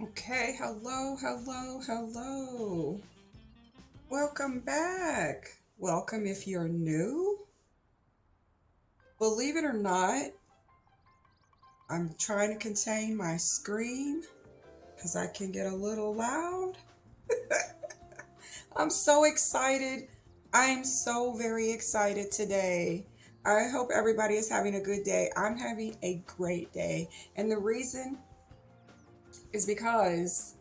Okay, hello, hello, hello. Welcome back. Welcome if you're new. Believe it or not, I'm trying to contain my scream because I can get a little loud. I'm so excited. I am so very excited today. I hope everybody is having a good day. I'm having a great day. And the reason is because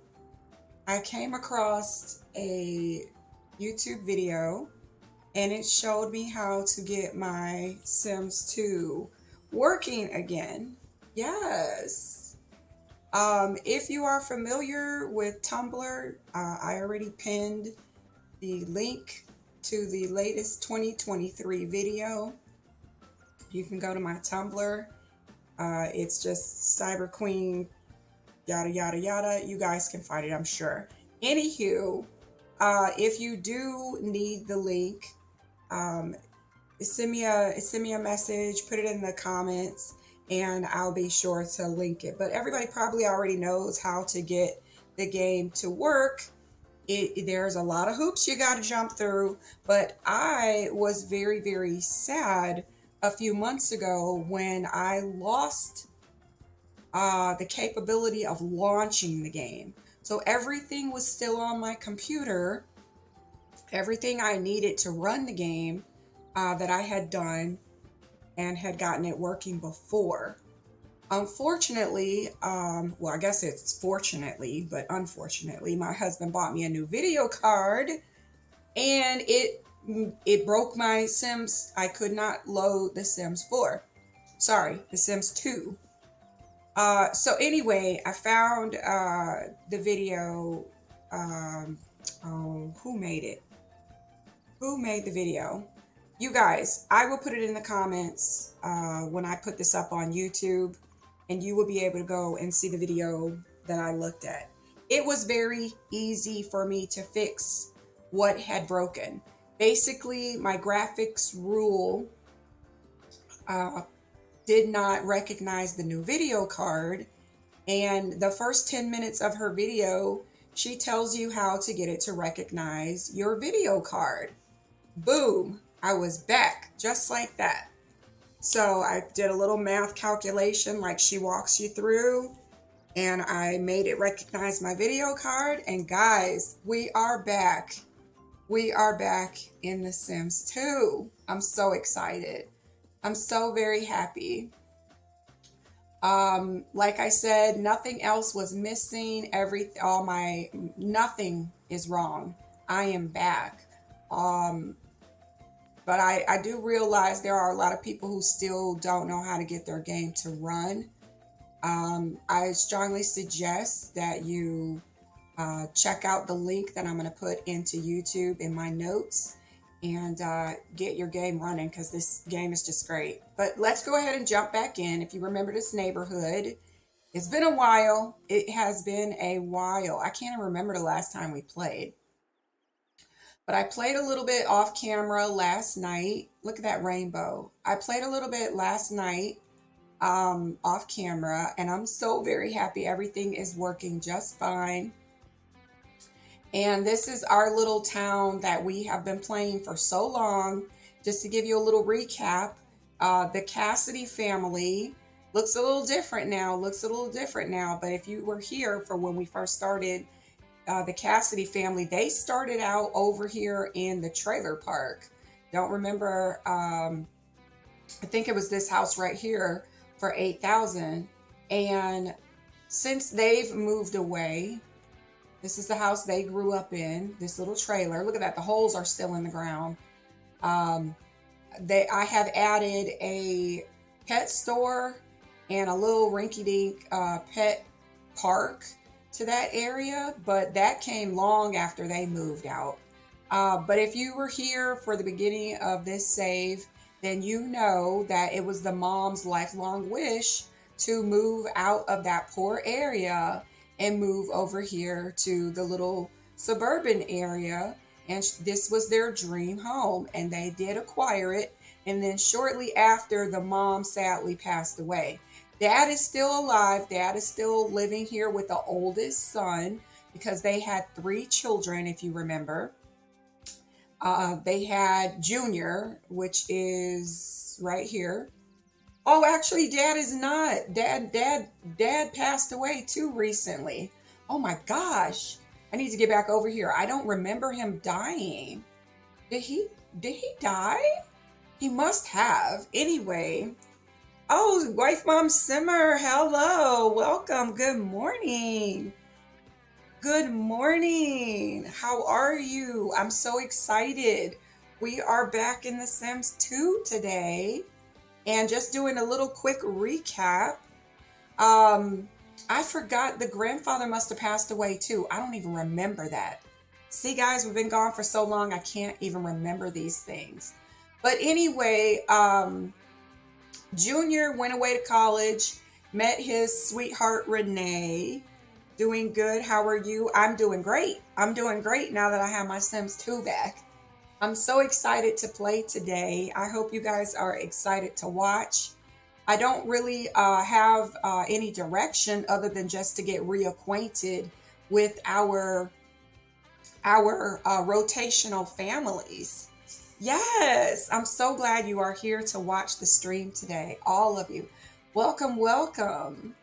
I came across a YouTube video and it showed me how to get my Sims 2 working again. Yes. If you are familiar with Tumblr, I already pinned the link to the latest 2023 video. You can go to my Tumblr. It's just Cyber Queen, yada, yada, yada. You guys can find it, I'm sure. Anywho, if you do need the link, um, send me a message, put it in the comments, and I'll be sure to link it. But everybody probably already knows how to get the game to work. There's a lot of hoops you got to jump through, but I was very, very sad a few months ago when I lost the capability of launching the game. So everything was still on my computer, everything I needed to run the game that I had done and had gotten it working before. Unfortunately, well, I guess it's fortunately, but unfortunately, my husband bought me a new video card and it broke my Sims. I could not load the Sims 4. Sorry, the Sims 2. So anyway, I found the video. Um, oh, who made it? Who made the video? You guys, I will put it in the comments when I put this up on YouTube, and you will be able to go and see the video that I looked at. It was very easy for me to fix what had broken. Basically, my graphics rule uh, did not recognize the new video card, and the first 10 minutes of her video, she tells you how to get it to recognize your video card. Boom, I was back just like that. So I did a little math calculation like she walks you through, and I made it recognize my video card. And guys, we are back. We are back in The Sims 2. I'm so excited. I'm so very happy. Like I said, nothing else was missing. Nothing is wrong. I am back. Um, but I do realize there are a lot of people who still don't know how to get their game to run. I strongly suggest that you check out the link that I'm going to put into YouTube in my notes and get your game running because this game is just great. But let's go ahead and jump back in. If you remember this neighborhood, it's been a while. It has been a while. I can't even remember the last time we played. But I played a little bit off camera last night. Look at that rainbow. I played a little bit last night off camera, and I'm so very happy everything is working just fine. And this is our little town that we have been playing for so long. Just to give you a little recap, the Cassidy family looks a little different now, But if you were here for when we first started, the Cassidy family, they started out over here in the trailer park. Don't remember, I think it was this house right here for 8,000. And since they've moved away, this is the house they grew up in, this little trailer. Look at that. The holes are still in the ground. Um, I have added a pet store and a little rinky-dink pet park to that area, but that came long after they moved out. But if you were here for the beginning of this save, then you know that it was the mom's lifelong wish to move out of that poor area and move over here to the little suburban area. And this was their dream home, and they did acquire it. And then shortly after, the mom sadly passed away. Dad is still alive. Dad is still living here with the oldest son because they had three children, if you remember. They had Junior, which is right here. Oh, actually, Dad is not. Dad passed away too recently. Oh my gosh. I need to get back over here. I don't remember him dying. Did he did he die? He must have. Anyway. Oh, wife mom Simmer. Hello. Welcome. Good morning. Good morning. How are you? I'm so excited. We are back in The Sims 2 today and just doing a little quick recap. Um, I forgot the grandfather must have passed away too. I don't even remember that. See, guys, we've been gone for so long, I can't even remember these things. But anyway, Junior went away to college, met his sweetheart Renee. Doing good. How are you? I'm doing great. I'm doing great now that I have my Sims 2 back. I'm so excited to play today. I hope you guys are excited to watch. I don't really have any direction other than just to get reacquainted with our rotational families. Yes, I'm so glad you are here to watch the stream today, all of you. Welcome, welcome.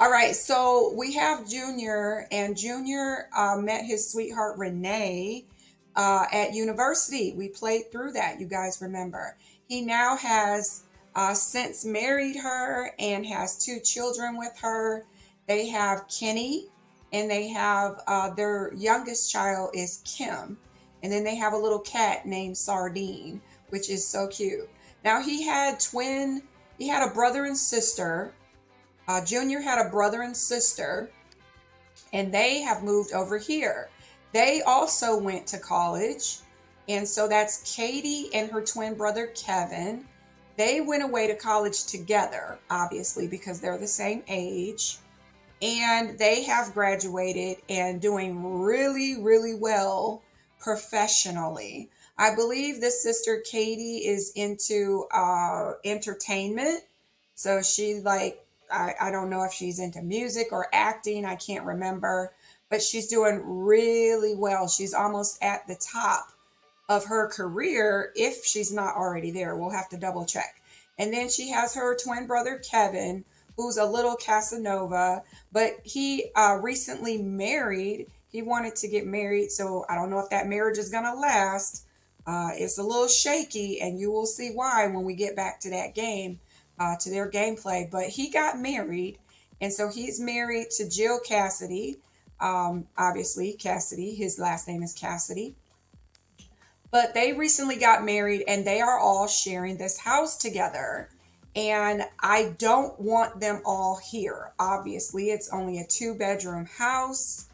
All right, so we have Junior, and Junior met his sweetheart Renee at university. We played through that, you guys remember. He now has since married her and has two children with her. They have Kenny, and they have their youngest child is Kim. And then they have a little cat named Sardine, which is so cute. Now he had a brother and sister. Junior had a brother and sister, and they have moved over here. They also went to college, and so that's Katie and her twin brother Kevin. They went away to college together, obviously, because they're the same age, and they have graduated and doing really, really well professionally. I believe this sister Katie is into entertainment. So she like I don't know if she's into music or acting, I can't remember, but she's doing really well. She's almost at the top of her career if she's not already there. We'll have to double check. And then she has her twin brother Kevin, who's a little Casanova, but he recently married. He wanted to get married, so I don't know if that marriage is going to last. It's a little shaky, and you will see why when we get back to that game, to their gameplay. But he got married, and so he's married to Jill Cassidy. Obviously, Cassidy, his last name is Cassidy. But they recently got married and they are all sharing this house together. And I don't want them all here. Obviously, it's only a 2-bedroom house.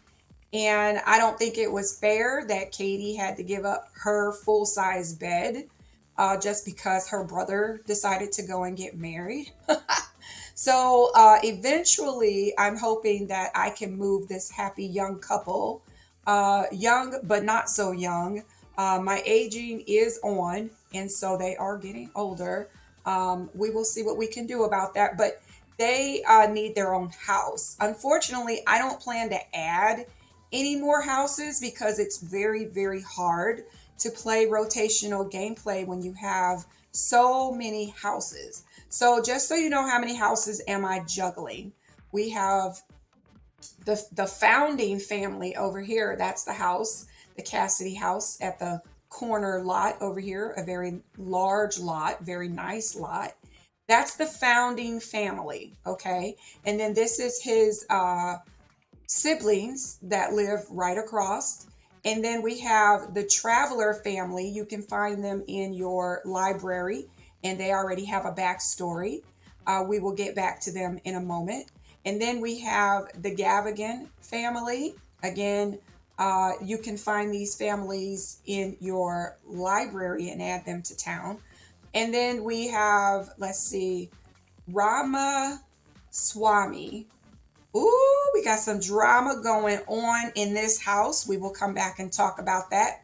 And I don't think it was fair that Katie had to give up her full size bed just because her brother decided to go and get married. So eventually, I'm hoping that I can move this happy young couple, young but not so young. My aging is on, and so they are getting older. We will see what we can do about that, but they need their own house. Unfortunately, I don't plan to add any more houses because it's very, very hard to play rotational gameplay when you have so many houses. So just so you know how many houses am I juggling, we have the founding family over here. That's the house, the Cassidy house at the corner lot over here, a very large lot, very nice lot. That's the founding family, okay? And then this is his siblings that live right across. And then we have the Traveler family. You can find them in your library, and they already have a backstory. We will get back to them in a moment. And then we have the Gavigan family. Again, you can find these families in your library and add them to town. And then we have, let's see, Rama Swami. Ooh, we got some drama going on in this house. We will come back and talk about that.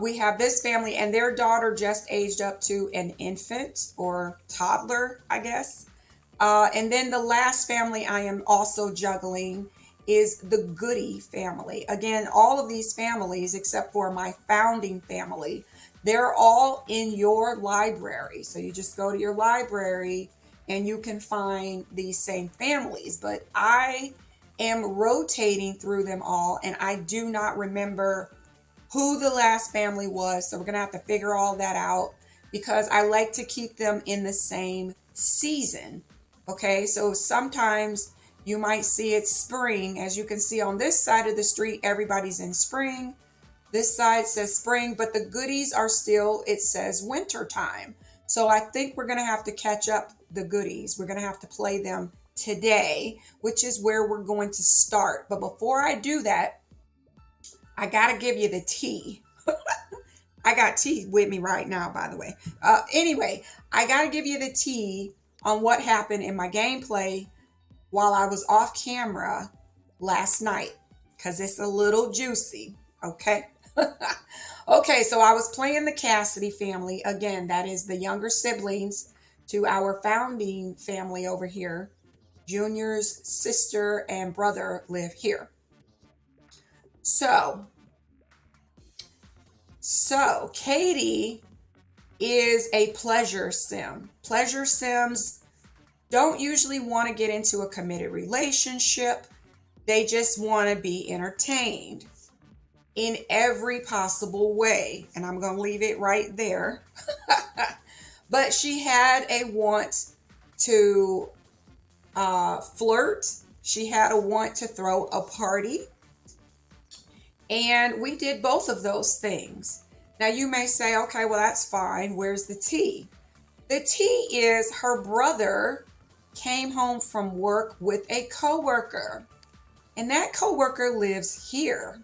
We have this family, and their daughter just aged up to an infant or toddler, I guess. And then the last family I am also juggling is the Goody family. Again, all of these families, except for my founding family, they're all in your library. So you just go to your library and you can find these same families. But I am rotating through them all, and I do not remember who the last family was. So we're going to have to figure all that out because I like to keep them in the same season. Okay, so sometimes you might see it spring. As you can see on this side of the street, everybody's in spring. This side says spring, but the Goodies are still, it says winter time. So I think we're going to have to catch up the Goodies. We're going to have to play them today, which is where we're going to start. But before I do that, I got to give you the tea. I got tea with me right now, by the way. Anyway, I got to give you the tea on what happened in my gameplay while I was off camera last night, because it's a little juicy. Okay. Okay, so I was playing the Cassidy family. Again, that is the younger siblings to our founding family over here. Junior's sister and brother live here. So Katie is a pleasure sim. Pleasure sims don't usually want to get into a committed relationship. They just want to be entertained in every possible way. And I'm going to leave it right there. But she had a want to flirt. She had a want to throw a party. And we did both of those things. Now you may say, okay, well, that's fine. Where's the tea? The tea is her brother came home from work with a coworker, and that coworker lives here.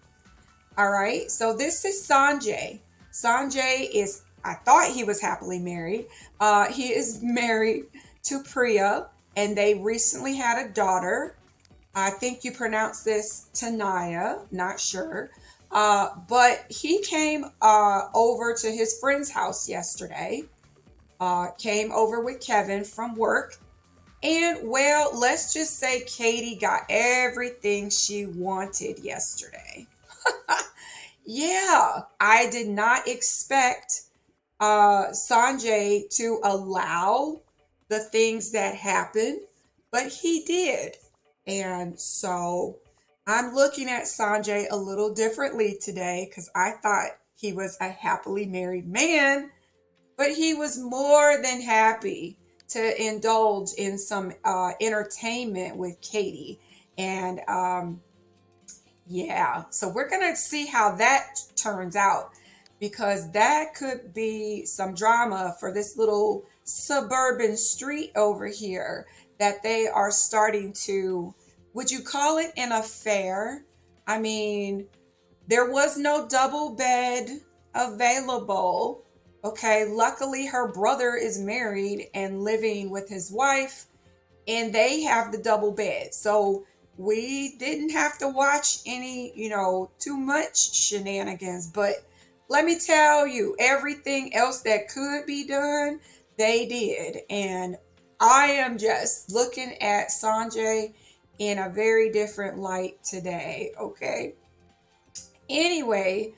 All right. So this is Sanjay. Sanjay is, I thought he was happily married. He is married to Priya, and they recently had a daughter. I think you pronounce this Tanaya, not sure. But he came over to his friend's house yesterday, came over with Kevin from work. And well, let's just say Katie got everything she wanted yesterday. Yeah, I did not expect Sanjay to allow the things that happened, but he did. And so I'm looking at Sanjay a little differently today because I thought he was a happily married man, but he was more than happy to indulge in some entertainment with Katie. And yeah, so we're going to see how that turns out because that could be some drama for this little suburban street over here that they are starting to, would you call it an affair? I mean, there was no double bed available. Okay, luckily her brother is married and living with his wife, and they have the double bed. So we didn't have to watch any, too much shenanigans. But let me tell you, everything else that could be done, they did. And I am just looking at Sanjay in a very different light today. Okay. Anyway,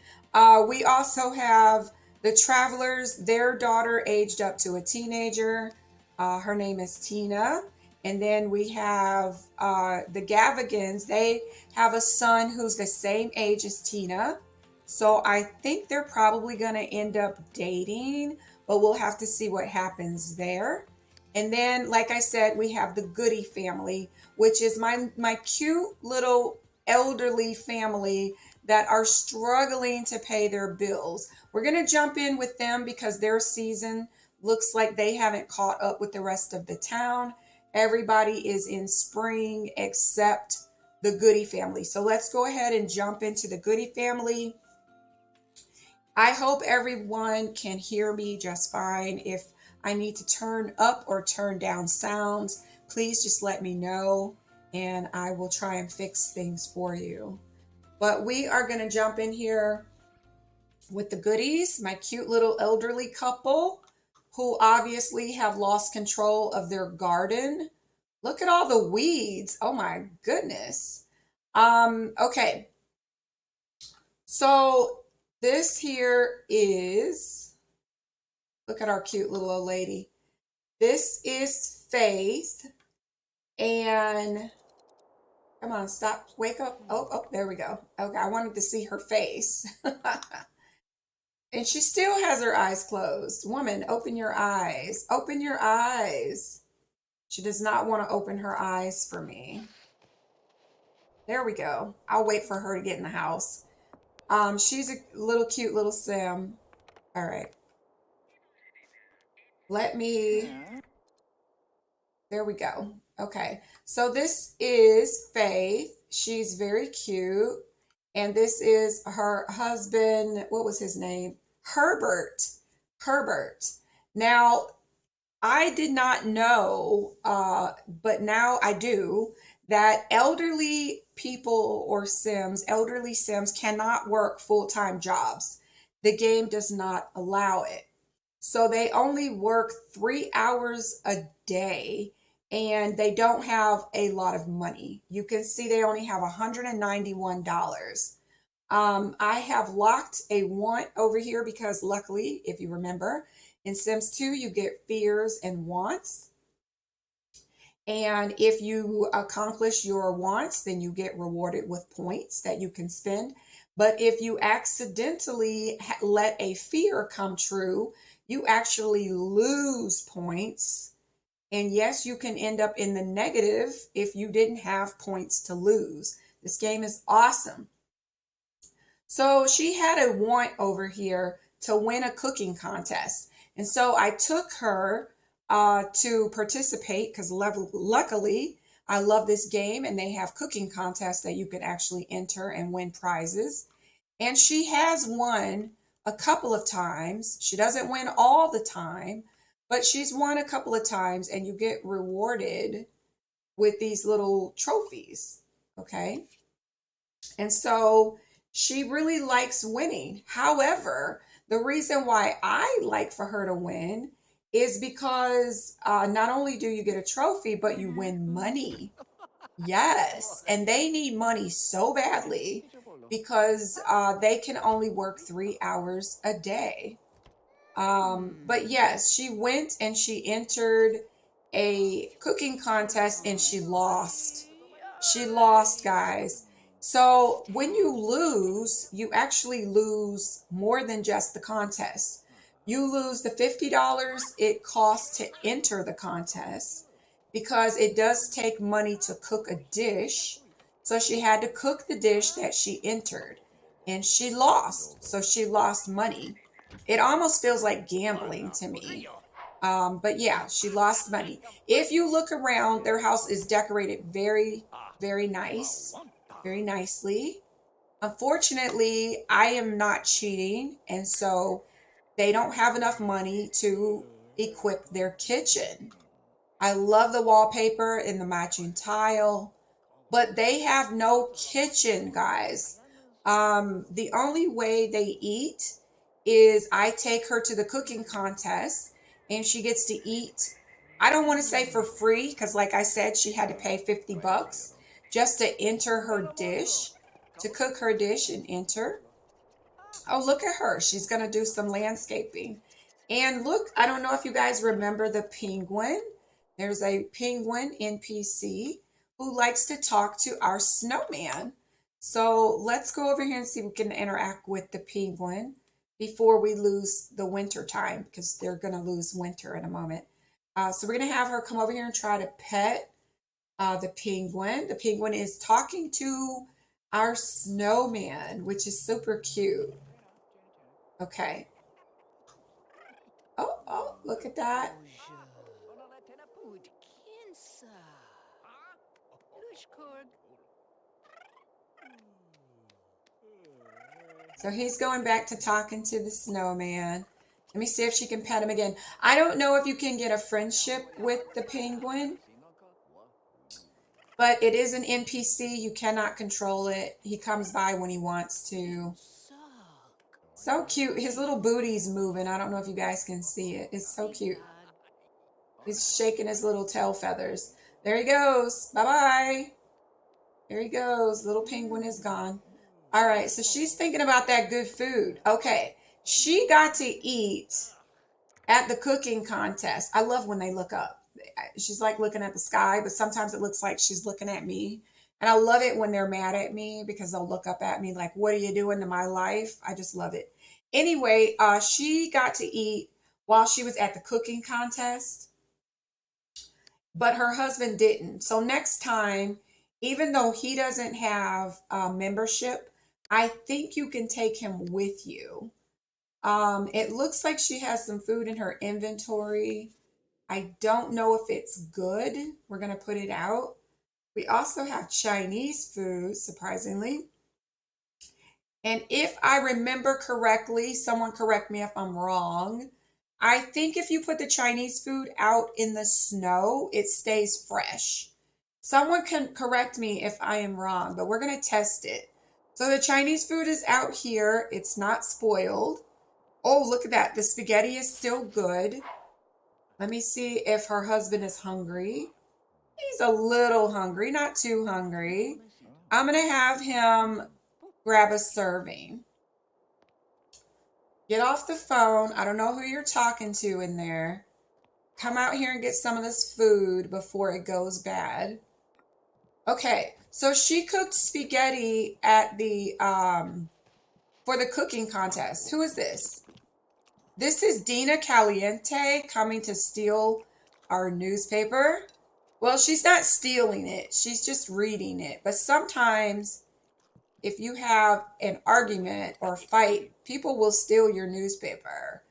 we also have the Travelers, their daughter aged up to a teenager. Her name is Tina. And then we have the Gavigans. They have a son who's the same age as Tina. So I think they're probably going to end up dating, but we'll have to see what happens there. And then, like I said, we have the Goody family, which is my cute little elderly family that are struggling to pay their bills. We're going to jump in with them because their season looks like they haven't caught up with the rest of the town. Everybody is in spring except the Goody family. So let's go ahead and jump into the Goody family. I hope everyone can hear me just fine. If I need to turn up or turn down sounds, please just let me know and I will try and fix things for you. But we are going to jump in here with the Goodies, my cute little elderly couple who obviously have lost control of their garden. Look at all the weeds. Oh my goodness. Okay. So this here is, look at our cute little old lady. This is Faith. And come on, stop, wake up. Oh, there we go. Okay, I wanted to see her face. And she still has her eyes closed. Woman, open your eyes. Open your eyes. She does not want to open her eyes for me. There we go. I'll wait for her to get in the house. She's a little cute little sim. All right. Let me, there we go. Okay. So this is Faith. She's very cute. And this is her husband. What was his name? Herbert. Herbert. Now, I did not know, but now I do, that elderly people or Sims, elderly Sims cannot work full-time jobs. The game does not allow it. So they only work 3 hours a day and they don't have a lot of money. You can see they only have $191. I have locked a want over here because luckily, if you remember, in Sims 2, you get fears and wants. And if you accomplish your wants, then you get rewarded with points that you can spend. But if you accidentally let a fear come true, you actually lose points. And yes, you can end up in the negative if you didn't have points to lose. This game is awesome. So she had a want over here to win a cooking contest. And so I took her to participate because luckily I love this game and they have cooking contests that you can actually enter and win prizes. And she has won a couple of times. She doesn't win all the time, but she's won a couple of times and you get rewarded with these little trophies. Okay. And so she really likes winning. However, the reason why I like for her to win is because not only do you get a trophy, but you win money. Yes. And they need money so badly because they can only work 3 hours a day. But yes, she went and she entered a cooking contest and she lost. She lost, guys. So when you lose, you actually lose more than just the contest. You lose the $50 it costs to enter the contest because it does take money to cook a dish. So she had to cook the dish that she entered and she lost. So she lost money. It almost feels like gambling to me. But yeah, she lost money. If you look around, their house is decorated very, very nice, very nicely. Unfortunately, I am not cheating, and so they don't have enough money to equip their kitchen. I love the wallpaper and the matching tile, but they have no kitchen, guys. The only way they eat is I take her to the cooking contest and she gets to eat. I don't want to say for free because, like I said, she had to pay $50 just to enter her dish, to cook her dish and enter. Oh, look at her. She's going to do some landscaping. And look, I don't know if you guys remember the penguin. There's a penguin NPC who likes to talk to our snowman. So let's go over here and see if we can interact with the penguin before we lose the winter time because they're going to lose winter in a moment. So we're going to have her come over here and try to pet the penguin. The penguin is talking to our snowman, which is super cute. Okay. Oh, look at that. So he's going back to talking to the snowman. Let me see if she can pet him again. I don't know if you can get a friendship with the penguin, but it is an NPC. You cannot control it. He comes by when he wants to. So cute. His little booty's moving. I don't know if you guys can see it. It's so cute. He's shaking his little tail feathers. There he goes. Bye-bye. There he goes. Little penguin is gone. All right, so she's thinking about that good food. Okay, she got to eat at the cooking contest. I love when they look up. She's like looking at the sky, but sometimes it looks like she's looking at me. And I love it when they're mad at me because they'll look up at me like, what are you doing to my life? I just love it. Anyway, she got to eat while she was at the cooking contest, but her husband didn't. So next time, even though he doesn't have membership, I think you can take him with you. It looks like she has some food in her inventory. I don't know if it's good. We're going to put it out. We also have Chinese food, surprisingly. And if I remember correctly, someone correct me if I'm wrong. I think if you put the Chinese food out in the snow, it stays fresh. Someone can correct me if I am wrong, but we're going to test it. So the Chinese food is out here. It's not spoiled. Oh, look at that. The spaghetti is still good. Let me see if her husband is hungry. He's a little hungry, not too hungry. I'm going to have him grab a serving. Get off the phone. I don't know who you're talking to in there. Come out here and get some of this food before it goes bad. Okay, so she cooked spaghetti at the for the cooking contest. Who is this? This is Dina Caliente coming to steal our newspaper. Well, she's not stealing it. She's just reading it. But sometimes if you have an argument or fight, people will steal your newspaper,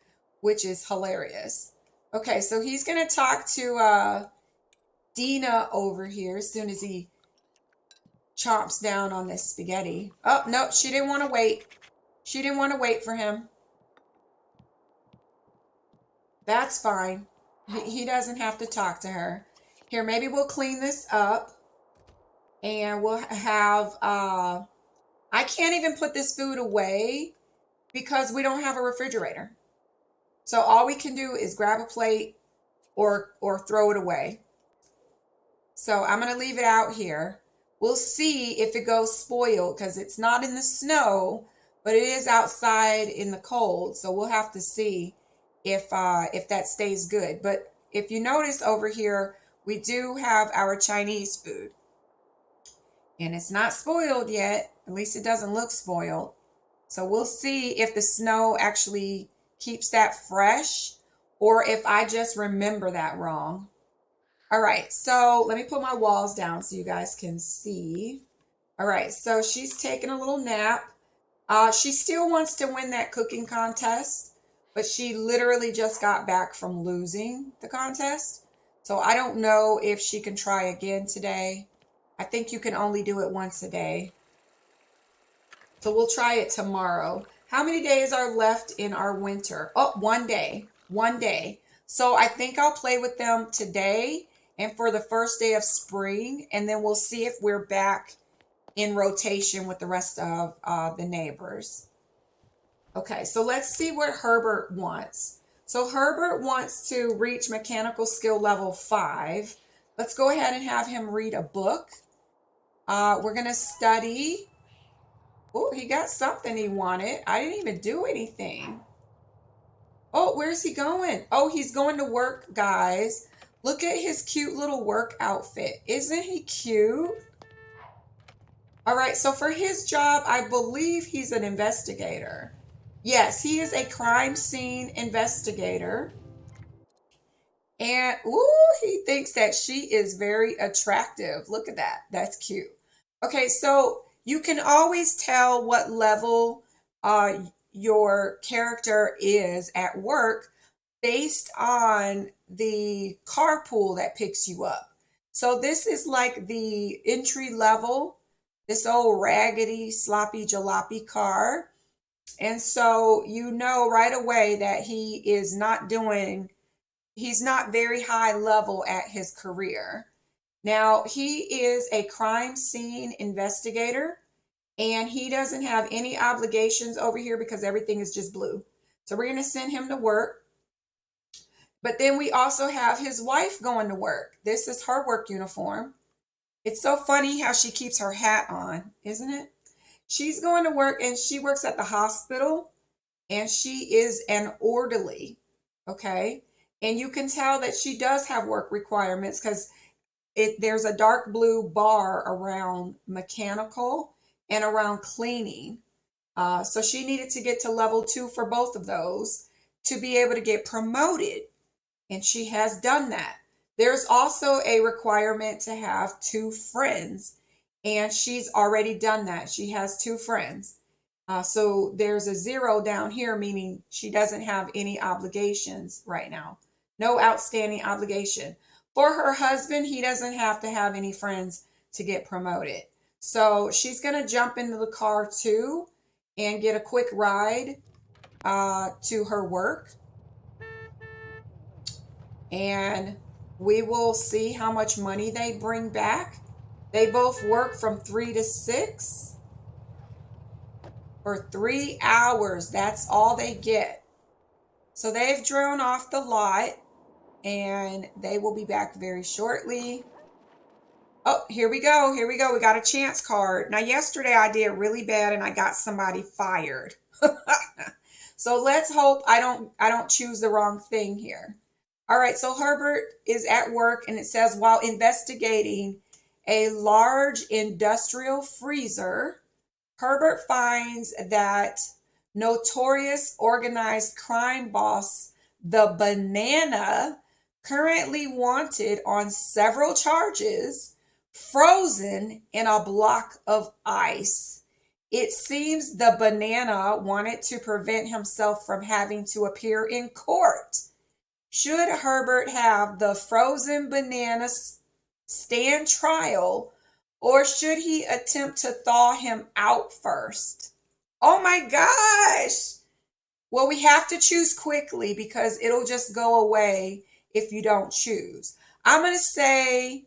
which is hilarious. Okay, so he's going to talk to Dina over here as soon as he chomps down on this spaghetti. Oh, no, she didn't want to wait. She didn't want to wait for him. That's fine. He doesn't have to talk to her. Here, maybe we'll clean this up and we'll have, I can't even put this food away because we don't have a refrigerator. So all we can do is grab a plate or throw it away. So I'm going to leave it out here. We'll see if it goes spoiled because it's not in the snow, but it is outside in the cold. So we'll have to see if that stays good. But if you notice over here, we do have our Chinese food. And it's not spoiled yet. At least it doesn't look spoiled. So we'll see if the snow actually keeps that fresh or if I just remember that wrong. All right, so let me put my walls down so you guys can see. All right, so she's taking a little nap. She still wants to win that cooking contest, but she literally just got back from losing the contest. So I don't know if she can try again today. I think you can only do it once a day. So we'll try it tomorrow. How many days are left in our winter? Oh, 1 day. 1 day. So I think I'll play with them today and for the first day of spring, and then we'll see if we're back in rotation with the rest of the neighbors. Okay, so let's see what Herbert wants. So Herbert wants to reach mechanical skill level 5. Let's go ahead and have him read a book. We're going to study. Oh, he got something he wanted. I didn't even do anything. Oh, where's he going? Oh, he's going to work, guys. Look at his cute little work outfit. Isn't he cute? All right, so for his job, I believe he's an investigator. Yes, he is a crime scene investigator. And, ooh, he thinks that she is very attractive. Look at that. That's cute. Okay, so you can always tell what level your character is at work based on the carpool that picks you up. So this is like the entry level, this old raggedy, sloppy jalopy car. And so you know right away that he's not very high level at his career. Now, he is a crime scene investigator and he doesn't have any obligations over here because everything is just blue. So we're going to send him to work. But then we also have his wife going to work. This is her work uniform. It's so funny how she keeps her hat on, isn't it? She's going to work and she works at the hospital and she is an orderly. Okay. And you can tell that she does have work requirements because there's a dark blue bar around mechanical and around cleaning. So she needed to get to level 2 for both of those to be able to get promoted. And she has done that. There's also a requirement to have 2 friends, and she's already done that. She has 2 friends. So there's a 0 down here, meaning she doesn't have any obligations right now. No outstanding obligation. For her husband, he doesn't have to have any friends to get promoted. So she's going to jump into the car too and get a quick ride to her work. And we will see how much money they bring back. They both work from 3 to 6 for 3 hours. That's all they get. So they've drawn off the lot and they will be back very shortly. Oh, here we go. Here we go. We got a chance card. Now, yesterday I did really bad and I got somebody fired. So let's hope I don't choose the wrong thing here. All right, so Herbert is at work and it says while investigating a large industrial freezer, Herbert finds that notorious organized crime boss, the Banana, currently wanted on several charges, frozen in a block of ice. It seems the Banana wanted to prevent himself from having to appear in court. Should Herbert have the frozen banana stand trial, or should he attempt to thaw him out first? Oh my gosh! Well, we have to choose quickly because it'll just go away if you don't choose. I'm going to say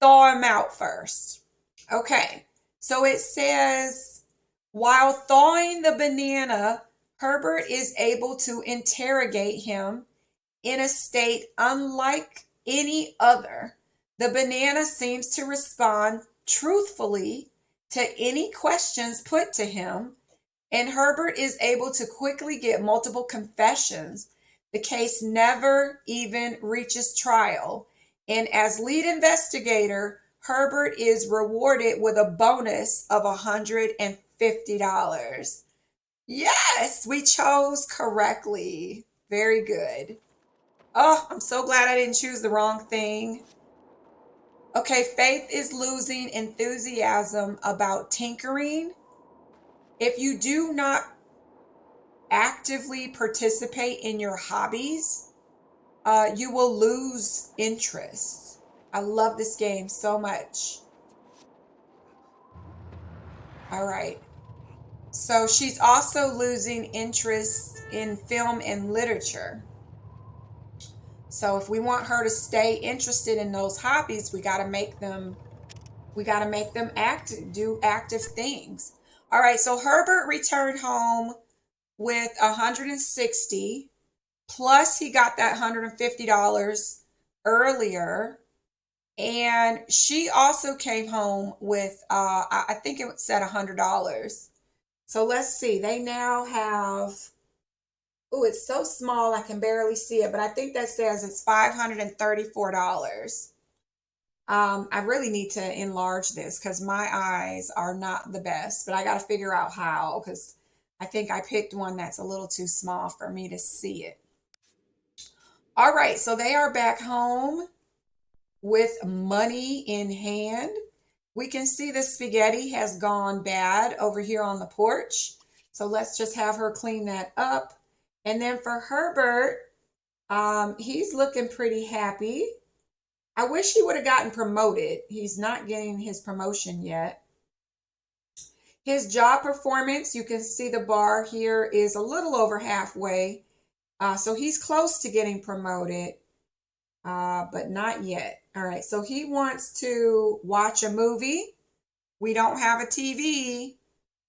thaw him out first. Okay, so it says, while thawing the banana, Herbert is able to interrogate him in a state unlike any other. The banana seems to respond truthfully to any questions put to him, and Herbert is able to quickly get multiple confessions. The case never even reaches trial, and as lead investigator, Herbert is rewarded with a bonus of $150. Yes, we chose correctly. Very good. Oh, I'm so glad I didn't choose the wrong thing. Okay, Faith is losing enthusiasm about tinkering. If you do not actively participate in your hobbies, you will lose interest. I love this game so much. All right. So she's also losing interest in film and literature. So if we want her to stay interested in those hobbies, we got to make them do active things. All right, so Herbert returned home with 160 plus he got that $150 earlier, and she also came home with I think it said $100. So let's see. They now have, oh, it's so small I can barely see it, but I think that says it's $534. I really need to enlarge this because my eyes are not the best, but I got to figure out how because I think I picked one that's a little too small for me to see it. All right, so they are back home with money in hand. We can see the spaghetti has gone bad over here on the porch. So let's just have her clean that up. And then for Herbert, he's looking pretty happy. I wish he would have gotten promoted. He's not getting his promotion yet. His job performance, you can see the bar here is a little over halfway. So he's close to getting promoted, but not yet. All right, so he wants to watch a movie. We don't have a TV.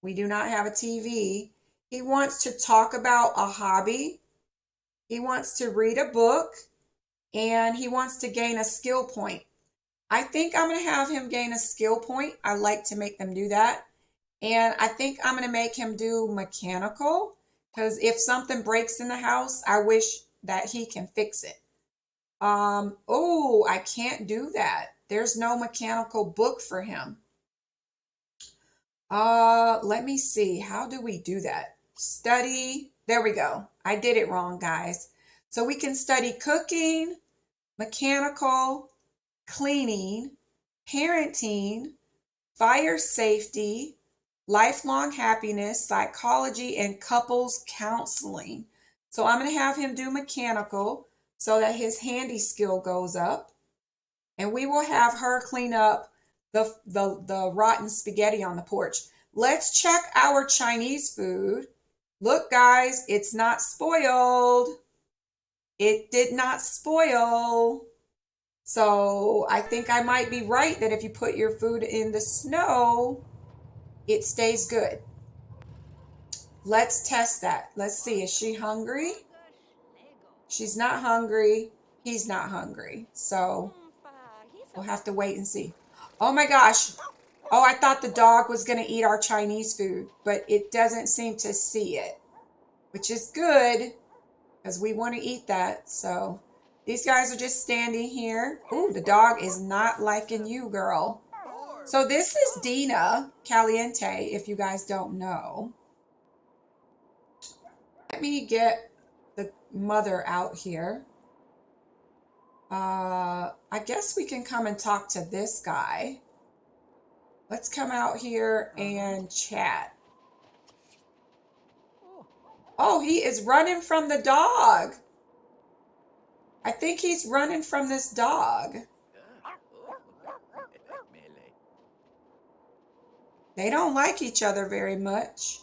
We do not have a TV. He wants to talk about a hobby. He wants to read a book. and he wants to gain a skill point. I think I'm going to have him gain a skill point. I like to make them do that. And I think I'm going to make him do mechanical, because if something breaks in the house, I wish that he can fix it. Oh, I can't do that. There's no mechanical book for him. Let me see. How do we do that? Study. There we go. I did it wrong, guys. So we can study cooking, mechanical, cleaning, parenting, fire safety, lifelong happiness, psychology, and couples counseling. So I'm going to have him do mechanical so that his handy skill goes up. And we will have her clean up the rotten spaghetti on the porch. Let's check our Chinese food. Look, guys, it's not spoiled. It did not spoil. So I think I might be right that if you put your food in the snow, it stays good. Let's test that. Let's see. Is she hungry? She's not hungry. He's not hungry. So we'll have to wait and see. Oh my gosh. Oh, I thought the dog was going to eat our Chinese food, but it doesn't seem to see it, which is good because we want to eat that. So these guys are just standing here. Ooh, the dog is not liking you, girl. So this is Dina Caliente, if you guys don't know. Let me get the mother out here. I guess we can come and talk to this guy. Let's come out here and chat. Oh, he is running from the dog. I think he's running from this dog. They don't like each other very much.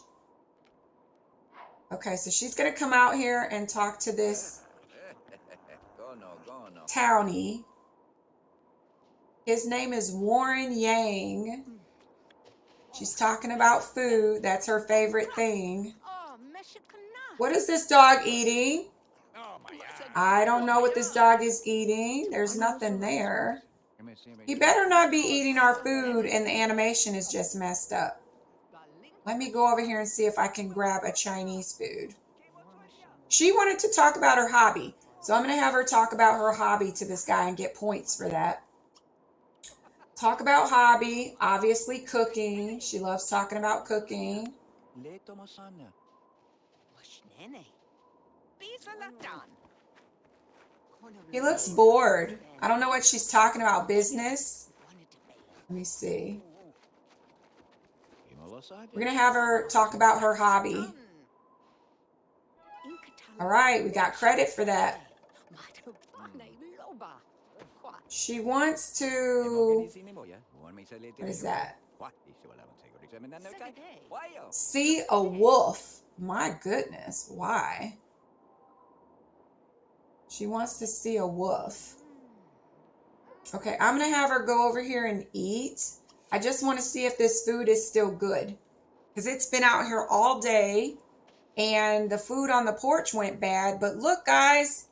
Okay, so she's going to come out here and talk to this townie. His name is Warren Yang. She's talking about food. That's her favorite thing. What is this dog eating? I don't know what this dog is eating. There's nothing there. He better not be eating our food and the animation is just messed up. Let me go over here and see if I can grab a Chinese food. She wanted to talk about her hobby. So I'm going to have her talk about her hobby to this guy and get points for that. Talk about hobby, obviously cooking. She loves talking about cooking. He looks bored. I don't know what she's talking about. Business? Let me see. We're going to have her talk about her hobby. All right, we got credit for that. She wants to... What is that? See a wolf. My goodness, why? She wants to see a wolf. Okay, I'm going to have her go over here and eat. I just want to see if this food is still good. Because it's been out here all day. And the food on the porch went bad. But look, guys.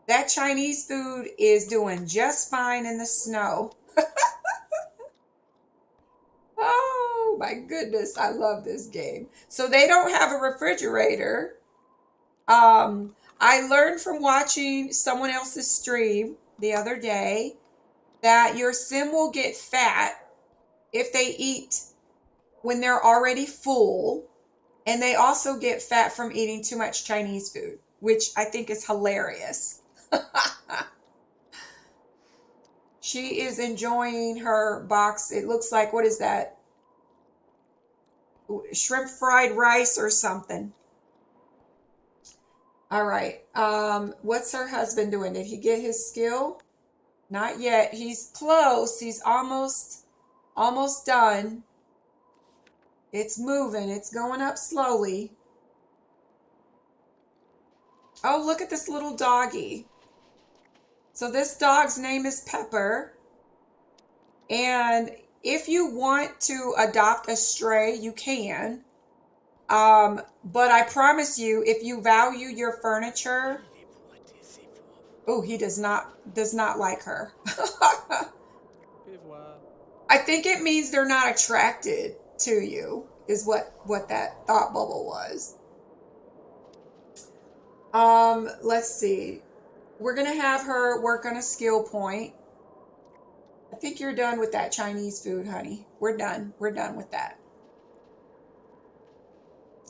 That Chinese food is doing just fine in the snow. Oh, my goodness. I love this game. So they don't have a refrigerator. I learned from watching someone else's stream the other day that your sim will get fat if they eat when they're already full. And they also get fat from eating too much Chinese food, which I think is hilarious. She is enjoying her box. It looks like, what is that? Shrimp fried rice or something. All right. What's her husband doing? Did he get his skill? Not yet. He's close. He's almost done. It's moving. It's going up slowly. Oh, look at this little doggy. So this dog's name is Pepper. And if you want to adopt a stray, you can. But I promise you, if you value your furniture, Oh, he does not like her. Fais voir. I think it means they're not attracted to you, is what that thought bubble was. Let's see. We're gonna have her work on a skill point. I think you're done with that Chinese food, honey. We're done. We're done with that.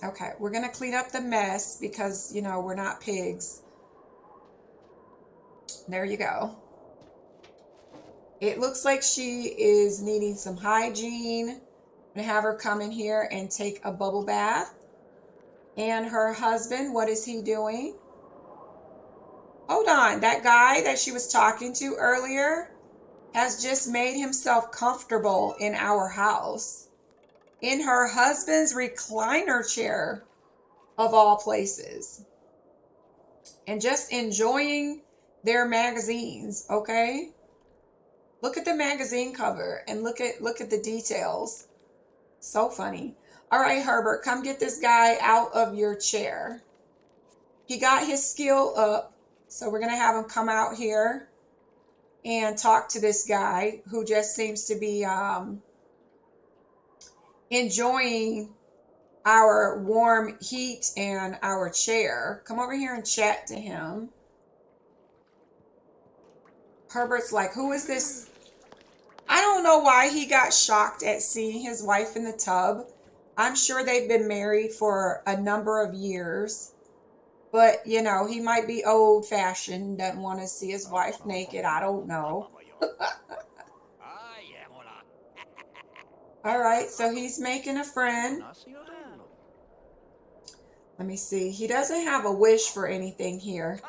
Okay, we're gonna clean up the mess because we're not pigs. There you go. It looks like she is needing some hygiene. I'm gonna have her come in here and take a bubble bath. And her husband, what is he doing? Hold on, that guy that she was talking to earlier has just made himself comfortable in our house, in her husband's recliner chair, of all places, and just enjoying their magazines, okay? Look at the magazine cover and look at the details. So funny. All right, Herbert, come get this guy out of your chair. He got his skill up, so we're going to have him come out here and talk to this guy who just seems to be enjoying our warm heat and our chair. Come over here and chat to him. Herbert's like, who is this? I don't know why he got shocked at seeing his wife in the tub. I'm sure they've been married for a number of years. But, he might be old fashioned, doesn't want to see his wife naked. I don't know. All right, so he's making a friend. Let me see. He doesn't have a wish for anything here.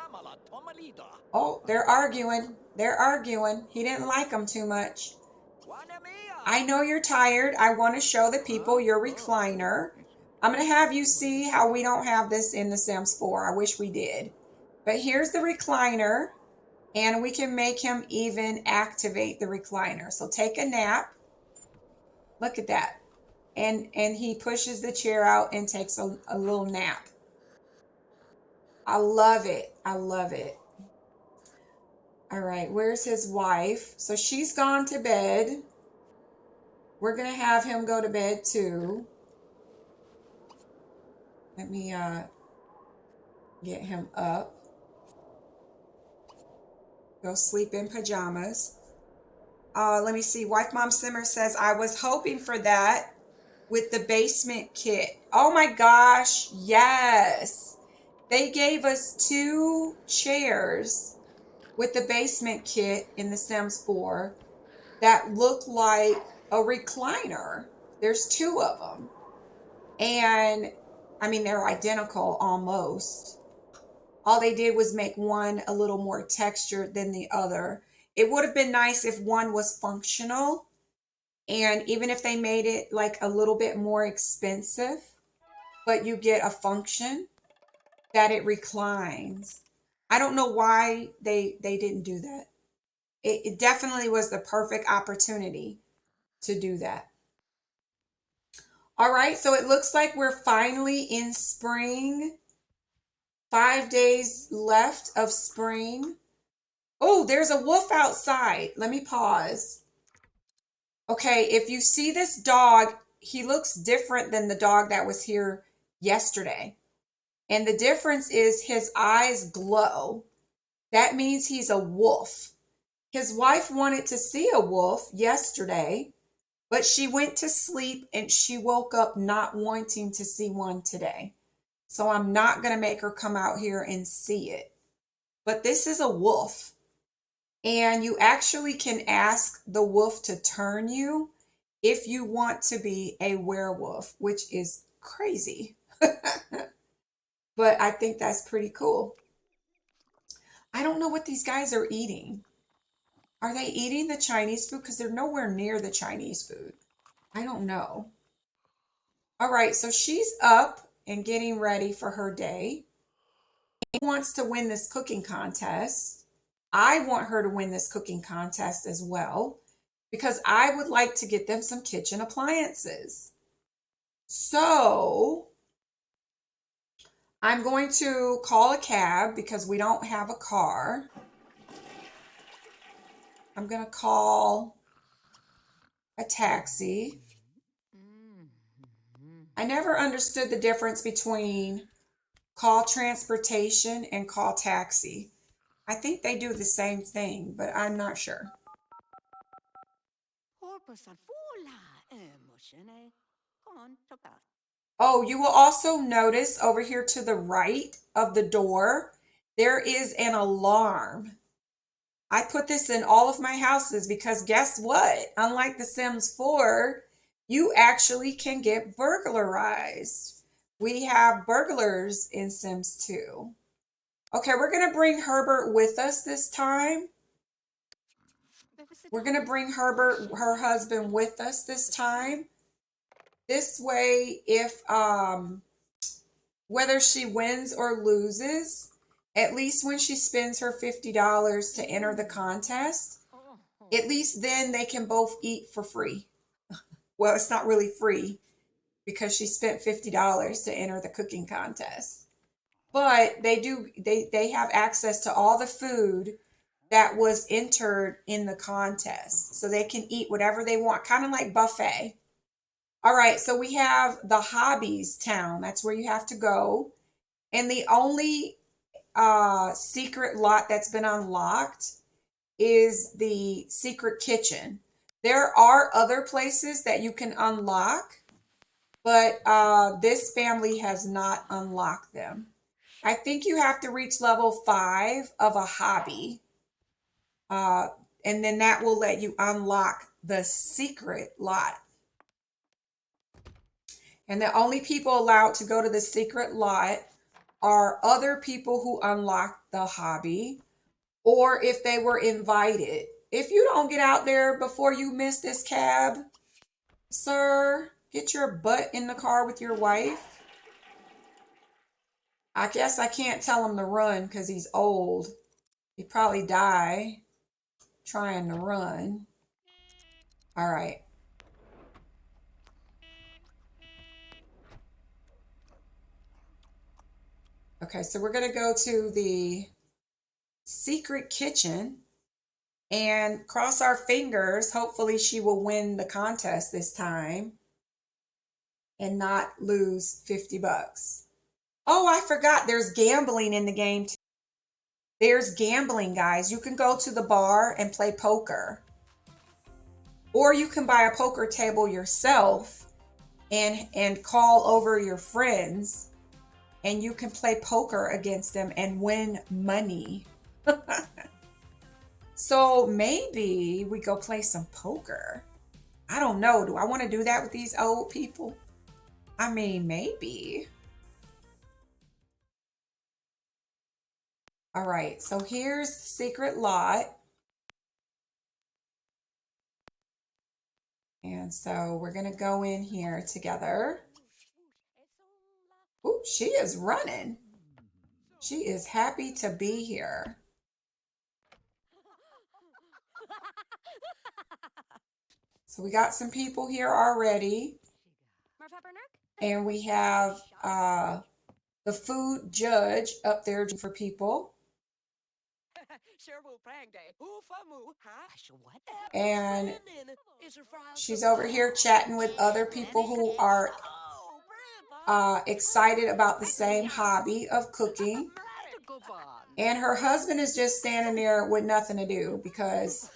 Oh, they're arguing. They're arguing. He didn't like them too much. I know you're tired. I want to show the people your recliner. I'm going to have you see how we don't have this in The Sims 4. I wish we did. But here's the recliner, and we can make him even activate the recliner. So take a nap. Look at that. And he pushes the chair out and takes a little nap. I love it. I love it. All right, where's his wife? So she's gone to bed. We're going to have him go to bed too. Let me get him up. Go sleep in pajamas. Let me see. Wife Mom Simmer says, I was hoping for that with the basement kit. Oh my gosh, yes. They gave us 2 chairs with the basement kit in The Sims 4 that look like a recliner. There's 2 of them. And I mean, they're identical almost. All they did was make one a little more textured than the other. It would have been nice if one was functional, and even if they made it like a little bit more expensive, but you get a function that it reclines. I don't know why they didn't do that. It definitely was the perfect opportunity to do that. All right, so it looks like we're finally in spring. 5 days left of spring. Oh, there's a wolf outside. Let me pause. Okay, if you see this dog, he looks different than the dog that was here yesterday. And the difference is his eyes glow. That means he's a wolf. His wife wanted to see a wolf yesterday, but she went to sleep and she woke up not wanting to see one today. So I'm not going to make her come out here and see it. But this is a wolf. And you actually can ask the wolf to turn you if you want to be a werewolf, which is crazy. But I think that's pretty cool. I don't know what these guys are eating. Are they eating the Chinese food? Because they're nowhere near the Chinese food. I don't know. All right, so she's up and getting ready for her day. She wants to win this cooking contest. I want her to win this cooking contest as well because I would like to get them some kitchen appliances. So I'm going to call a cab because we don't have a car. I'm going to call a taxi. I never understood the difference between call transportation and call taxi. I think they do the same thing, but I'm not sure. Oh, you will also notice over here to the right of the door, there is an alarm. I put this in all of my houses because guess what? Unlike The Sims 4, you actually can get burglarized. We have burglars in Sims 2. Okay, we're going to bring Herbert with us this time. We're going to bring Herbert, her husband, with us this time. This way, if whether she wins or loses, at least when she spends her $50 to enter the contest, at least then they can both eat for free. Well, it's not really free because she spent $50 to enter the cooking contest. But they have access to all the food that was entered in the contest. So they can eat whatever they want, kind of like buffet. All right, so we have the hobbies town. That's where you have to go. And the only secret lot that's been unlocked is the secret kitchen. There are other places that you can unlock, but this family has not unlocked them. I think you have to reach level 5 of a hobby, uh, and then that will let you unlock the secret lot. And the only people allowed to go to the secret lot are other people who unlocked the hobby or if they were invited. If you don't get out there before you miss this cab, sir, get your butt in the car with your wife. I guess I can't tell him to run because he's old. He'd probably die trying to run. All right. Okay, so we're going to go to the secret kitchen and cross our fingers. Hopefully, she will win the contest this time and not lose 50 bucks. Oh, I forgot there's gambling in the game too. There's gambling, guys. You can go to the bar and play poker. Or you can buy a poker table yourself and call over your friends and you can play poker against them and win money. So maybe we go play some poker. I don't know. Do I want to do that with these old people? I mean, maybe. All right, so here's the secret lot. And so we're going to go in here together. Ooh, she is running. She is happy to be here. So we got some people here already. And we have the food judge up there for people. And she's over here chatting with other people who are excited about the same hobby of cooking. And her husband is just standing there with nothing to do because,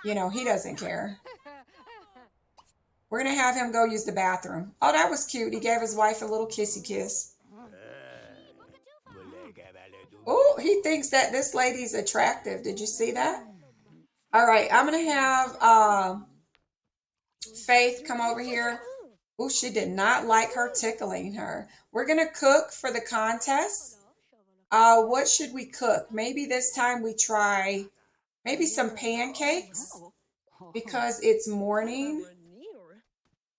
you know, he doesn't care. We're going to have him go use the bathroom. Oh, that was cute. He gave his wife a little kissy kiss. Oh, he thinks that this lady's attractive. Did you see that? All right, I'm going to have Faith come over here. Oh, she did not like her tickling her. We're going to cook for the contest. What should we cook? Maybe this time we try maybe some pancakes because it's morning.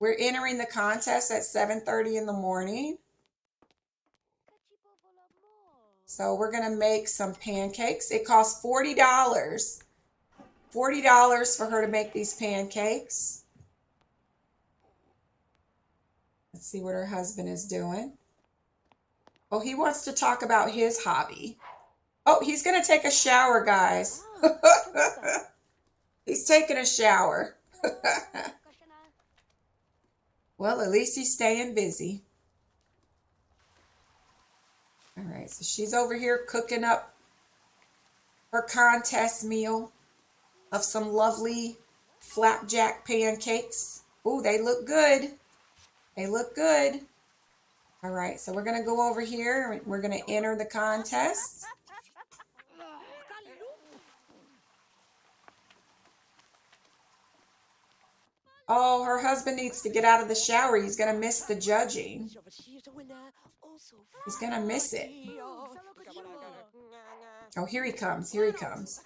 We're entering the contest at 7:30 in the morning. So we're going to make some pancakes. It costs $40. $40 for her to make these pancakes. Let's see what her husband is doing. Oh, he wants to talk about his hobby. Oh, he's going to take a shower, guys. He's taking a shower. Well, at least he's staying busy. All right, so she's over here cooking up her contest meal of some lovely flapjack pancakes. Ooh, they look good. They look good. All right, so we're going to go over here. We're going to enter the contest. Oh, her husband needs to get out of the shower. He's going to miss the judging. He's going to miss it. Oh, here he comes. Here he comes.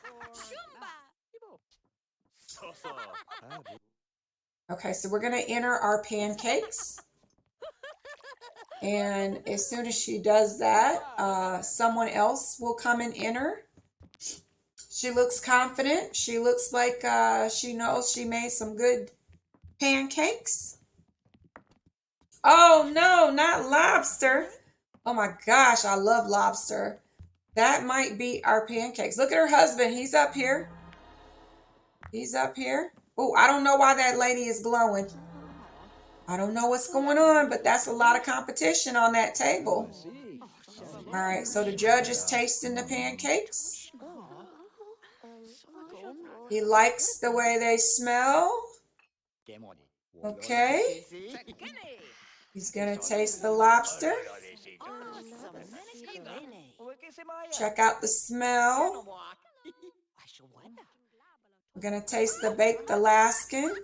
Okay, so we're going to enter our pancakes. And as soon as she does that, someone else will come and enter. She looks confident. She looks like she knows she made some good pancakes. Oh, no, not lobster. Oh, my gosh, I love lobster. That might be our pancakes. Look at her husband. He's up here. He's up here. Oh, I don't know why that lady is glowing. I don't know what's going on, but that's a lot of competition on that table. All right, so the judge is tasting the pancakes. He likes the way they smell. Okay. He's going to taste the lobster. Check out the smell. We're going to taste the baked Alaskan.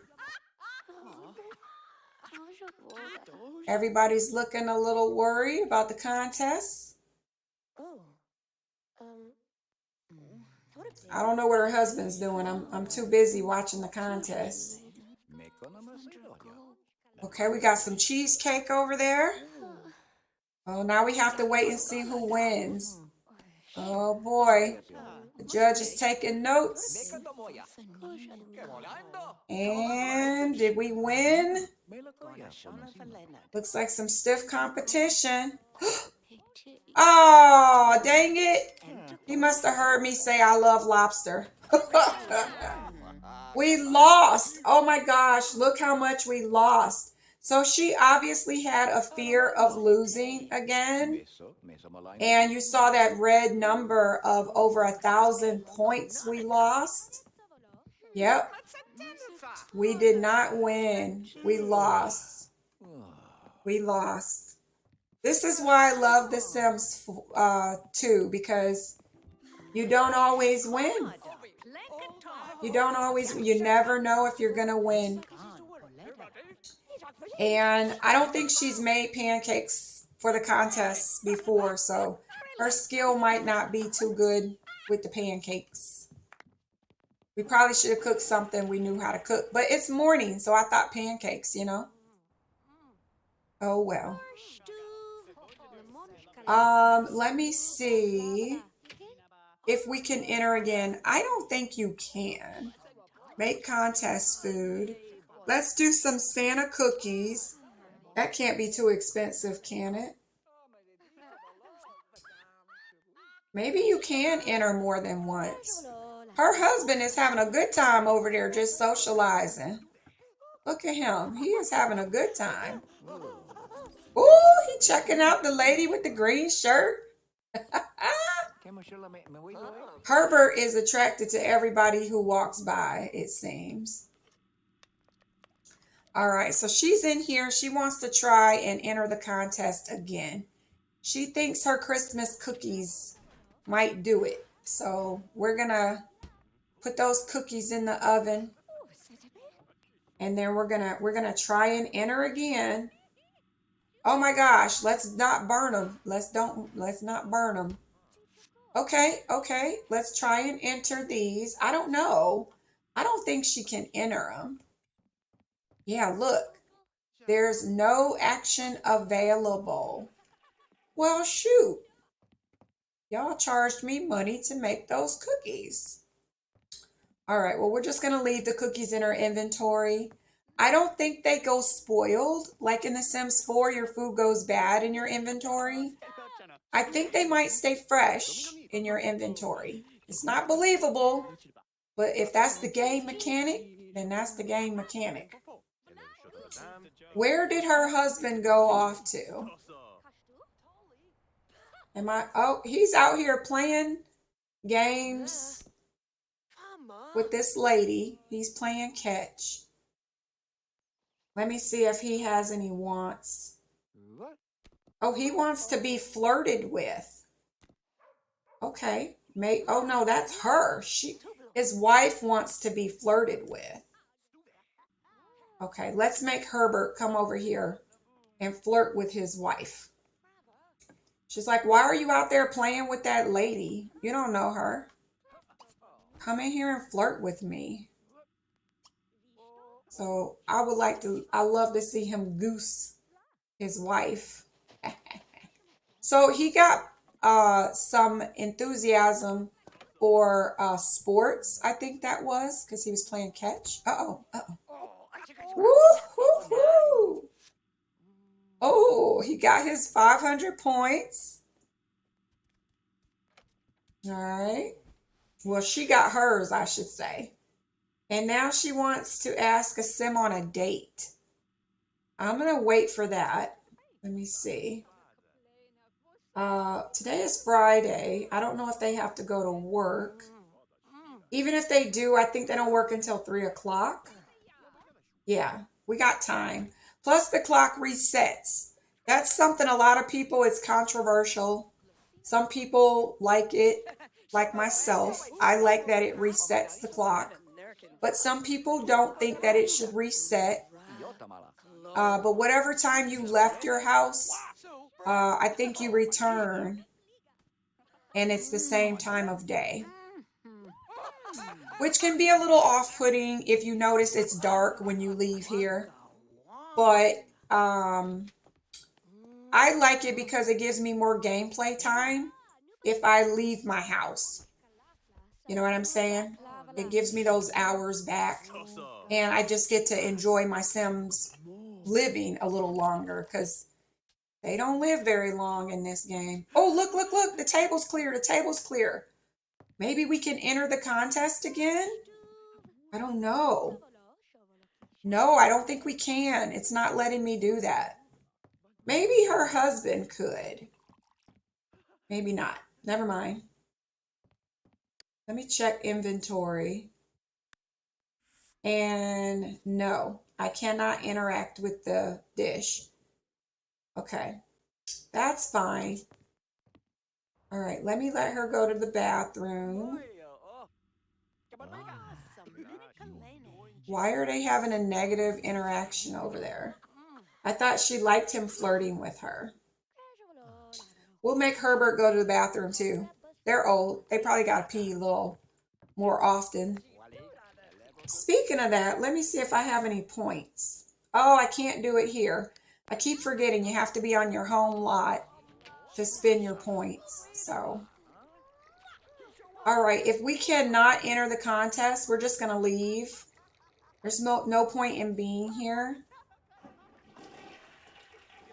Everybody's looking a little worried about the contest. I don't know what her husband's doing. I'm too busy watching the contest. Okay, we got some cheesecake over there. Oh, now we have to wait and see who wins. Oh boy, the judge is taking notes. And did we win? Looks like some stiff competition. Oh, dang it. He must have heard me say I love lobster. We lost. Oh my gosh, look how much we lost. So she obviously had a fear of losing again. And you saw that red number of over 1,000 points we lost. Yep. We did not win. We lost. We lost. This is why I love The Sims 2, because you don't always win. You never know if you're going to win. And I don't think she's made pancakes for the contest before, so her skill might not be too good with the pancakes. We probably should have cooked something we knew how to cook, but it's morning, so I thought pancakes, you know. Oh well. Let me see if we can enter again. I don't think you can. Make contest food. Let's do some Santa cookies. That can't be too expensive, can it? Maybe you can enter more than once. Her husband is having a good time over there just socializing. Look at him. He is having a good time. Ooh, he checking out the lady with the green shirt. Herbert is attracted to everybody who walks by, it seems. All right, so she's in here. She wants to try and enter the contest again. She thinks her Christmas cookies might do it. So we're going to put those cookies in the oven. And then we're going to try and enter again. Oh my gosh, let's not burn them. Let's not burn them. Okay, let's try and enter these. I don't know. I don't think she can enter them. Yeah, look. There's no action available. Well, shoot. Y'all charged me money to make those cookies. All right, well, we're just going to leave the cookies in our inventory. I don't think they go spoiled. Like in The Sims 4, your food goes bad in your inventory. I think they might stay fresh in your inventory. It's not believable, But if that's the game mechanic, then that's the game mechanic. Where did her husband go off to? Oh, he's out here playing games with this lady. He's playing catch. Let me see if he has any wants. Oh, he wants to be flirted with. Okay. Oh no, that's her. His wife wants to be flirted with. Okay, let's make Herbert come over here and flirt with his wife. She's like, why are you out there playing with that lady? You don't know her. Come in here and flirt with me. So I love to see him goose his wife. So he got some enthusiasm for sports, I think that was, because he was playing catch. Uh-oh. Woo-hoo-hoo. Oh, he got his 500 points. All right. Well, she got hers, I should say. And now she wants to ask a sim on a date. I'm going to wait for that. Let me see. Today is Friday. I don't know if they have to go to work. Even if they do, I think they don't work until 3 o'clock. Yeah, we got time. Plus the clock resets. That's something a lot of people, it's controversial. Some people like it, like myself. I like that it resets the clock. But some people don't think that it should reset. But whatever time you left your house, I think you return and it's the same time of day. Which can be a little off-putting if you notice it's dark when you leave here. But I like it because it gives me more gameplay time if I leave my house. You know what I'm saying? It gives me those hours back. And I just get to enjoy my Sims living a little longer because they don't live very long in this game. Oh, look, look, look. The table's clear. The table's clear. Maybe we can enter the contest again? I don't know. No, I don't think we can. It's not letting me do that. Maybe her husband could. Maybe not. Never mind. Let me check inventory. And no, I cannot interact with the dish. Okay, that's fine. All right, let me let her go to the bathroom. Why are they having a negative interaction over there? I thought she liked him flirting with her. We'll make Herbert go to the bathroom too. They're old. They probably got to pee a little more often. Speaking of that, let me see if I have any points. Oh, I can't do it here. I keep forgetting you have to be on your home lot to spend your points. So, all right, if we cannot enter the contest, we're just going to leave. There's no point in being here.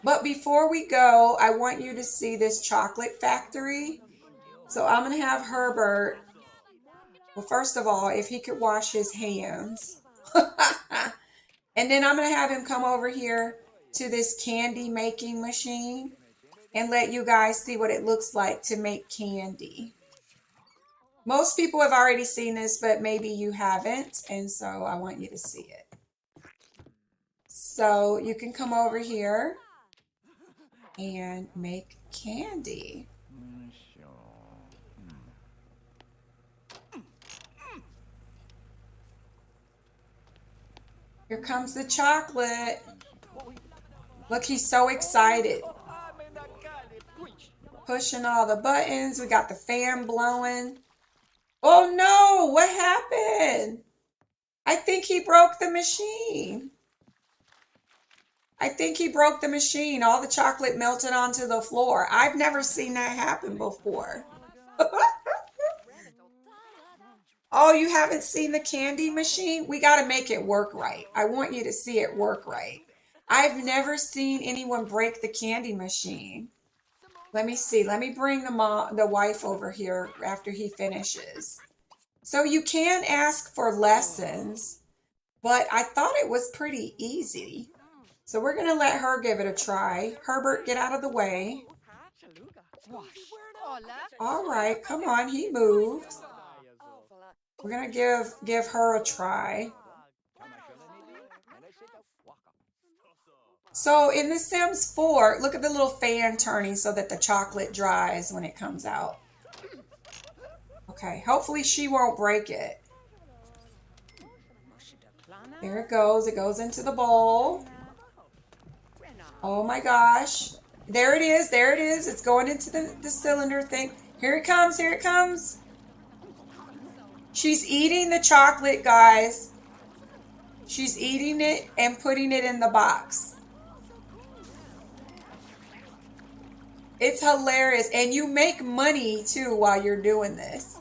But before we go, I want you to see this chocolate factory. So I'm going to have Herbert, well, first of all, if he could wash his hands. And then I'm going to have him come over here to this candy making machine and let you guys see what it looks like to make candy. Most people have already seen this, but maybe you haven't. And so I want you to see it. So you can come over here and make candy. Here comes the chocolate. Look, he's so excited. Pushing all the buttons. We got the fan blowing. Oh no, what happened? I think he broke the machine. I think he broke the machine. All the chocolate melted onto the floor. I've never seen that happen before. Oh, you haven't seen the candy machine? We got to make it work right. I want you to see it work right. I've never seen anyone break the candy machine. Let me see. Let me bring the wife over here after he finishes. So you can ask for lessons, but I thought it was pretty easy. So we're going to let her give it a try. Herbert, get out of the way. All right, come on, he moved. We're going to give her a try. So in The Sims 4, look at the little fan turning so that the chocolate dries when it comes out. Okay, hopefully she won't break it. There it goes. It goes into the bowl. Oh my gosh. There it is. There it is. It's going into the cylinder thing. Here it comes. Here it comes. She's eating the chocolate, guys. She's eating it and putting it in the box. It's hilarious. And you make money too while you're doing this.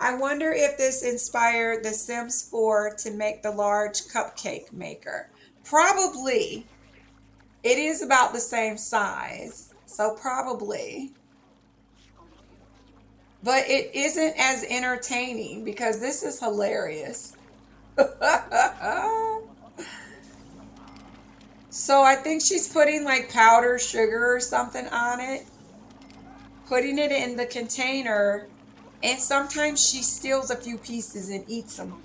I wonder if this inspired The Sims 4 to make the large cupcake maker. Probably. It is about the same size, so probably. But it isn't as entertaining because this is hilarious. So I think she's putting like powdered sugar or something on it, putting it in the container, and sometimes she steals a few pieces and eats them.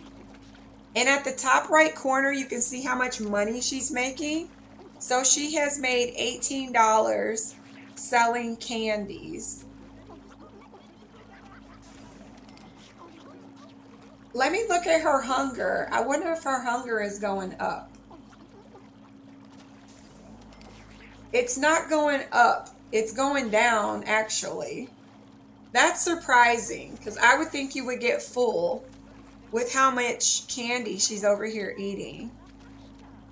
And at the top right corner, you can see how much money she's making. So she has made $18 selling candies. Let me look at her hunger. I wonder if her hunger is going up. It's not going up. It's going down, actually. That's surprising because I would think you would get full with how much candy she's over here eating.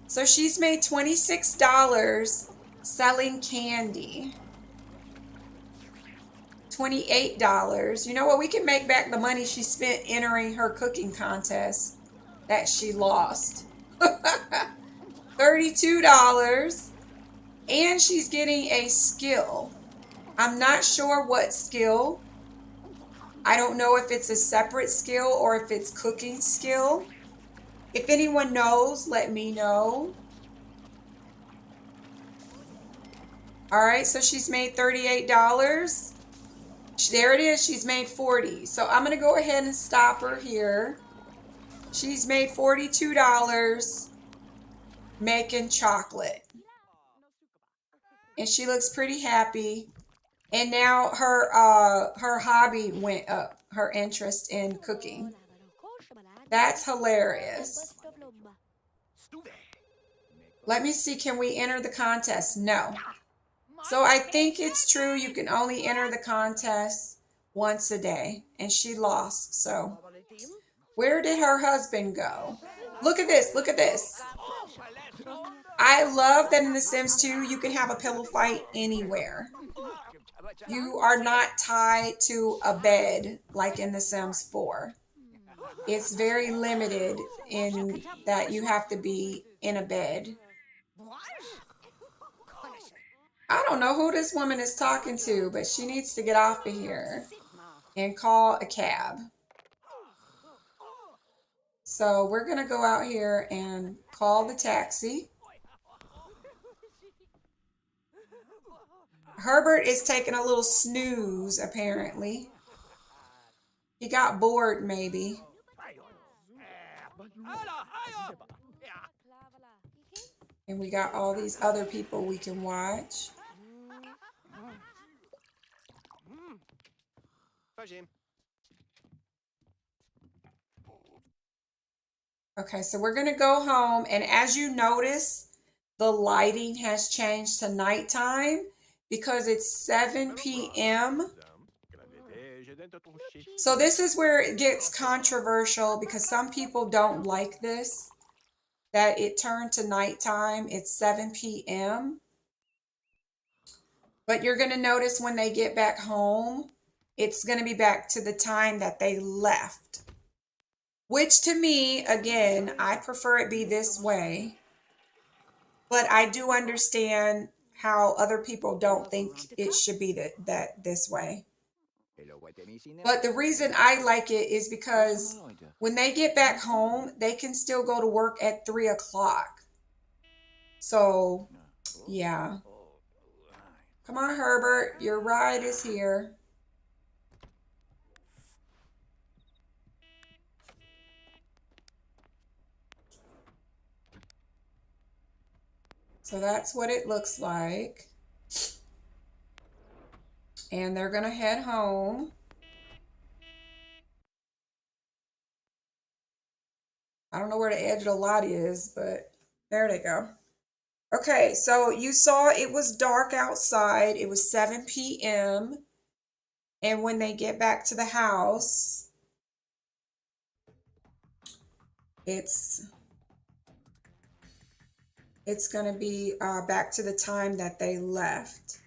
So she's made $26 selling candy. $28. You know what? We can make back the money she spent entering her cooking contest that she lost. $32. And she's getting a skill. I'm not sure what skill. I don't know if it's a separate skill or if it's cooking skill. If anyone knows, let me know. All right, so she's made $38. There it is. She's made 40. So I'm going to go ahead and stop her here. She's made $42 making chocolate. And she looks pretty happy. And now her hobby went up, her interest in cooking. That's hilarious. Let me see, can we enter the contest? No. So I think it's true you can only enter the contest once a day. And she lost, so. Where did her husband go? Look at this, look at this. I love that in The Sims 2, you can have a pillow fight anywhere. You are not tied to a bed like in The Sims 4. It's very limited in that you have to be in a bed. I don't know who this woman is talking to, but she needs to get off of here and call a cab. So we're going to go out here and call the taxi. Herbert is taking a little snooze, apparently. He got bored, maybe. And we got all these other people we can watch. Okay, so we're going to go home. And as you notice, the lighting has changed to nighttime because it's 7 p.m. So this is where it gets controversial because some people don't like this, that it turned to nighttime. It's 7 p.m. But you're going to notice when they get back home, it's going to be back to the time that they left. Which to me, again, I prefer it be this way. But I do understand how other people don't think it should be that this way. But the reason I like it is because when they get back home, they can still go to work at 3 o'clock. So, yeah. Come on, Herbert. Your ride is here. So that's what it looks like. And they're going to head home. I don't know where the edge of the lot is, but there they go. Okay, so you saw it was dark outside. It was 7 p.m. And when they get back to the house, it's it's going to be back to the time that they left.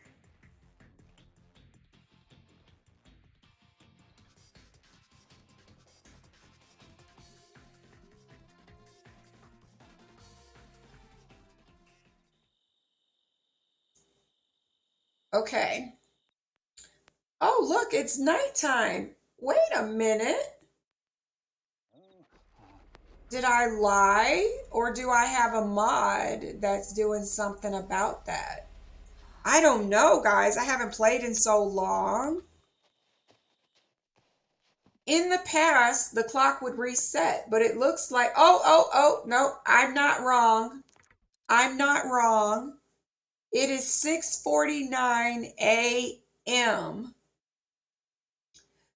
Okay. Oh, look, it's nighttime. Wait a minute. Did I lie? Or do I have a mod that's doing something about that? I don't know, guys. I haven't played in so long. In the past, the clock would reset, but it looks like, oh, no, I'm not wrong. I'm not wrong. It is 6:49 a.m.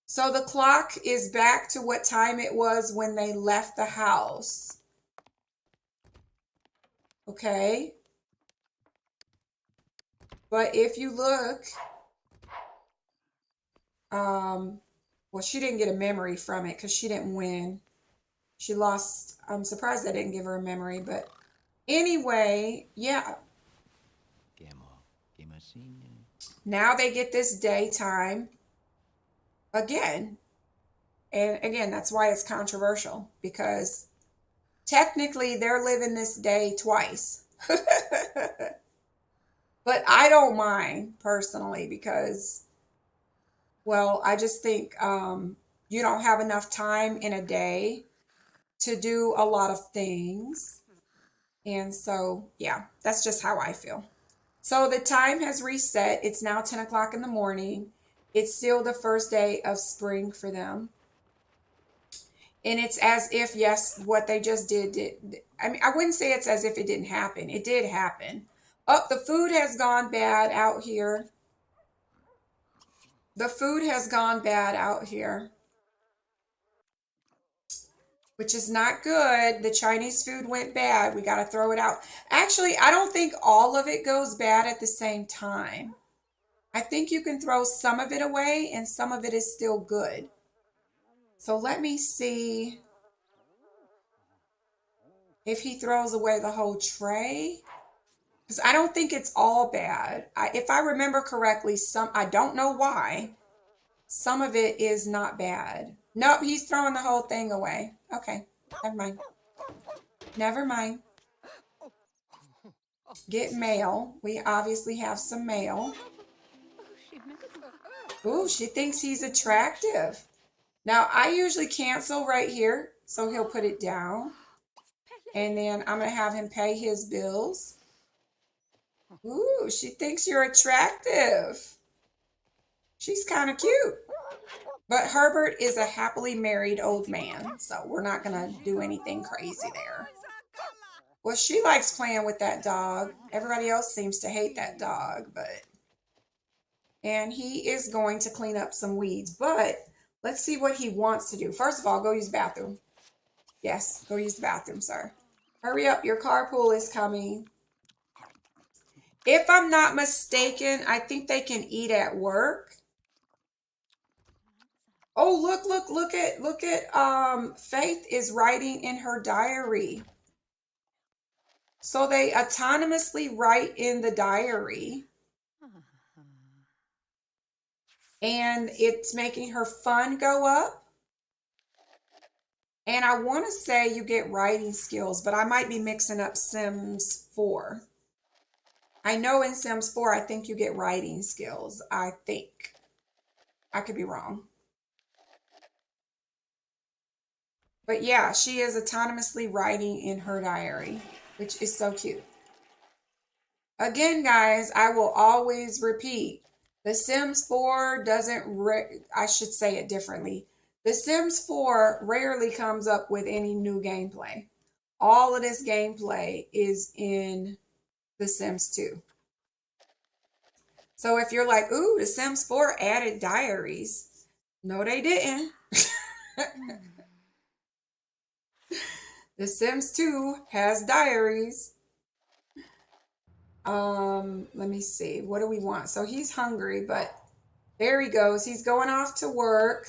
So the clock is back to what time it was when they left the house. Okay. But if you look, well, she didn't get a memory from it because she didn't win. She lost. I'm surprised I didn't give her a memory, but anyway, yeah. Now they get this daytime again. And again, that's why it's controversial because technically they're living this day twice. But I don't mind personally because, well, I just think you don't have enough time in a day to do a lot of things. And so, yeah, that's just how I feel. So the time has reset. It's now 10 o'clock in the morning. It's still the first day of spring for them. And it's as if, yes, what they just did. I mean, I wouldn't say it's as if it didn't happen. It did happen. Oh, the food has gone bad out here. The food has gone bad out here, which is not good. The Chinese food went bad. We got to throw it out. Actually, I don't think all of it goes bad at the same time. I think you can throw some of it away and some of it is still good. So let me see if he throws away the whole tray. Because I don't think it's all bad. If I remember correctly, I don't know why, some of it is not bad. Nope, he's throwing the whole thing away. Okay, never mind. Never mind. Get mail. We obviously have some mail. Ooh, she thinks he's attractive. Now, I usually cancel right here, so he'll put it down. And then I'm going to have him pay his bills. Ooh, she thinks you're attractive. She's kind of cute. But Herbert is a happily married old man, so we're not going to do anything crazy there. Well, she likes playing with that dog. Everybody else seems to hate that dog, but... And he is going to clean up some weeds, but let's see what he wants to do. First of all, go use the bathroom. Yes, go use the bathroom, sir. Hurry up, your carpool is coming. If I'm not mistaken, I think they can eat at work. Oh, look at Faith is writing in her diary. So they autonomously write in the diary. And it's making her fun go up. And I want to say you get writing skills, but I might be mixing up Sims 4. I know in Sims 4, I think you get writing skills. I think. I could be wrong. But yeah, she is autonomously writing in her diary, which is so cute. Again, guys, I will always repeat, The Sims 4 doesn't, I should say it differently. The Sims 4 rarely comes up with any new gameplay. All of this gameplay is in The Sims 2. So if you're like, ooh, The Sims 4 added diaries. No, they didn't. The Sims 2 has diaries. Let me see. What do we want? So he's hungry, but there he goes. He's going off to work.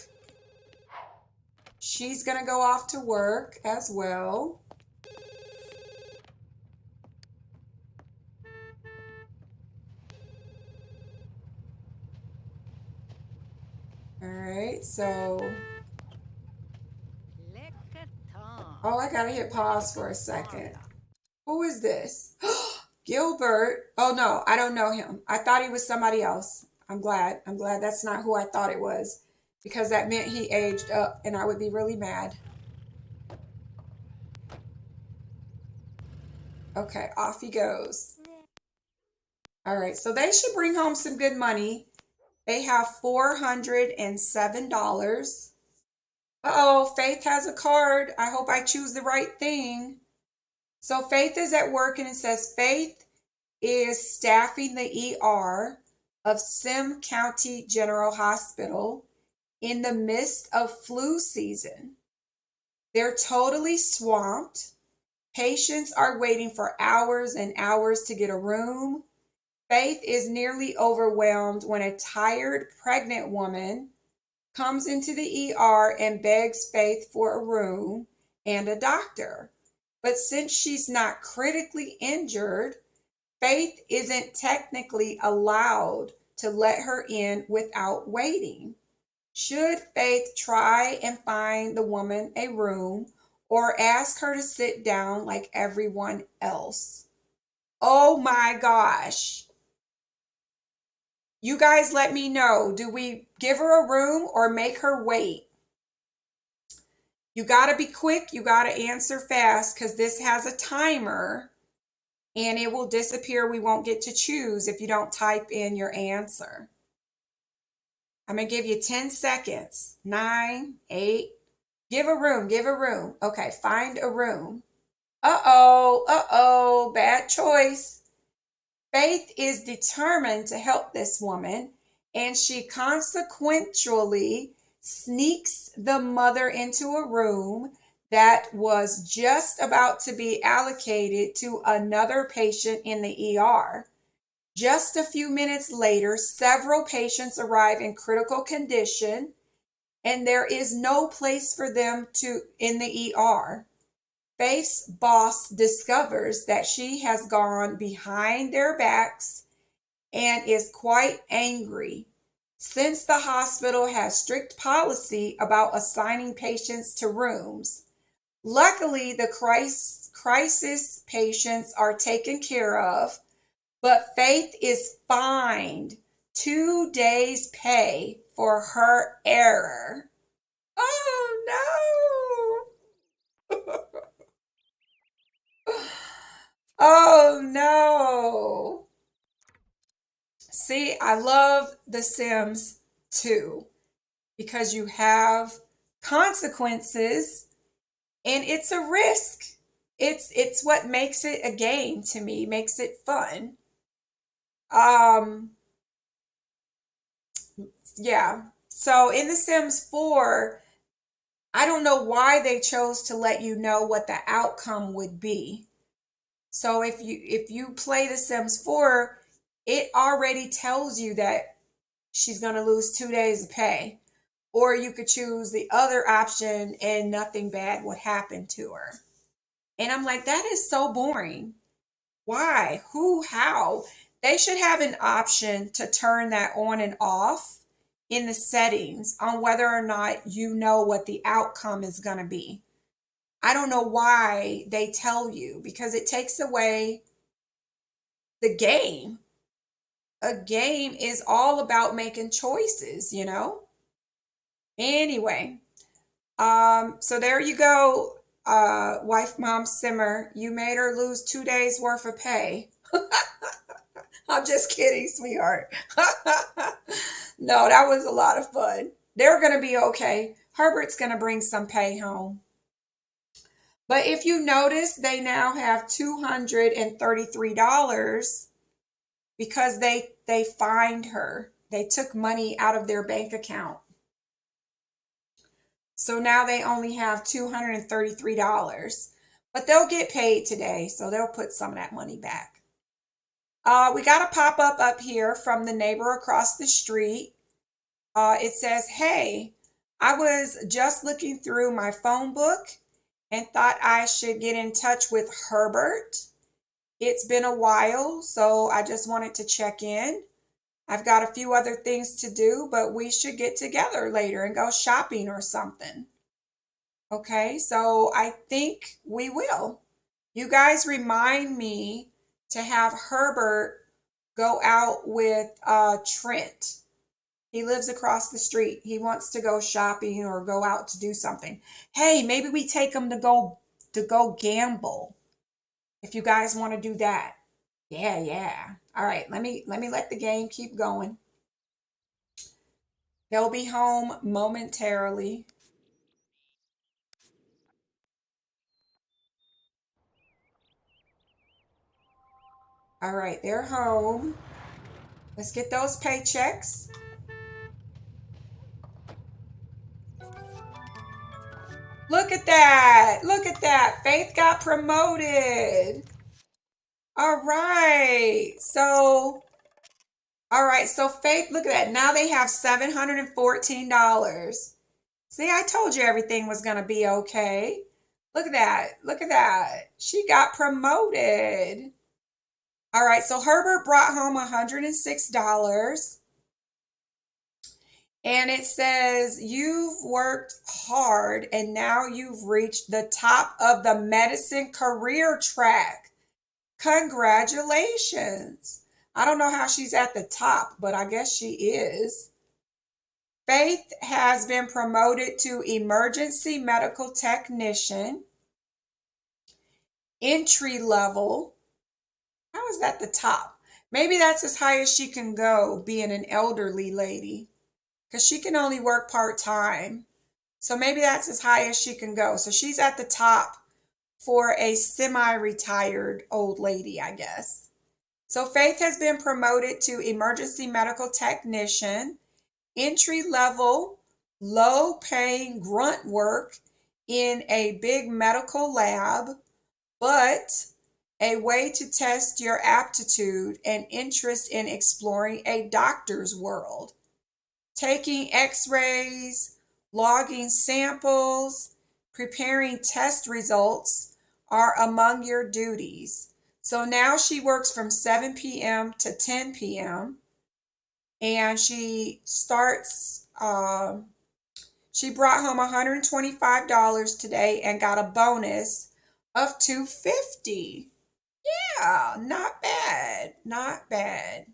She's going to go off to work as well. All right, so. Oh, I got to hit pause for a second. Who is this? Gilbert. Oh, no, I don't know him. I thought he was somebody else. I'm glad. I'm glad that's not who I thought it was because that meant he aged up and I would be really mad. Okay, off he goes. All right, so they should bring home some good money. They have $407. Uh-oh, Faith has a card. I hope I choose the right thing. So Faith is at work and it says Faith is staffing the ER of Sim County General Hospital in the midst of flu season. They're totally swamped. Patients are waiting for hours and hours to get a room. Faith is nearly overwhelmed when a tired pregnant woman comes into the ER and begs Faith for a room and a doctor. But since she's not critically injured, Faith isn't technically allowed to let her in without waiting. Should Faith try and find the woman a room or ask her to sit down like everyone else? Oh my gosh. You guys let me know. Do we give her a room or make her wait? You got to be quick. You got to answer fast because this has a timer and it will disappear. We won't get to choose if you don't type in your answer. I'm going to give you 10 seconds. 9, 8. Give a room. Give a room. Okay, find a room. Uh-oh. Uh-oh. Bad choice. Faith is determined to help this woman, and she consequentially sneaks the mother into a room that was just about to be allocated to another patient in the ER. Just a few minutes later, several patients arrive in critical condition, and there is no place for them in the ER. Faith's boss discovers that she has gone behind their backs and is quite angry. Since the hospital has strict policy about assigning patients to rooms, luckily the crisis patients are taken care of, but Faith is fined 2 days' pay for her error. Oh no! Oh no! See, I love The Sims 2 because you have consequences and it's a risk. It's what makes it a game to me, makes it fun. Um yeah. So in The Sims 4, I don't know why they chose to let you know what the outcome would be. So if you play The Sims 4, it already tells you that she's going to lose 2 days of pay. Or you could choose the other option and nothing bad would happen to her. And I'm like, that is so boring. Why? Who? How? They should have an option to turn that on and off in the settings on whether or not you know what the outcome is going to be. I don't know why they tell you because it takes away the game. A game is all about making choices, you know? Anyway, so there you go, wife, mom, simmer. You made her lose 2 days worth of pay. I'm just kidding, sweetheart. No, that was a lot of fun. They're going to be okay. Herbert's going to bring some pay home. But if you notice, they now have $233 because they fined her. They took money out of their bank account. So now they only have $233. But they'll get paid today, so they'll put some of that money back. We got a pop-up up here from the neighbor across the street. It says, hey, I was just looking through my phone book and thought I should get in touch with Herbert. It's been a while, so I just wanted to check in. I've got a few other things to do, but we should get together later and go shopping or something. Okay, so I think we will. You guys remind me to have Herbert go out with Trent. He lives across the street. He wants to go shopping or go out to do something. Hey, maybe we take him to go gamble. If you guys want to do that. Yeah, yeah. All right, let me let the game keep going. He'll be home momentarily. All right, they're home. Let's get those paychecks. Look at that. Look at that. Faith got promoted. All right. So Faith, look at that. Now they have $714. See, I told you everything was going to be okay. Look at that. Look at that. She got promoted. All right. So Herbert brought home $106. And it says, you've worked hard and now you've reached the top of the medicine career track. Congratulations. I don't know how she's at the top, but I guess she is. Faith has been promoted to emergency medical technician, entry level. How is that the top? Maybe that's as high as she can go, being an elderly lady, because she can only work part-time. So maybe that's as high as she can go. So she's at the top for a semi-retired old lady, I guess. So Faith has been promoted to emergency medical technician, entry level, low paying grunt work in a big medical lab, but a way to test your aptitude and interest in exploring a doctor's world. Taking x-rays, logging samples, preparing test results are among your duties. So now she works from 7 p.m. to 10 p.m. and she brought home $125 today and got a bonus of $250. Yeah, not bad. Not bad.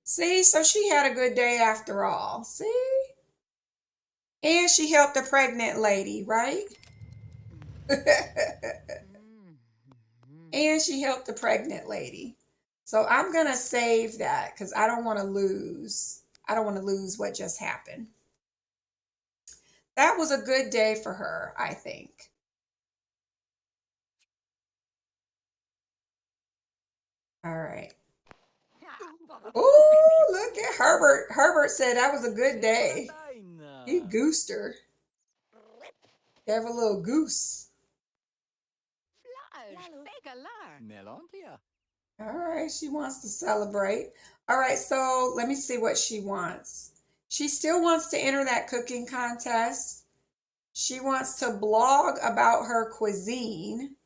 See, so she had a good day after all. See? And she helped a pregnant lady, right? And she helped a pregnant lady. So I'm going to save that because I don't want to lose. I don't want to lose what just happened. That was a good day for her, I think. All right. Oh, look at Herbert. Herbert said that was a good day. He goosed her. Gave a little goose. All right, she wants to celebrate. All right, so let me see what she wants. She still wants to enter that cooking contest. She wants to blog about her cuisine.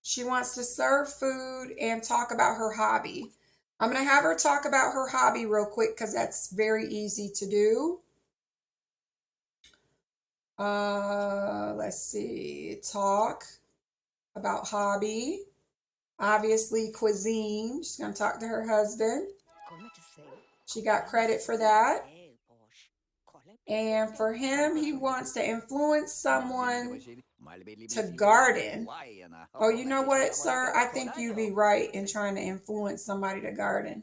She wants to serve food and talk about her hobby. I'm going to have her talk about her hobby real quick because that's very easy to do. Let's see. Talk about hobby. Obviously, cuisine. She's going to talk to her husband. She got credit for that. And for him, he wants to influence someone to garden. Oh, you know what, sir? I think you'd be right in trying to influence somebody to garden.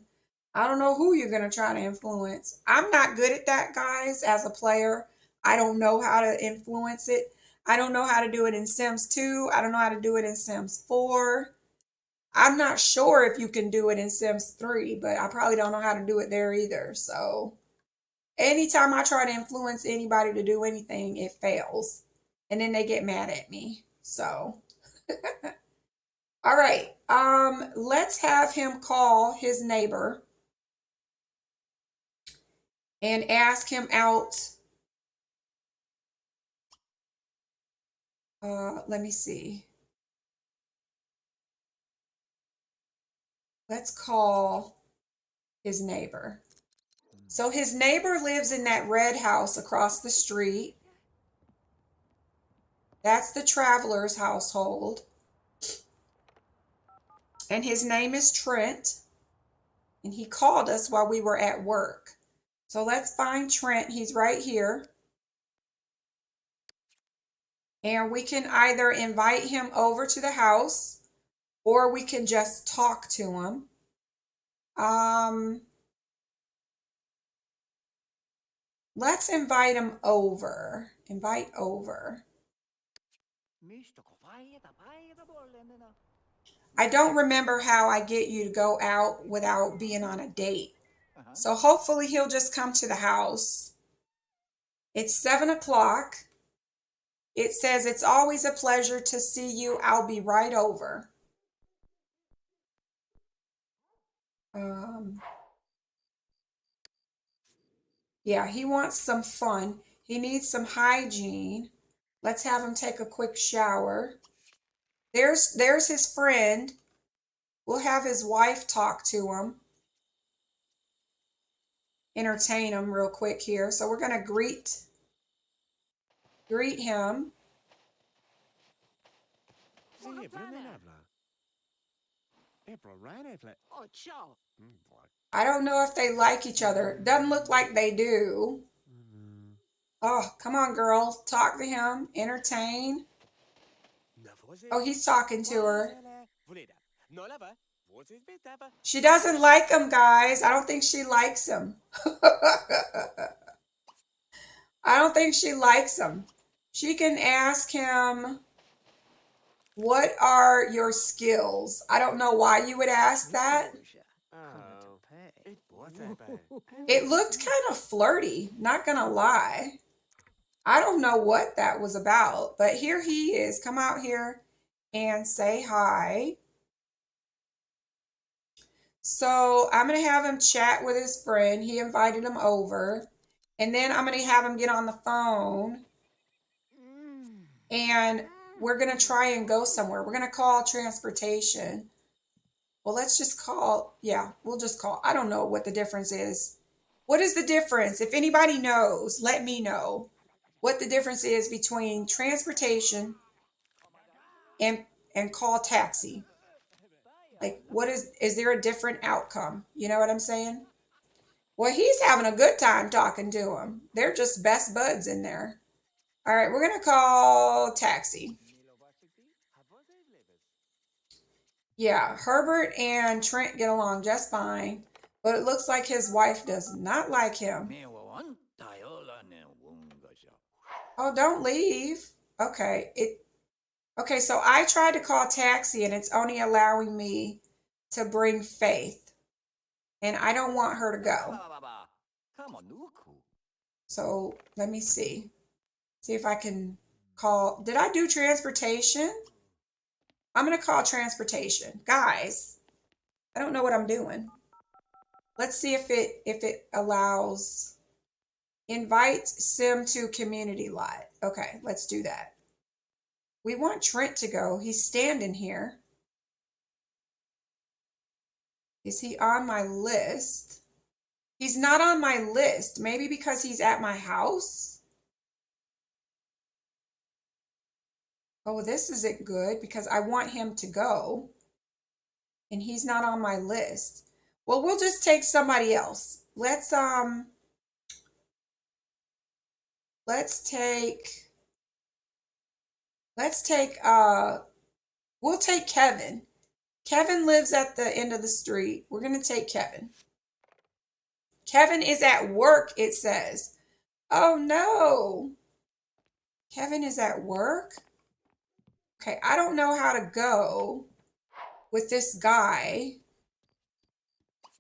I don't know who you're going to try to influence. I'm not good at that, guys, as a player. I don't know how to influence it. I don't know how to do it in Sims 2. I don't know how to do it in Sims 4. I'm not sure if you can do it in Sims 3, but I probably don't know how to do it there either. So anytime I try to influence anybody to do anything, it fails. And then they get mad at me. So, all right. Let's have him call his neighbor and ask him out. Let me see. Let's call his neighbor. So his neighbor lives in that red house across the street. That's the traveler's household. And his name is Trent. And he called us while we were at work. So let's find Trent. He's right here. And we can either invite him over to the house or we can just talk to him. Let's invite him over. Invite over. I don't remember how I get you to go out without being on a date. So hopefully he'll just come to the house. It's 7 o'clock. It says, it's always a pleasure to see you. I'll be right over. Yeah, he wants some fun. He needs some hygiene. Let's have him take a quick shower. There's his friend. We'll have his wife talk to him. Entertain him real quick here. So we're gonna greet him. I don't know if they like each other. Doesn't look like they do. Oh, come on, girl. Talk to him. Entertain. Oh, he's talking to her. She doesn't like him, guys. I don't think she likes him. I don't think she likes him. She can ask him, what are your skills? I don't know why you would ask that. It looked kind of flirty, not gonna lie. I don't know what that was about, but here he is. Come out here and say hi. So I'm going to have him chat with his friend. He invited him over. And then I'm going to have him get on the phone. And we're going to try and go somewhere. We're going to call transportation. Well, let's just call. Yeah, we'll just call. I don't know what the difference is. What is the difference? If anybody knows, let me know what the difference is between transportation and call taxi. Like, what is there a different outcome? You know what I'm saying? Well, he's having a good time talking to him. They're just best buds in there. All right, we're going to call taxi. Yeah, Herbert and Trent get along just fine, but it looks like his wife does not like him. Oh, don't leave. Okay, okay, so I tried to call taxi and it's only allowing me to bring Faith, and I don't want her to go. So let me see. See if I can call. Did I do transportation? I'm going to call transportation. Guys, I don't know what I'm doing. Let's see if it allows invite sim to community lot. Okay, let's do that. We want Trent to go. He's standing here. Is he on my list? He's not on my list. Maybe because he's at my house. Oh, this isn't good because I want him to go. And he's not on my list. Well, we'll just take somebody else. Let's let's take, let's take, we'll take Kevin. Kevin lives at the end of the street. We're going to take Kevin. Kevin is at work, it says. Oh no. Kevin is at work? Okay, I don't know how to go with this guy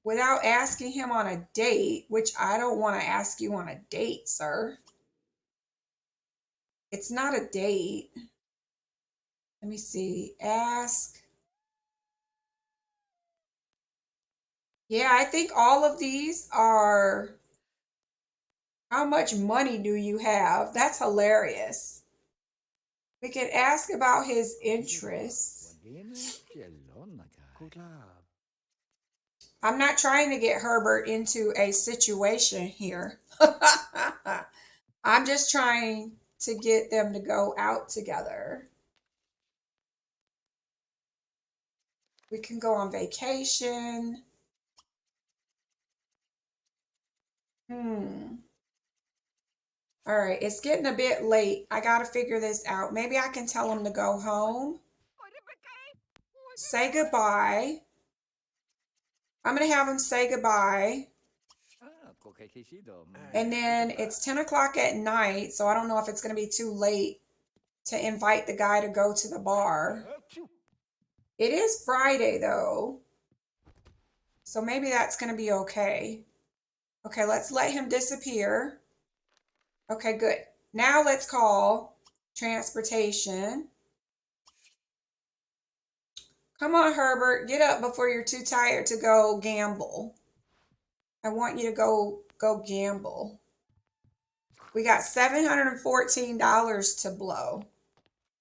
without asking him on a date, which I don't want to ask you on a date, sir. It's not a date. Let me see. Ask. Yeah, I think all of these are how much money do you have? That's hilarious. We could ask about his interests. I'm not trying to get Herbert into a situation here. I'm just trying to get them to go out together. We can go on vacation. All right, it's getting a bit late. I got to figure this out. Maybe I can tell him to go home. Say goodbye. I'm going to have him say goodbye. And then it's 10 o'clock at night, so I don't know if it's going to be too late to invite the guy to go to the bar. It is Friday, though, so maybe that's going to be okay. Okay, let's let him disappear. Okay, good. Now let's call transportation. Come on, Herbert, get up before you're too tired to go gamble. I want you to go gamble. We got $714 to blow.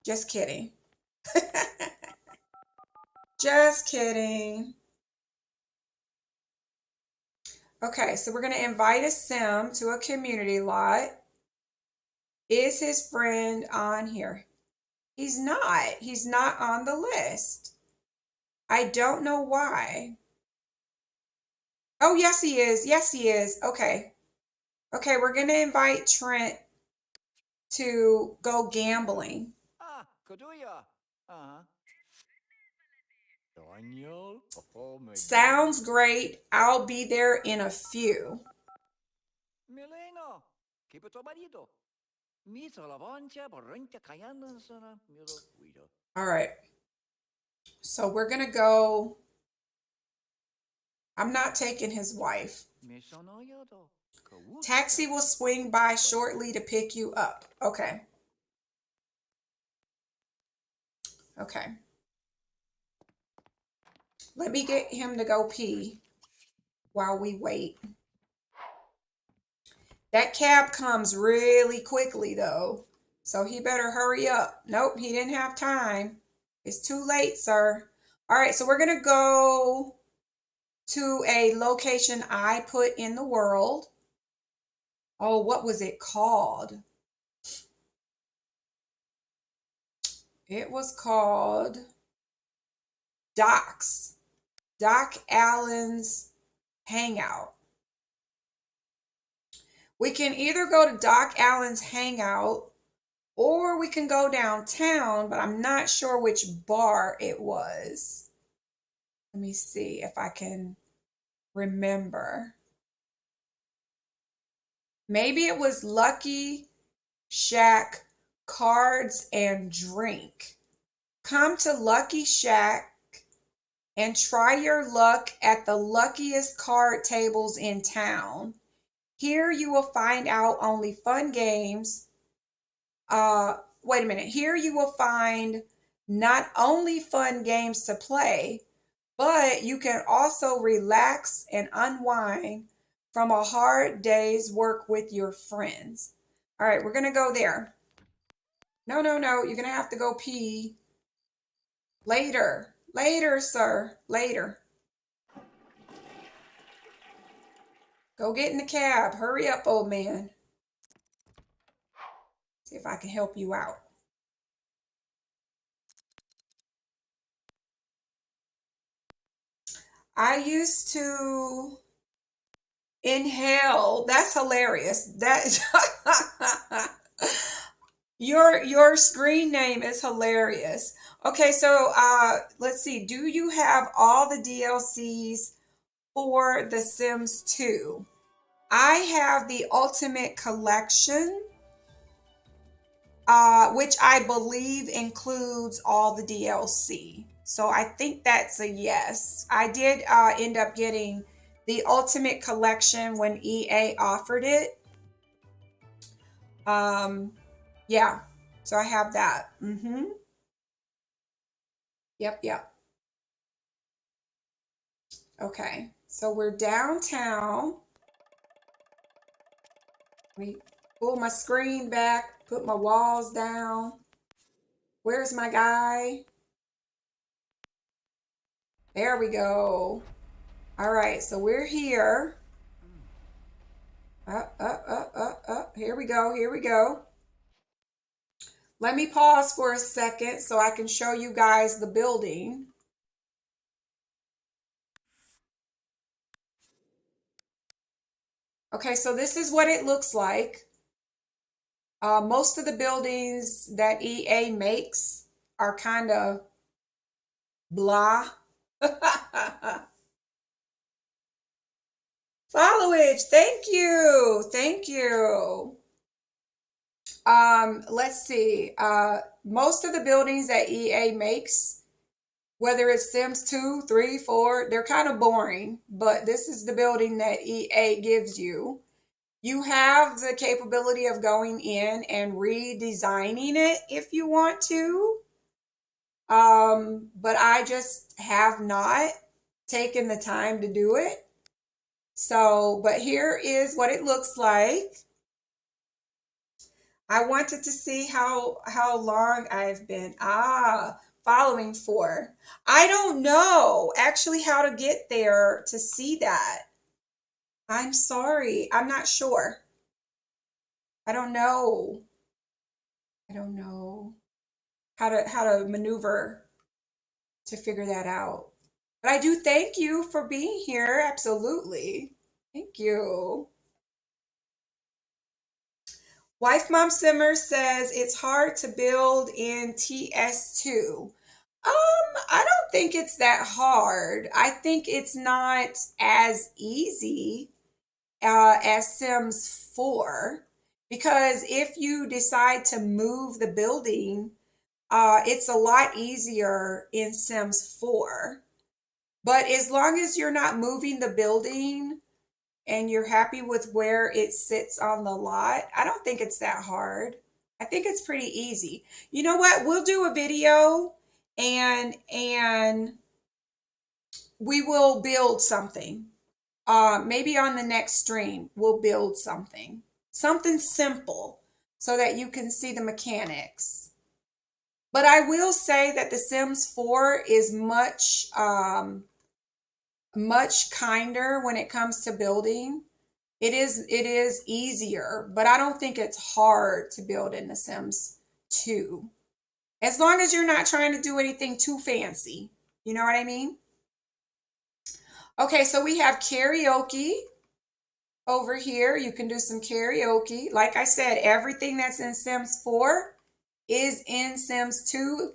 Just kidding. Just kidding. Okay, so we're going to invite a sim to a community lot. Is his friend on here? He's not. He's not on the list. I don't know why. Oh, yes, he is. Yes, he is. Okay. Okay, we're going to invite Trent to go gambling. Sounds great. I'll be there in a few. All right. So we're going to go. I'm not taking his wife. Taxi will swing by shortly to pick you up. Okay. Okay. Let me get him to go pee while we wait. That cab comes really quickly, though, so he better hurry up. Nope, he didn't have time. It's too late, sir. All right, so we're going to go to a location I put in the world. Oh, what was it called? It was called Doc's. Doc Allen's Hangout. We can either go to Doc Allen's Hangout or we can go downtown, but I'm not sure which bar it was. Let me see if I can remember. Maybe it was Lucky Shack Cards and Drink. Come to Lucky Shack and try your luck at the luckiest card tables in town. Here you will find out only fun games. Wait a minute. Here you will find not only fun games to play, but you can also relax and unwind from a hard day's work with your friends. All right, we're going to go there. No, no, no. You're going to have to go pee later. Later, sir. Later. Go get in the cab. Hurry up, old man. See if I can help you out. I used to In hell. That's hilarious. That your screen name is hilarious. Okay, so let's see. Do you have all the DLCs for The Sims 2? I have the Ultimate Collection, which I believe includes all the DLC. So I think that's a yes. I did end up getting the Ultimate Collection when EA offered it. Um, yeah, so I have that. Yep, yep. Okay, so we're downtown. Let me pull my screen back, put my walls down. Where's my guy? There we go. All right, so we're here. Up, up, up, up, up. Here we go. Here we go. Let me pause for a second so I can show you guys the building. Okay, so this is what it looks like. Most of the buildings that EA makes are kind of blah. Followage, thank you. Thank you. Let's see. Most of the buildings that EA makes, whether it's Sims 2, 3, 4, they're kind of boring, but this is the building that EA gives you. You have the capability of going in and redesigning it if you want to. But I just have not taken the time to do it. So, but here is what it looks like. I wanted to see how long I've been following for. I don't know actually how to get there to see that. I'm sorry. I'm not sure. I don't know. I don't know how to maneuver to figure that out. But I do thank you for being here. Absolutely. Thank you. Wife Mom Simmer says it's hard to build in TS2. I don't think it's that hard. I think it's not as easy as Sims 4 because if you decide to move the building, it's a lot easier in Sims 4. But as long as you're not moving the building and you're happy with where it sits on the lot, I don't think it's that hard. I think it's pretty easy. You know what? We'll do a video and we will build something. Maybe on the next stream, we'll build something simple so that you can see the mechanics. But I will say that The Sims 4 is much kinder when it comes to building. It is easier, but I don't think it's hard to build in The Sims 2. As long as you're not trying to do anything too fancy. You know what I mean? Okay, so we have karaoke over here. You can do some karaoke. Like I said, everything that's in Sims 4 is in Sims 2.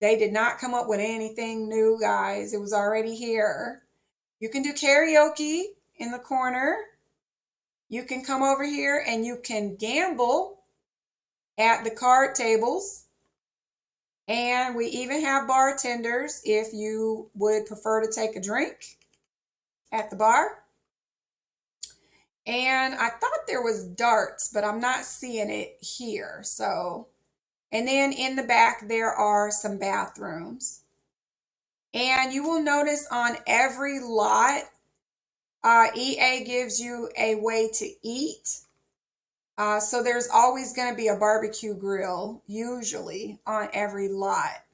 They did not come up with anything new, guys. It was already here. You can do karaoke in the corner. You can come over here and you can gamble at the card tables. And we even have bartenders if you would prefer to take a drink at the bar. And I thought there was darts, but I'm not seeing it here. So, and then in the back, there are some bathrooms. And you will notice on every lot, EA gives you a way to eat. So there's always going to be a barbecue grill, usually, on every lot.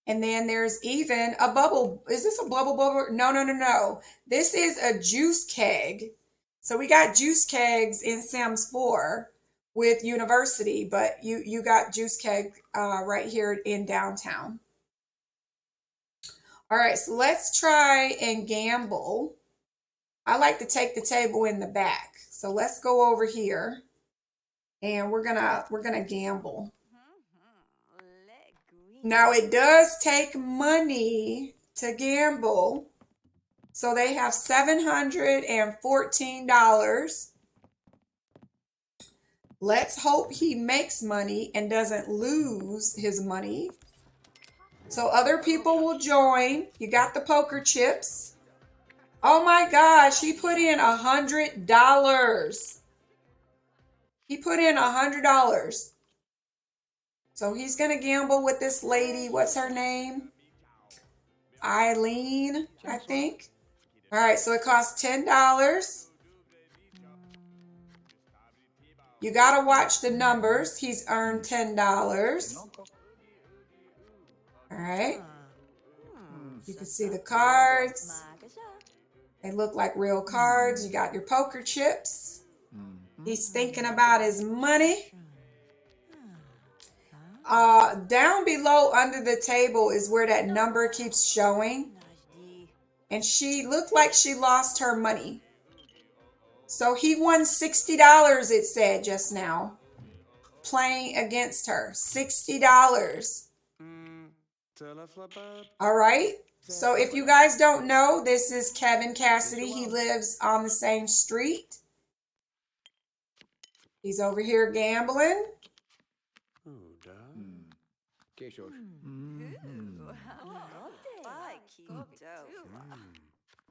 And then there's even a bubble. Is this a bubble bubble? No, no, no, no. This is a juice keg. So we got juice kegs in Sims 4 with University, but you got juice keg right here in downtown. All right, so let's try and gamble. I like to take the table in the back. So let's go over here and we're gonna gamble. Now it does take money to gamble. So they have $714. Let's hope he makes money and doesn't lose his money. So other people will join. You got the poker chips. Oh my gosh, he put in $100. He put in $100. So he's going to gamble with this lady. What's her name? Eileen, I think. All right, so it costs $10. You got to watch the numbers. He's earned $10. All right. You can see the cards. They look like real cards. You got your poker chips. He's thinking about his money. Down below under the table is where that number keeps showing. And she looked like she lost her money. So he won $60, it said just now. Playing against her. $60. All right. So if you guys don't know, this is Kevin Cassidy. He lives on the same street. He's over here gambling.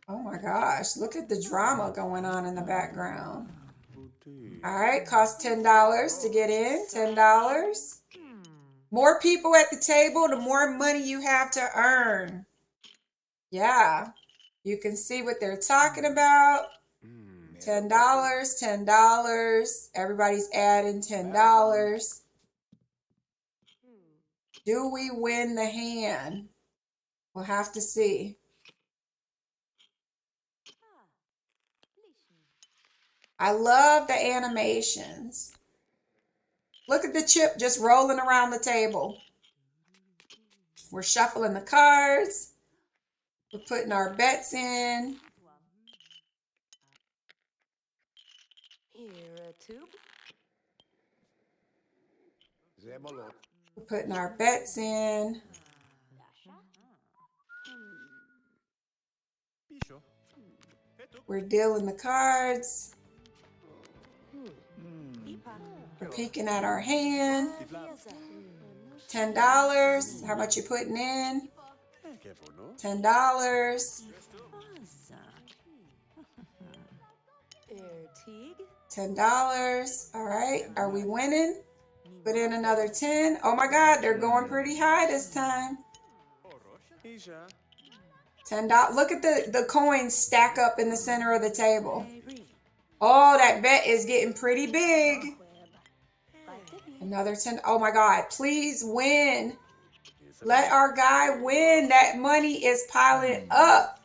Oh my gosh, look at the drama going on in the background. All right, costs $10 to get in, $10. More people at the table, the more money you have to earn. Yeah, you can see what they're talking about. $10, $10. Everybody's adding $10. Do we win the hand? We'll have to see. I love the animations. Look at the chip just rolling around the table. We're shuffling the cards. We're putting our bets in. We're putting our bets in. We're dealing the cards. We're peeking at our hand. $10. How much you putting in? $10. $10. All right. Are we winning? Put in another 10. Oh my God, they're going pretty high this time. $10. Look at the coins stack up in the center of the table. Oh, that bet is getting pretty big. Another 10. Oh my God, please win. Let our guy win. That money is piling up.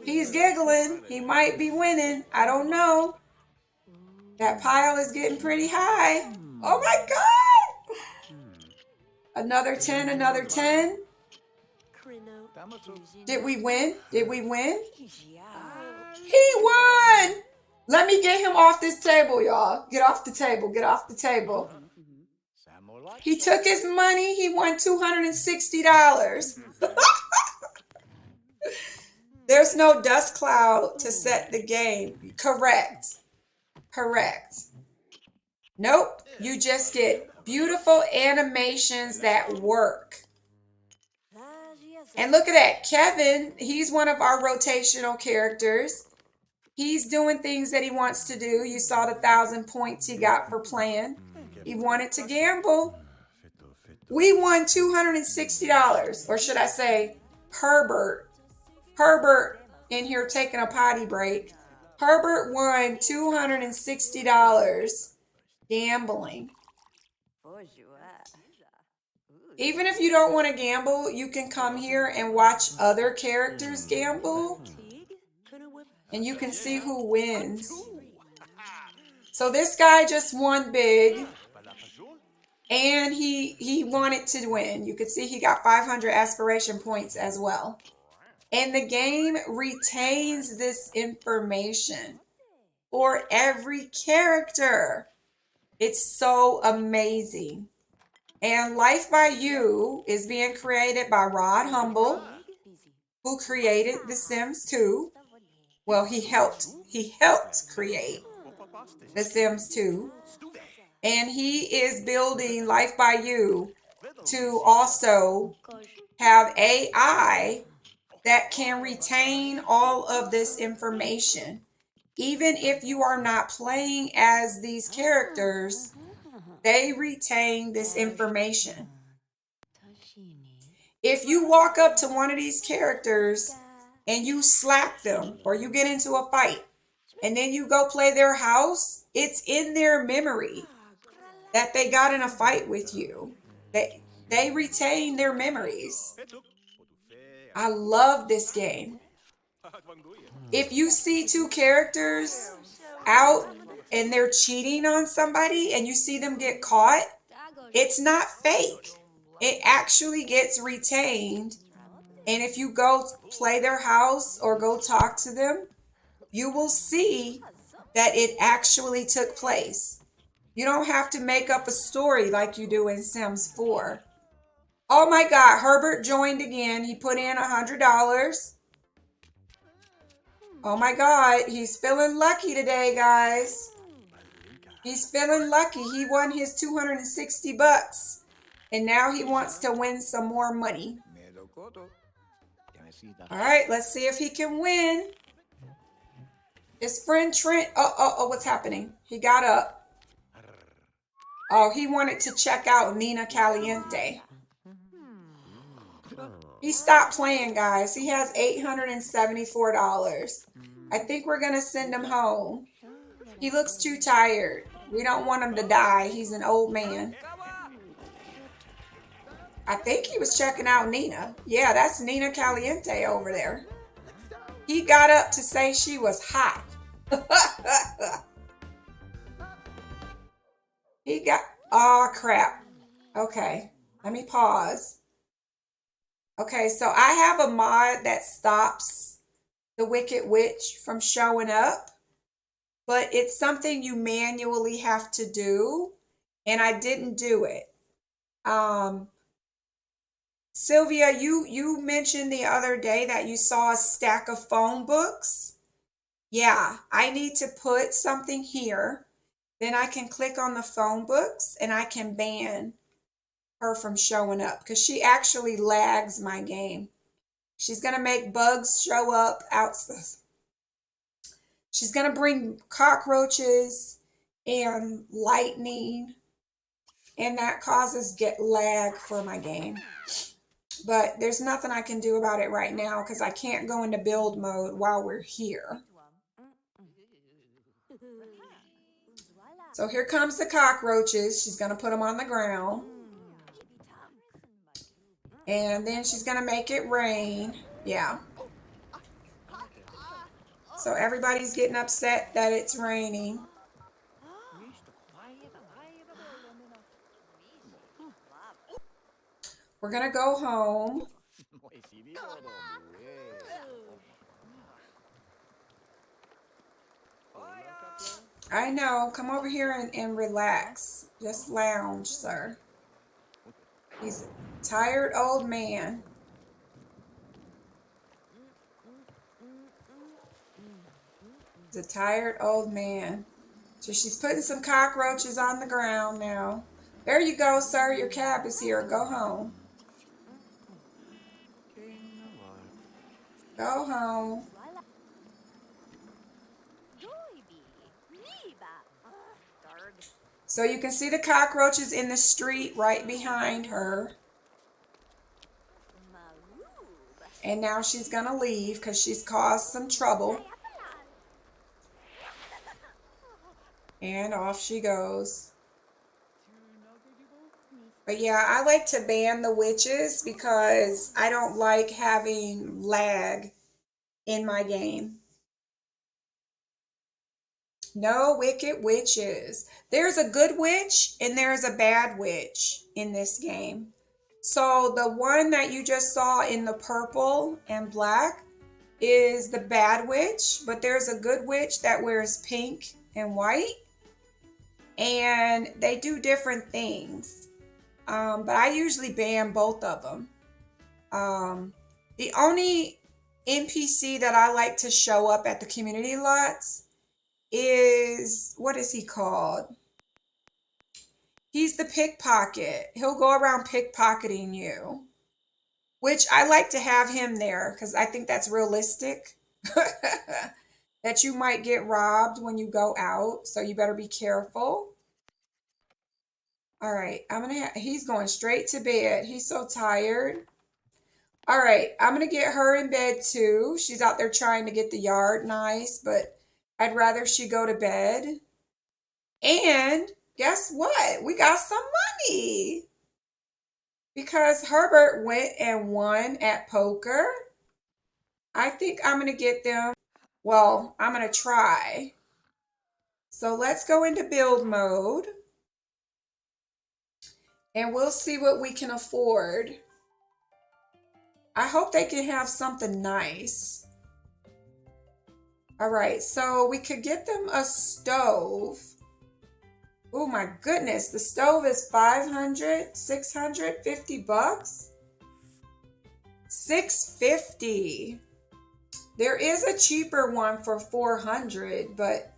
He's giggling. He might be winning. I don't know. That pile is getting pretty high. Oh my God. Another 10, another 10. Did we win? Did we win? He won. Let me get him off this table, y'all. Get off the table. Get off the table. He took his money. He won $260. There's no dust cloud to set the game. Correct. Correct. Nope. You just get beautiful animations that work. And look at that. Kevin, he's one of our rotational characters. He's doing things that he wants to do. You saw the 1,000 points he got for playing. He wanted to gamble. We won $260. Or should I say Herbert. Herbert in here taking a potty break. Herbert won $260 gambling. Even if you don't want to gamble, you can come here and watch other characters gamble. And you can see who wins. So this guy just won big. And he wanted to win. You could see he got 500 aspiration points as well. And the game retains this information for every character. It's so amazing. And Life by You is being created by Rod Humble, who created The Sims 2. Well, he helped create The Sims 2. And he is building Life by You to also have AI that can retain all of this information. Even if you are not playing as these characters, they retain this information. If you walk up to one of these characters and you slap them or you get into a fight and then you go play their house, it's in their memory that they got in a fight with you. They retain their memories. I love this game. If you see two characters out and they're cheating on somebody and you see them get caught, it's not fake. It actually gets retained. And if you go play their house or go talk to them, you will see that it actually took place. You don't have to make up a story like you do in Sims 4. Oh my God, Herbert joined again. He put in $100. Oh my God, he's feeling lucky today, guys. He's feeling lucky. He won his 260 bucks. And now he wants to win some more money. All right, let's see if he can win. His friend Trent, what's happening? He got up. Oh, he wanted to check out Nina Caliente. He stopped playing, guys. He has $874. I think we're going to send him home. He looks too tired. We don't want him to die. He's an old man. I think he was checking out Nina. Yeah, that's Nina Caliente over there. He got up to say she was hot. He got, oh crap. Okay, let me pause. Okay, so I have a mod that stops the Wicked Witch from showing up, but it's something you manually have to do, and I didn't do it. Sylvia, you mentioned the other day that you saw a stack of phone books. Yeah, I need to put something here. Then I can click on the phone books and I can ban her from showing up because she actually lags my game. She's going to make bugs show up out. She's going to bring cockroaches and lightning, and that causes get lag for my game. But there's nothing I can do about it right now because I can't go into build mode while we're here. So here comes the cockroaches. She's going to put them on the ground. And then she's going to make it rain. Yeah. So everybody's getting upset that it's raining. We're going to go home. I know. Come over here and relax. Just lounge, sir. He's a tired old man. He's a tired old man. So she's putting some cockroaches on the ground now. There you go, sir. Your cab is here. Go home. Go home. So you can see the cockroaches in the street right behind her. And now she's going to leave because she's caused some trouble. And off she goes. But yeah, I like to ban the witches because I don't like having lag in my game. No wicked witches. There's a good witch and there's a bad witch in this game. So the one that you just saw in the purple and black is the bad witch, but there's a good witch that wears pink and white, and they do different things. But I usually ban both of them. The only NPC that I like to show up at the community lots is, what is he called? He's the pickpocket. He'll go around pickpocketing you, which I like to have him there because I think that's realistic. That you might get robbed when you go out, so you better be careful. All right, he's going straight to bed. He's so tired. All right, I'm gonna get her in bed too. She's out there trying to get the yard nice, but I'd rather she go to bed. And guess what? We got some money because Herbert went and won at poker. I think I'm gonna get them. Well, I'm gonna try. So let's go into build mode and we'll see what we can afford. I hope they can have something nice. All right, so we could get them a stove. Oh my goodness, the stove is 500, 650 bucks. 650. There is a cheaper one for 400, but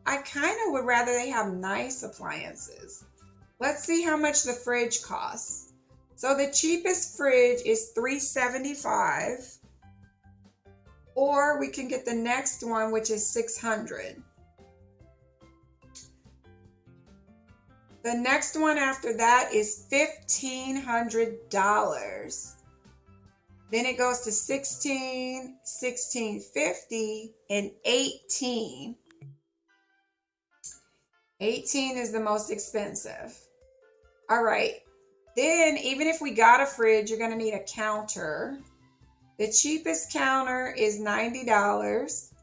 I kind of would rather they have nice appliances. Let's see how much the fridge costs. So the cheapest fridge is $375, or we can get the next one, which is $600. The next one after that is $1,500. Then it goes to 16, 1650, and 18. 18 is the most expensive. All right. Then even if we got a fridge, you're going to need a counter. The cheapest counter is $90.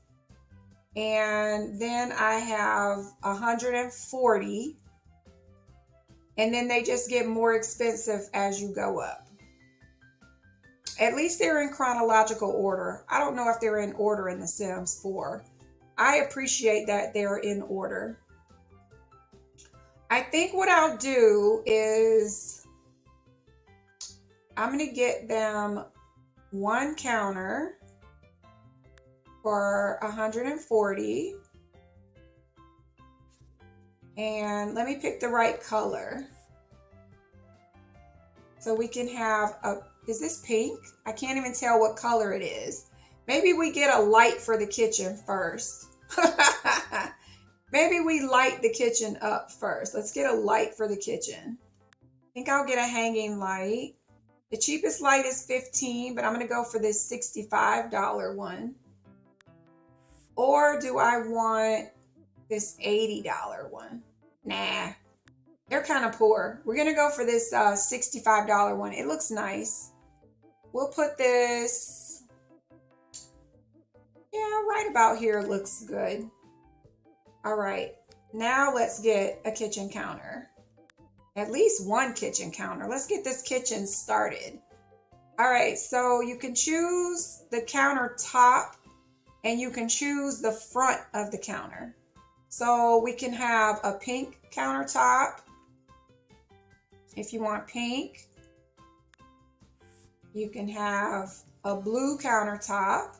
And then I have 140. And then they just get more expensive as you go up. At least they're in chronological order. I don't know if they're in order in The Sims 4. I appreciate that they're in order. I think what I'll do is I'm going to get them one counter for 140. And let me pick the right color. So we can have a, is this pink? I can't even tell what color it is. Maybe we get a light for the kitchen first. Maybe we light the kitchen up first. Let's get a light for the kitchen. I think I'll get a hanging light. The cheapest light is $15, but I'm going to go for this $65 one. Or do I want this $80 one? Nah, they're kind of poor. We're going to go for this $65 one. It looks nice. We'll put this, yeah, right about here looks good. All right, now let's get a kitchen counter. At least one kitchen counter. Let's get this kitchen started. All right, so you can choose the countertop and you can choose the front of the counter. So we can have a pink countertop if you want pink. You can have a blue countertop.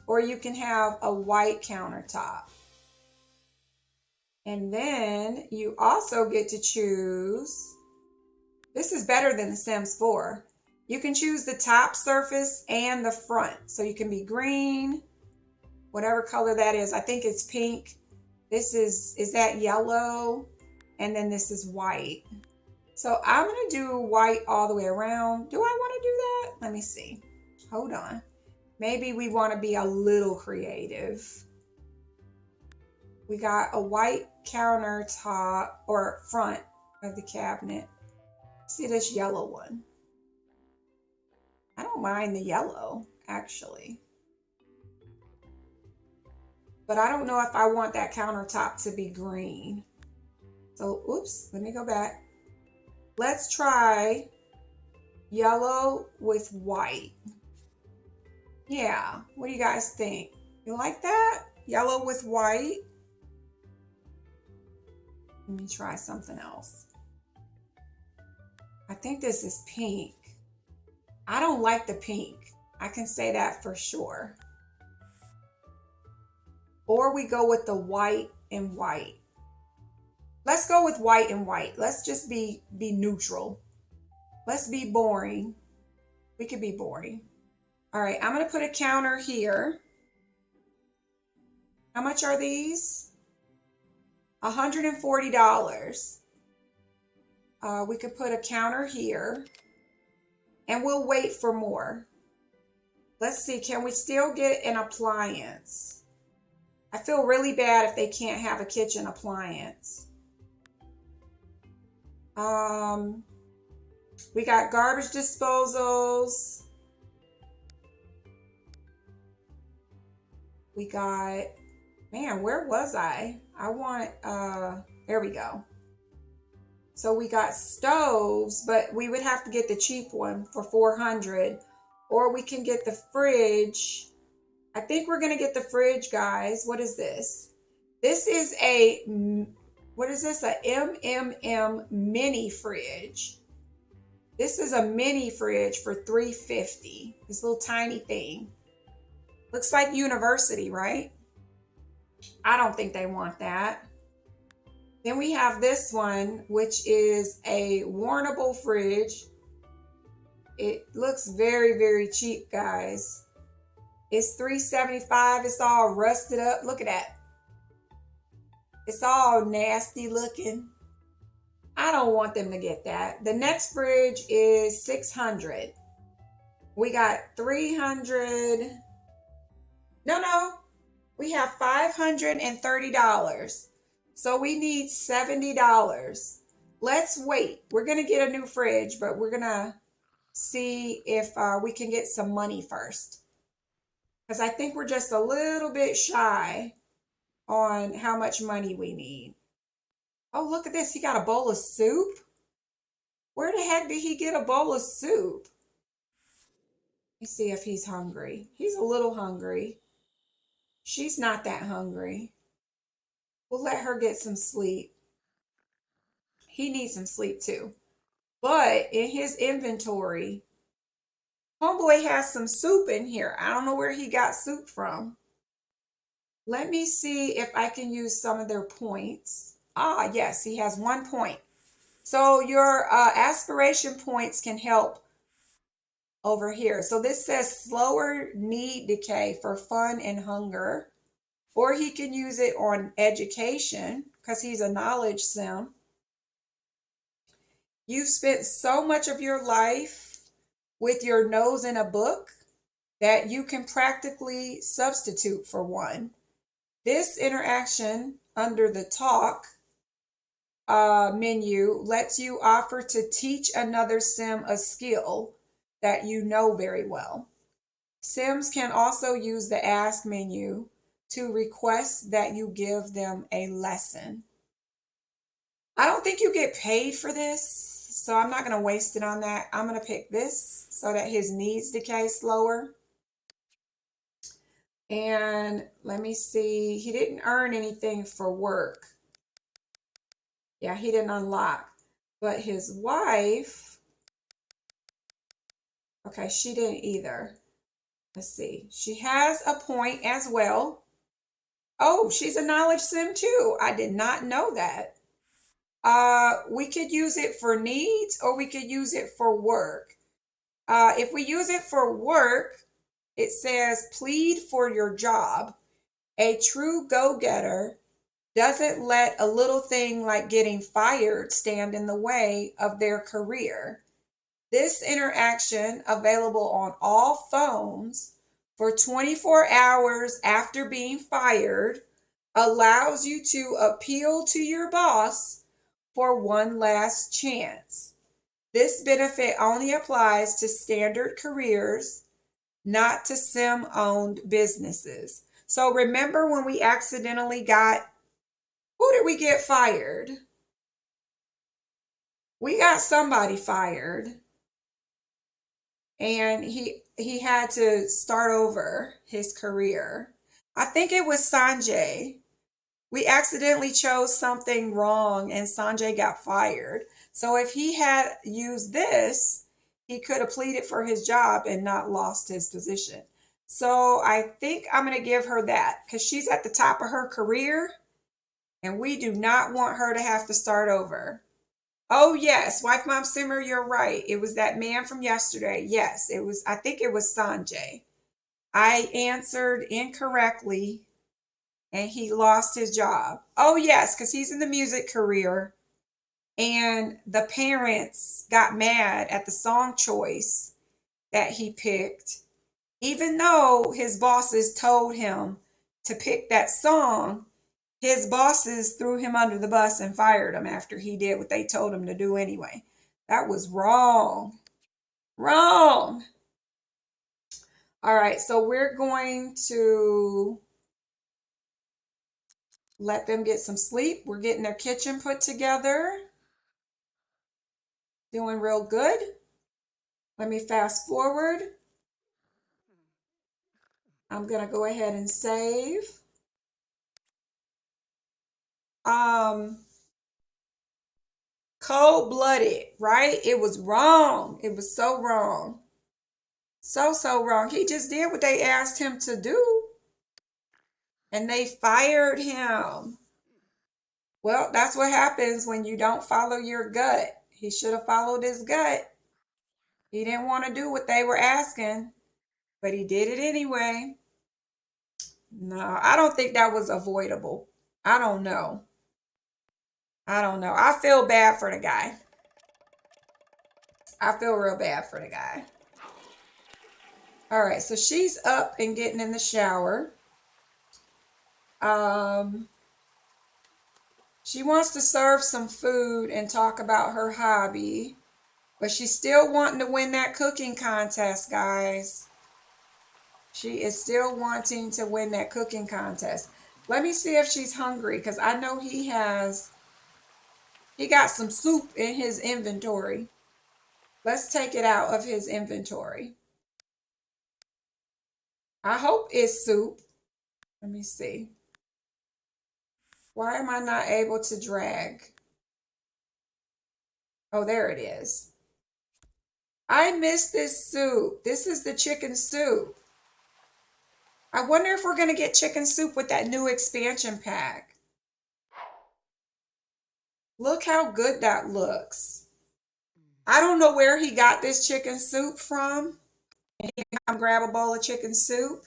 Or you can have a white countertop. And then you also get to choose, this is better than The Sims 4. You can choose the top surface and the front. So you can be green, whatever color that is. I think it's pink. This is that yellow? And then this is white. So I'm going to do white all the way around. Do I want to do that? Let me see. Hold on. Maybe we want to be a little creative. We got a white countertop or front of the cabinet. See this yellow one. I don't mind the yellow, actually. but I don't know if I want that countertop to be green. So, oops, let me go back. Let's try yellow with white. Yeah, what do you guys think? You like that? Yellow with white? Let me try something else. I think this is pink. I don't like the pink. I can say that for sure. Or we go with the white and white. Let's go with white and white. Let's just be neutral. Let's be boring. We could be boring. All right, I'm going to put a counter here. How much are these? $140. We could put a counter here and we'll wait for more. Let's see, can we still get an appliance? I feel really bad if they can't have a kitchen appliance. We got garbage disposals. We got, man, where was I? I want, there we go. So we got stoves, but we would have to get the cheap one for $400, or we can get the fridge. I think we're gonna get the fridge, guys. What is this? This is what is this? A MMM mini fridge. This is a mini fridge for $350. This little tiny thing. Looks like university, right? I don't think they want that. Then we have this one, which is a warmable fridge. It looks very, very cheap, guys. It's $375. It's all rusted up. Look at that. It's all nasty looking. I don't want them to get that. The next fridge is $600. We got $300. No. We have $530. So we need $70. Let's wait. We're going to get a new fridge, but we're going to see if we can get some money first. Because I think we're just a little bit shy on how much money we need. Oh, look at this. He got a bowl of soup. Where the heck did he get a bowl of soup? Let me see if he's hungry. He's a little hungry. She's not that hungry. We'll let her get some sleep. He needs some sleep too. But in his inventory, homeboy has some soup in here. I don't know where he got soup from. Let me see if I can use some of their points. Ah, yes, he has 1 point. So your aspiration points can help over here. So this says slower need decay for fun and hunger. Or he can use it on education because he's a knowledge sim. You've spent so much of your life with your nose in a book that you can practically substitute for one. This interaction under the talk menu lets you offer to teach another sim a skill that you know very well. Sims can also use the ask menu to request that you give them a lesson. I don't think you get paid for this, so I'm not going to waste it on that. I'm going to pick this so that his needs decay slower. And let me see, he didn't earn anything for work. Yeah, he didn't unlock. But his wife, okay, she didn't either. Let's see, she has a point as well. Oh, she's a knowledge sim too. I did not know that. We could use it for needs or we could use it for work. If we use it for work, it says plead for your job. A true go-getter doesn't let a little thing like getting fired stand in the way of their career. This interaction, available on all phones for 24 hours after being fired, allows you to appeal to your boss for one last chance. This benefit only applies to standard careers, not to sim-owned businesses. So remember when we accidentally got, who did we get fired? We got somebody fired, and he had to start over his career. I think it was Sanjay. We accidentally chose something wrong and Sanjay got fired. So if he had used this, he could have pleaded for his job and not lost his position. So I think I'm going to give her that because she's at the top of her career and we do not want her to have to start over. Oh, yes, wife mom simmer, you're right. It was that man from yesterday. Yes, it was, I think it was Sanjay. I answered incorrectly and he lost his job. Oh, yes, because he's in the music career. And the parents got mad at the song choice that he picked, even though his bosses told him to pick that song. His bosses threw him under the bus and fired him after he did what they told him to do anyway. That was wrong. Wrong. All right, so we're going to let them get some sleep. We're getting their kitchen put together. Doing real good. Let me fast forward. I'm going to go ahead and save. Um, Cold-blooded, right? It was wrong. It was so wrong. So wrong. He just did what they asked him to do. And they fired him. Well, that's what happens when you don't follow your gut. He should have followed his gut. He didn't want to do what they were asking, but he did it anyway. No, I don't think that was avoidable. I don't know. I don't know. I feel bad for the guy. I feel real bad for the guy. All right, so she's up and getting in the shower. Um, she wants to serve some food and talk about her hobby, but she's still wanting to win that cooking contest, guys. She is still wanting to win that cooking contest. Let me see if she's hungry because I know he got some soup in his inventory. Let's take it out of his inventory. I hope it's soup. Let me see. Why am I not able to drag? Oh, there it is. I missed this soup. This is the chicken soup. I wonder if we're going to get chicken soup with that new expansion pack. Look how good that looks. I don't know where he got this chicken soup from. He can come grab a bowl of chicken soup.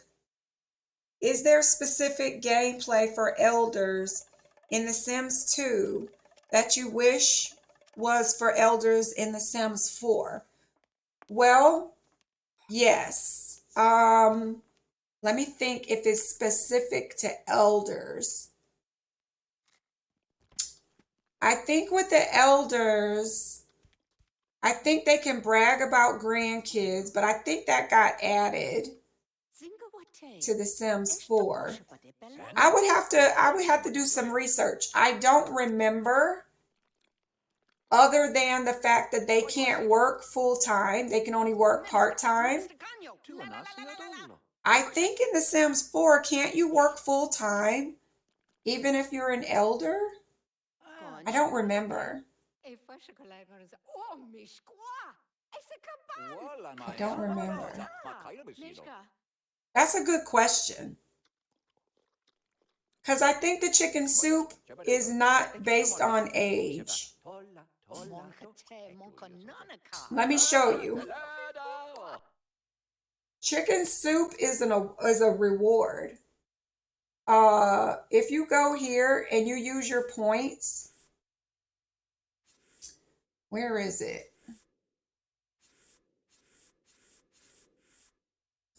Is there specific gameplay for elders in The Sims 2 that you wish was for elders in The Sims 4? Well, yes. Let me think if it's specific to elders. I think with the elders, I think they can brag about grandkids, but I think that got added to The Sims 4. I would have to do some research. I don't remember other than the fact that they can't work full time. They can only work part time. I think in The Sims 4, can't you work full time even if you're an elder? I don't remember. I don't remember. That's a good question. Because I think the chicken soup is not based on age. Let me show you. Chicken soup is a reward. If you go here and you use your points, where is it?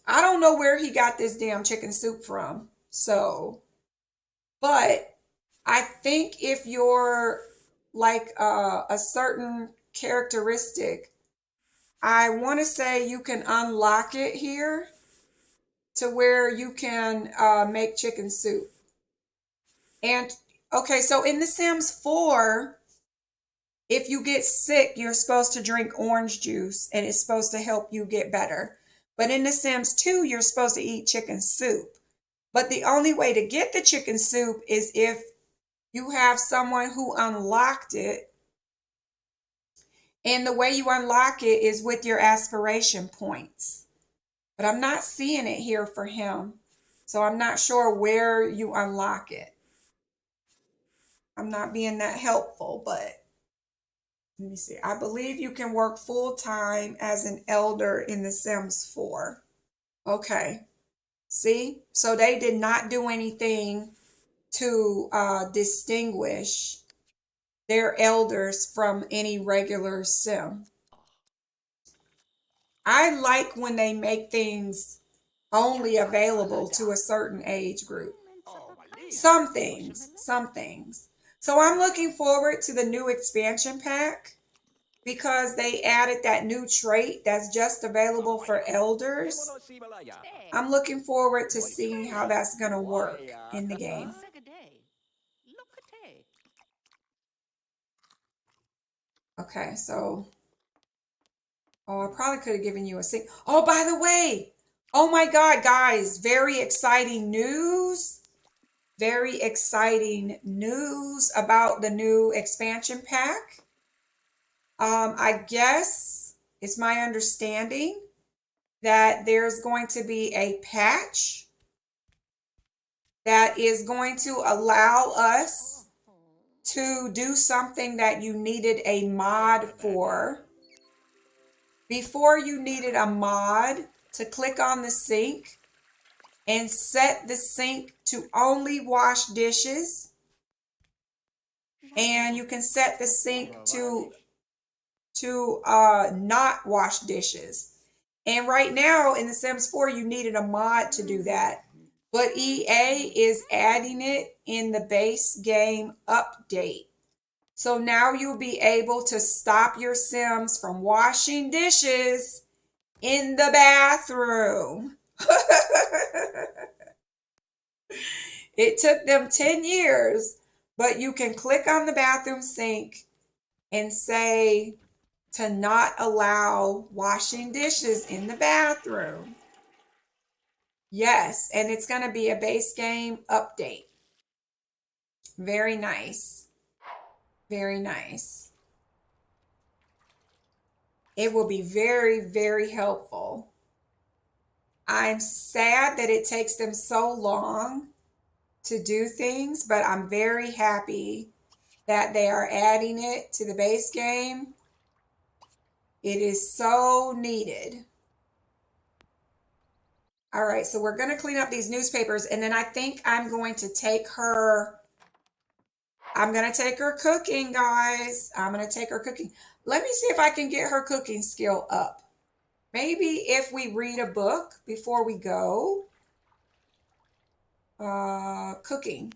I don't know where he got this damn chicken soup from. So, but I think if you're like a certain characteristic, I want to say you can unlock it here to where you can make chicken soup. And okay, so in The Sims 4, if you get sick, you're supposed to drink orange juice and it's supposed to help you get better. But in The Sims 2, you're supposed to eat chicken soup. But the only way to get the chicken soup is if you have someone who unlocked it. And the way you unlock it is with your aspiration points. But I'm not seeing it here for him. So I'm not sure where you unlock it. I'm not being that helpful, but let me see. I believe you can work full time as an elder in The Sims 4. Okay. See? So they did not do anything to distinguish their elders from any regular sim. I like when they make things only available to a certain age group. Some things, some things. So I'm looking forward to the new expansion pack because they added that new trait that's just available for elders. I'm looking forward to seeing how that's going to work in the game. Okay, so, oh, I probably could have given you a sing. Oh, by the way, oh my God, guys, very exciting news. Very exciting news about the new expansion pack. I guess it's my understanding that there's going to be a patch that is going to allow us to do something that you needed a mod for. Before, you needed a mod to click on the sink and set the sink to only wash dishes. And you can set the sink to not wash dishes. And right now in The Sims 4, you needed a mod to do that. But EA is adding it in the base game update. So now you'll be able to stop your Sims from washing dishes in the bathroom. It took them 10 years, but you can click on the bathroom sink and say to not allow washing dishes in the bathroom. Yes, and it's going to be a base game update. Very nice. Very nice. It will be very, very helpful. I'm sad that it takes them so long to do things, but I'm very happy that they are adding it to the base game. It is so needed. All right, so we're going to clean up these newspapers, and then I think I'm going to take her. I'm going to take her cooking, guys. I'm going to take her cooking. Let me see if I can get her cooking skill up. Maybe if we read a book before we go. Cooking.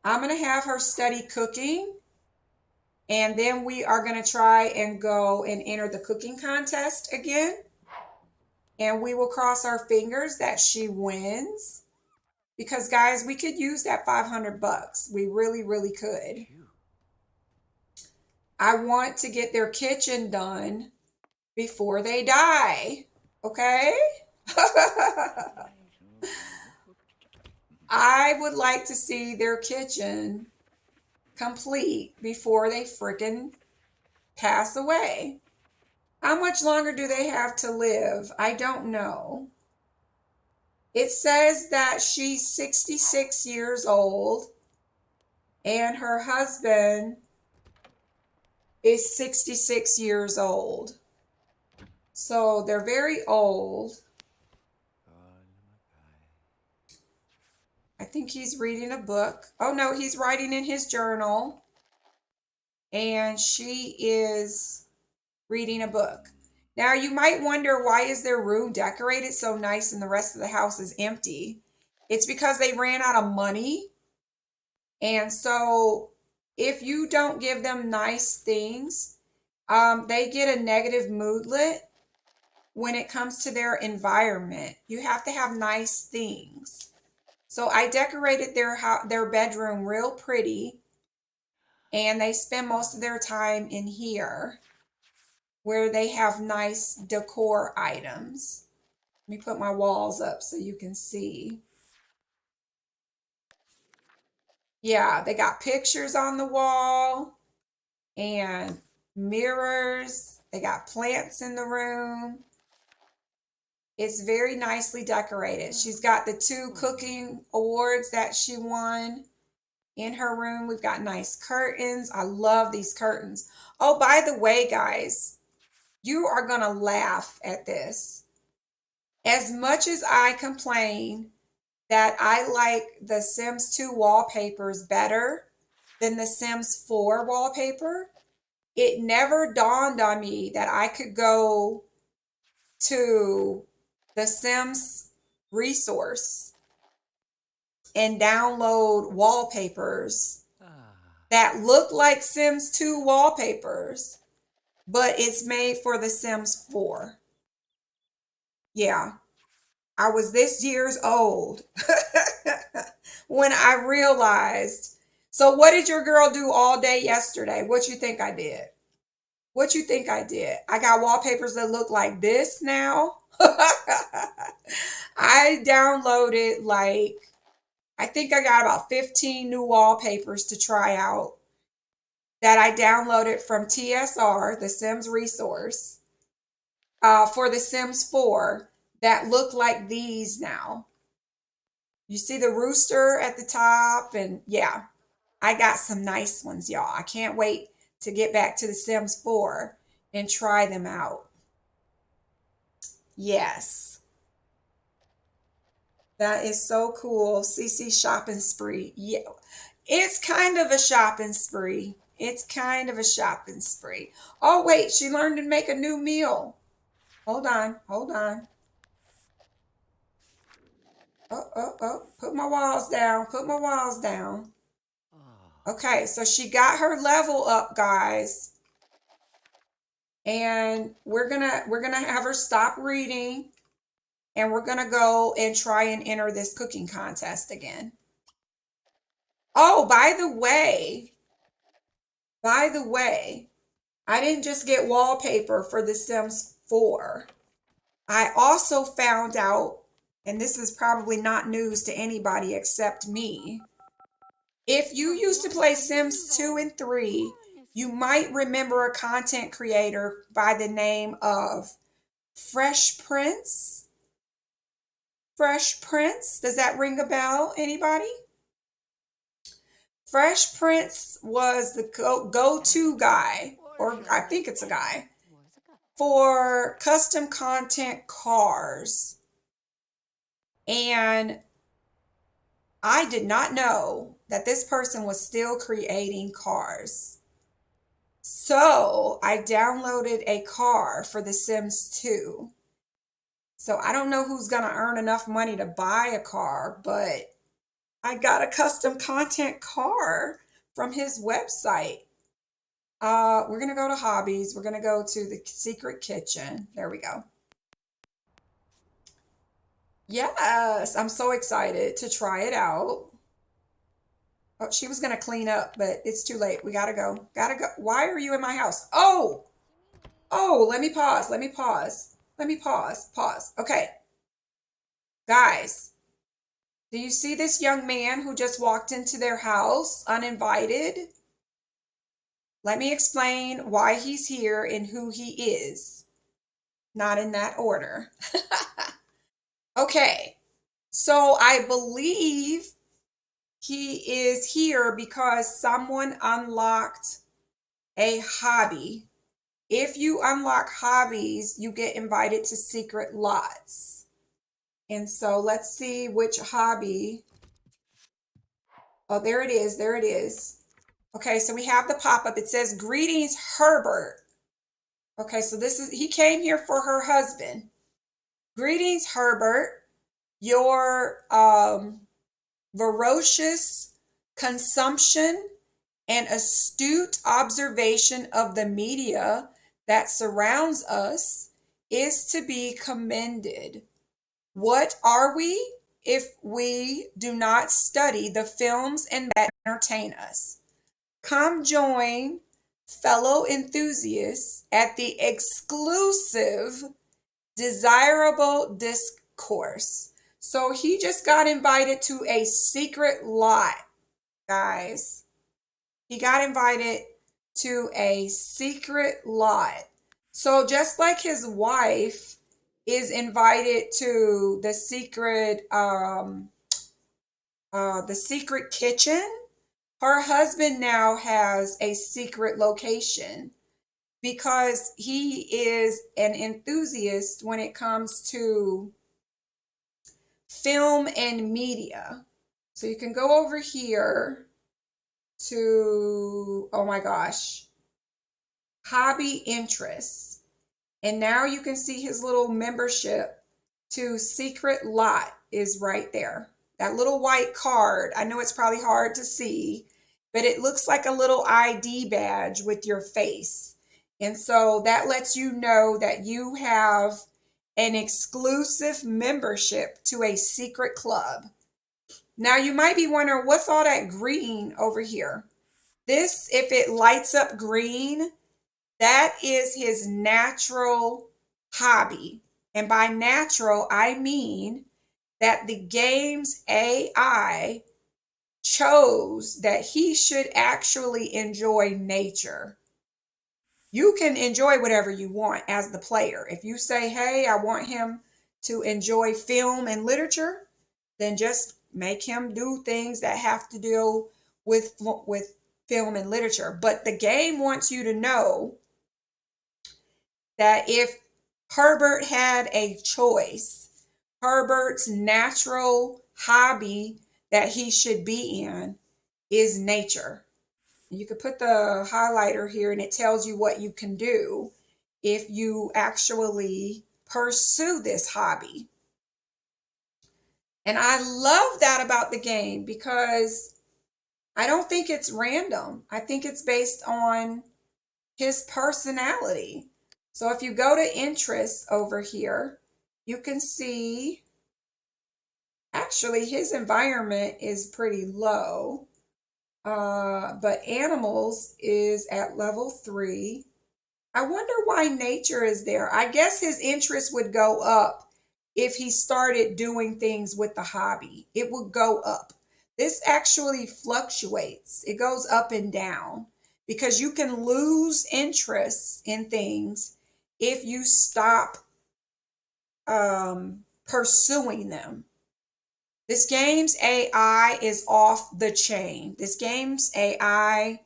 I'm going to have her study cooking. And then we are going to try and go and enter the cooking contest again. And we will cross our fingers that she wins. Because, guys, we could use that 500 bucks. We really, really could. I want to get their kitchen done before they die. Okay? I would like to see their kitchen complete before they freaking pass away. How much longer do they have to live? I don't know. It says that she's 66 years old and her husband is 66 years old. So they're very old. I think he's reading a book. Oh no, he's writing in his journal. And she is reading a book. Now you might wonder, why is their room decorated so nice and the rest of the house is empty? It's because they ran out of money. And so if you don't give them nice things, they get a negative moodlet. when it comes to their environment. You have to have nice things. So I decorated their bedroom real pretty, and they spend most of their time in here where they have nice decor items. Let me put my walls up so you can see. Yeah, they got pictures on the wall and mirrors. They got plants in the room. It's very nicely decorated. She's got the 2 cooking awards that she won in her room. We've got nice curtains. I love these curtains. Oh, by the way, guys, you are going to laugh at this. As much as I complain that I like the Sims 2 wallpapers better than the Sims 4 wallpaper, it never dawned on me that I could go to the Sims resource and download wallpapers Ah. that look like Sims 2 wallpapers, but it's made for the Sims 4. Yeah, I was this years old when I realized. So what did your girl do all day yesterday? What you think I did? What you think I did? I got wallpapers that look like this now. I downloaded I think I got about 15 new wallpapers to try out that I downloaded from TSR, the Sims resource, for the Sims 4 that look like these now. You see the rooster at the top, and yeah, I got some nice ones, y'all. I can't wait to get back to the Sims 4 and try them out. Yes, that is so cool. CC shopping spree. Yeah, it's kind of a shopping spree. It's kind of a shopping spree. Oh, wait, she learned to make a new meal. Hold on, hold on. Oh, oh, oh, put my walls down, put my walls down. Ah. Okay, so she got her level up, guys. And we're gonna have her stop reading, and we're gonna go and try and enter this cooking contest again. Oh, by the way, I didn't just get wallpaper for The Sims 4. I also found out, and this is probably not news to anybody except me, if you used to play Sims 2 and 3, you might remember a content creator by the name of Fresh Prince. Fresh Prince, does that ring a bell? Anybody? Fresh Prince was the go-to guy, or I think it's a guy, for custom content cars. And I did not know that this person was still creating cars. So I downloaded a car for The Sims 2. So I don't know who's going to earn enough money to buy a car, but I got a custom content car from his website. We're going to go to hobbies. We're going to go to the secret kitchen. There we go. Yes, I'm so excited to try it out. Oh, she was going to clean up, but it's too late. We got to go. Got to go. Why are you in my house? Oh, let me pause. Let me pause. Let me pause. Pause. Okay. Guys, do you see this young man who just walked into their house uninvited? Let me explain why he's here and who he is. Not in that order. Okay. So I believe he is here because someone unlocked a hobby. If you unlock hobbies, you get invited to secret lots. And so let's see which hobby. Oh, there it is. There it is. Okay, so we have the pop-up. It says, "Greetings, Herbert." Okay, so he came here for her husband. "Greetings, Herbert. Your ferocious consumption and astute observation of the media that surrounds us is to be commended. What are we if we do not study the films and that entertain us? Come join fellow enthusiasts at the exclusive Desirable Discourse. So he just got invited to a secret lot, guys. He got invited to a secret lot. So just like his wife is invited to the secret kitchen, her husband now has a secret location because he is an enthusiast when it comes to film and media. So you can go over here to, oh my gosh, hobby interests. And now you can see his little membership to Secret Lot is right there. That little white card, I know it's probably hard to see, but it looks like a little ID badge with your face. And so that lets you know that you have an exclusive membership to a secret club. Now you might be wondering, what's all that green over here? This, if it lights up green, that is his natural hobby. And by natural, I mean that the game's AI chose that he should actually enjoy nature. You can enjoy whatever you want as the player. If you say, hey, I want him to enjoy film and literature, then just make him do things that have to deal with film and literature. But the game wants you to know that if Herbert had a choice, Herbert's natural hobby that he should be in is nature. You could put the highlighter here and it tells you what you can do if you actually pursue this hobby. And I love that about the game because I don't think it's random. I think it's based on his personality. So if you go to interests over here, you can see actually his environment is pretty low. But animals is at level 3. I wonder why nature is there. I guess his interest would go up if he started doing things with the hobby. It would go up. This actually fluctuates. It goes up and down because you can lose interest in things if you stop pursuing them. This game's AI is off the chain. This game's AI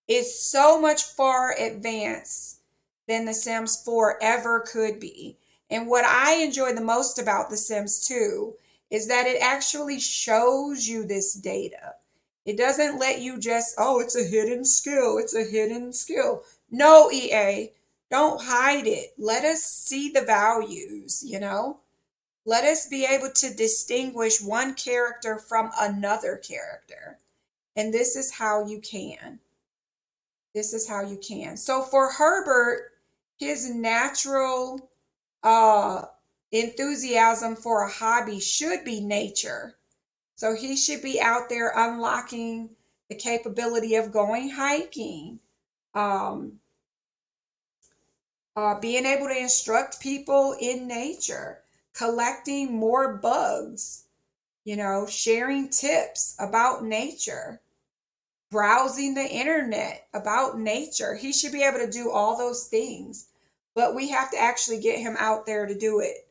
is so much far advanced than The Sims 4 ever could be. And what I enjoy the most about The Sims 2 is that it actually shows you this data. It doesn't let you just, oh, it's a hidden skill. It's a hidden skill. No, EA, don't hide it. Let us see the values, you know? Let us be able to distinguish one character from another character. And this is how you can. This is how you can. So for Herbert, his natural uh, enthusiasm for a hobby should be nature. So he should be out there unlocking the capability of going hiking, um, being able to instruct people in nature, collecting more bugs, sharing tips about nature, browsing the internet about nature. He should be able to do all those things, but we have to actually get him out there to do it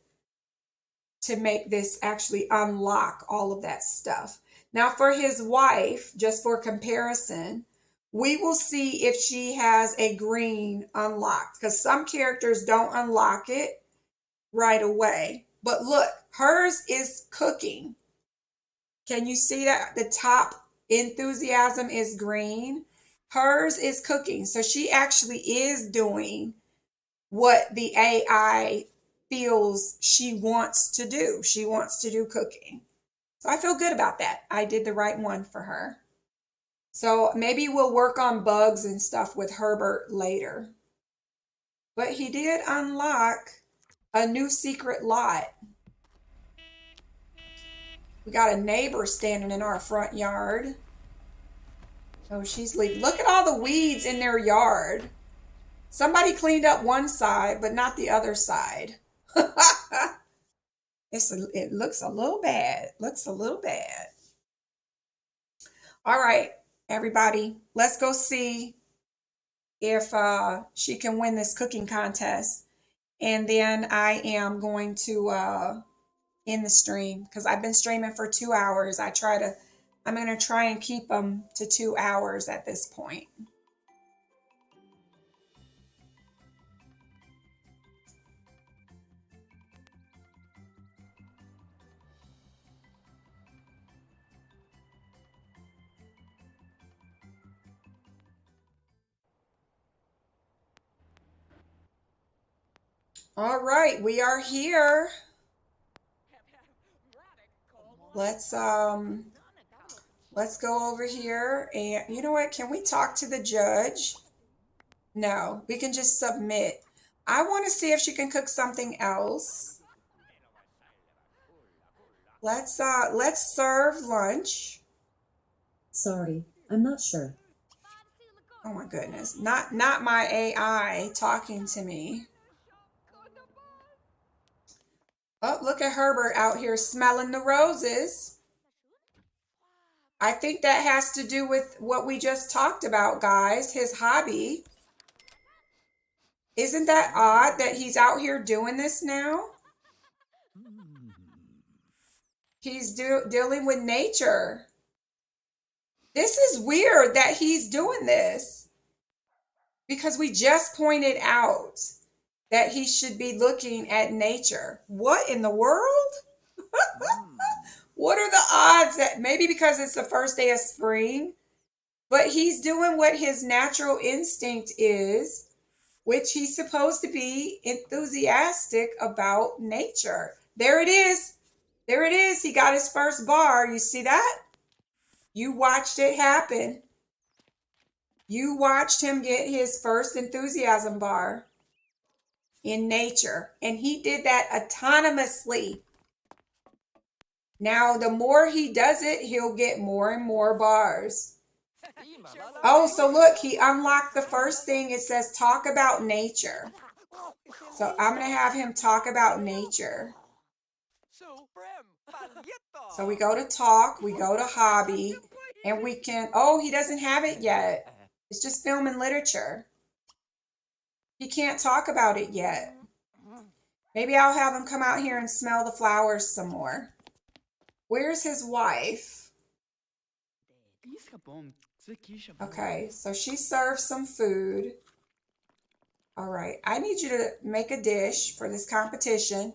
to make this actually unlock all of that stuff. Now, for his wife, just for comparison, we will see if she has a green unlocked because some characters don't unlock it right away. But look, hers is cooking. Can you see that the top enthusiasm is green? Hers is cooking. So she actually is doing what the AI feels she wants to do. She wants to do cooking. So I feel good about that. I did the right one for her. So maybe we'll work on bugs and stuff with Herbert later. But he did unlock A new secret lot. We got a neighbor standing in our front yard. Oh, she's leaving. Look at all the weeds in their yard. Somebody cleaned up one side, but not the other side. It looks a little bad. Looks a little bad. All right, everybody, let's go see if she can win this cooking contest. And then I am going to end the stream because I've been streaming for 2 hours. I'm going to try and keep them to 2 hours at this point. All right, we are here. Let's go over here and you know what? Can we talk to the judge? No, we can just submit. I want to see if she can cook something else. Let's serve lunch. Sorry, I'm not sure. Oh my goodness. Not my AI talking to me. Oh, look at Herbert out here smelling the roses. I think that has to do with what we just talked about, guys, his hobby. Isn't that odd that he's out here doing this now? He's dealing with nature. This is weird that he's doing this because we just pointed out that he should be looking at nature. What in the world? What are the odds that maybe because it's the first day of spring, but he's doing what his natural instinct is, which he's supposed to be enthusiastic about nature. There it is. There it is. He got his first bar. You see that? You watched it happen. You watched him get his first enthusiasm bar in nature, and he did that autonomously. Now, the more he does it, he'll get more and more bars. Oh, so look, he unlocked the first thing. It says talk about nature. So I'm going to have him talk about nature. So we go to talk, we go to hobby, and we can, oh, he doesn't have it yet. It's just film and literature. He can't talk about it yet. Maybe I'll have him come out here and smell the flowers some more. Where's his wife? Okay, so she serves some food. All right, I need you to make a dish for this competition.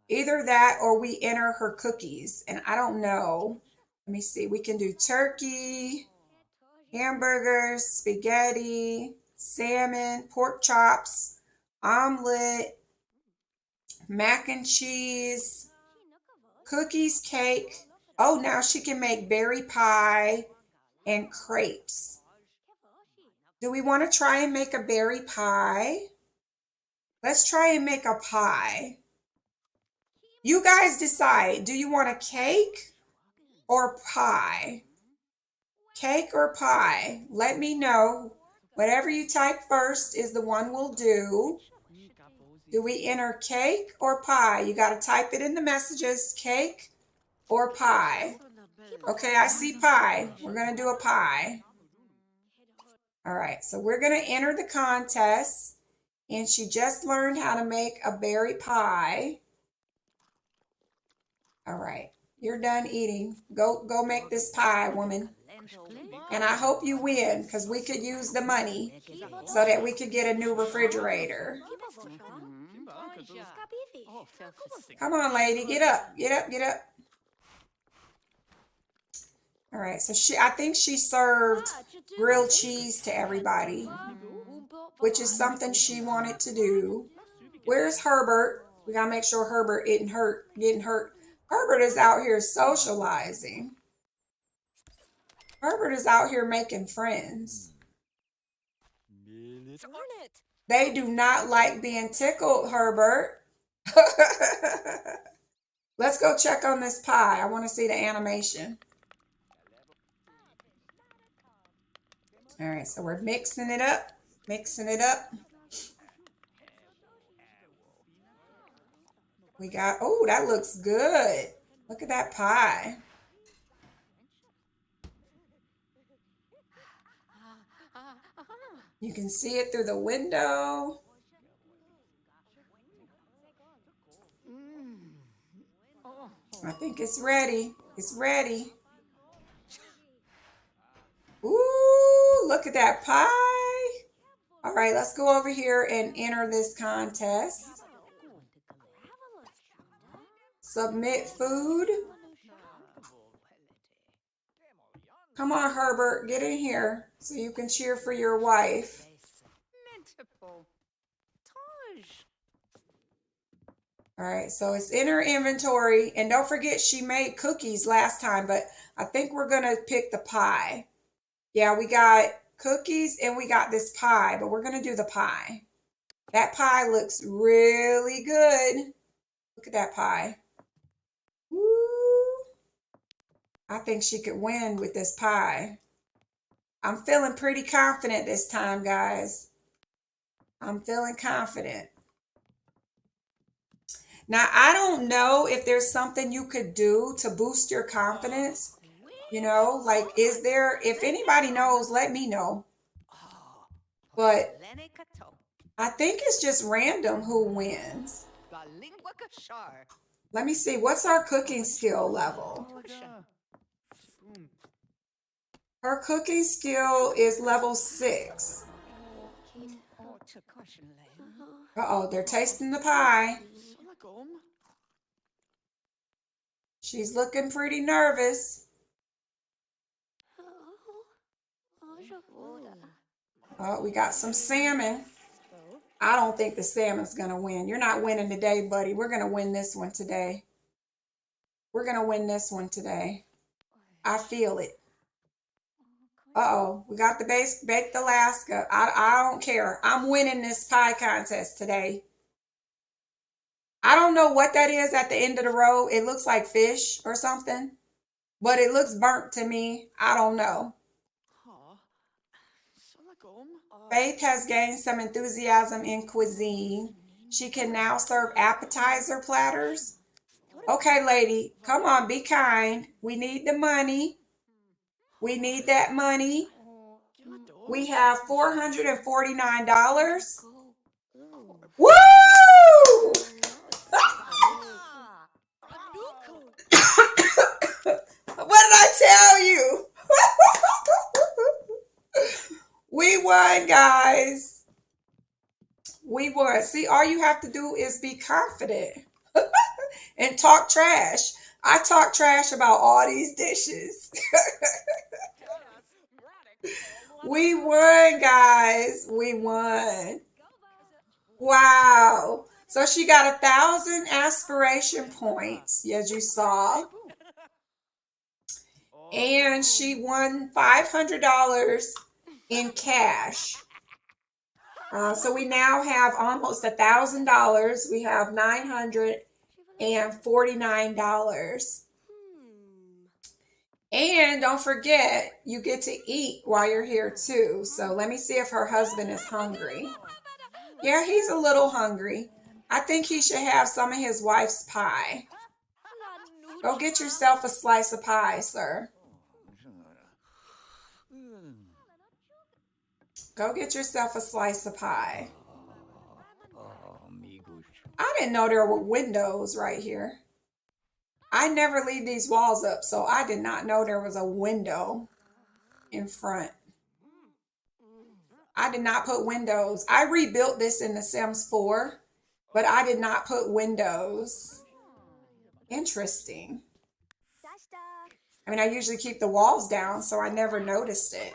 Either that or we enter her cookies. And I don't know. Let me see. We can do turkey, hamburgers, spaghetti, salmon, pork chops, omelet, mac and cheese, cookies, cake. Oh, now she can make berry pie and crepes. Do we want to try and make a berry pie? Let's try and make a pie. You guys decide. Do you want a cake or pie? Cake or pie? Let me know. Whatever you type first is the one we'll do. Do we enter cake or pie? You got to type it in the messages, cake or pie. Okay, I see pie. We're going to do a pie. All right, so we're going to enter the contest. And she just learned how to make a berry pie. All right, you're done eating. Go make this pie, woman. And I hope you win because we could use the money so that we could get a new refrigerator. Come on, lady, get up, get up, get up. All right, so I think she served grilled cheese to everybody, which is something she wanted to do. Where's Herbert? We gotta make sure Herbert isn't getting hurt. Herbert is out here socializing. Herbert is out here making friends. They do not like being tickled, Herbert. Let's go check on this pie. I want to see the animation. All right, so we're mixing it up, mixing it up. We got, oh, that looks good. Look at that pie. You can see it through the window. I think it's ready. It's ready. Ooh, look at that pie. All right, let's go over here and enter this contest. Submit food. Come on, Herbert, get in here so you can cheer for your wife. All right, so it's in her inventory. And don't forget, she made cookies last time, but I think we're going to pick the pie. Yeah, we got cookies and we got this pie, but we're going to do the pie. That pie looks really good. Look at that pie. Woo. I think she could win with this pie. I'm feeling pretty confident this time, guys. I'm feeling confident. Now, I don't know if there's something you could do to boost your confidence. You know, like, is there, if anybody knows, let me know. But I think it's just random who wins. Let me see, what's our cooking skill level? Her cooking skill is level 6. Uh-oh, they're tasting the pie. She's looking pretty nervous. Oh, we got some salmon. I don't think the salmon's going to win. You're not winning today, buddy. We're going to win this one today. We're going to win this one today. I feel it. Uh-oh, we got the baked Alaska. I don't care. I'm winning this pie contest today. I don't know what that is at the end of the road. It looks like fish or something, but it looks burnt to me. I don't know. Faith has gained some enthusiasm in cuisine. She can now serve appetizer platters. Okay, lady, come on, be kind. We need the money. We need that money. We have $449. Woo! What did I tell you? We won, guys. We won. See, all you have to do is be confident and talk trash. I talk trash about all these dishes. We won, guys. We won. Wow. So she got 1,000 aspiration points, as you saw. And she won $500 in cash. So we now have almost $1,000. We have $949. And don't forget, you get to eat while you're here too. So let me see if her husband is hungry. Yeah, he's a little hungry. I think he should have some of his wife's pie. Go get yourself a slice of pie, sir. Go get yourself a slice of pie. I didn't know there were windows right here. I never leave these walls up, so I did not know there was a window in front. I did not put windows. I rebuilt this in The Sims 4, but I did not put windows. Interesting. I mean, I usually keep the walls down, so I never noticed it.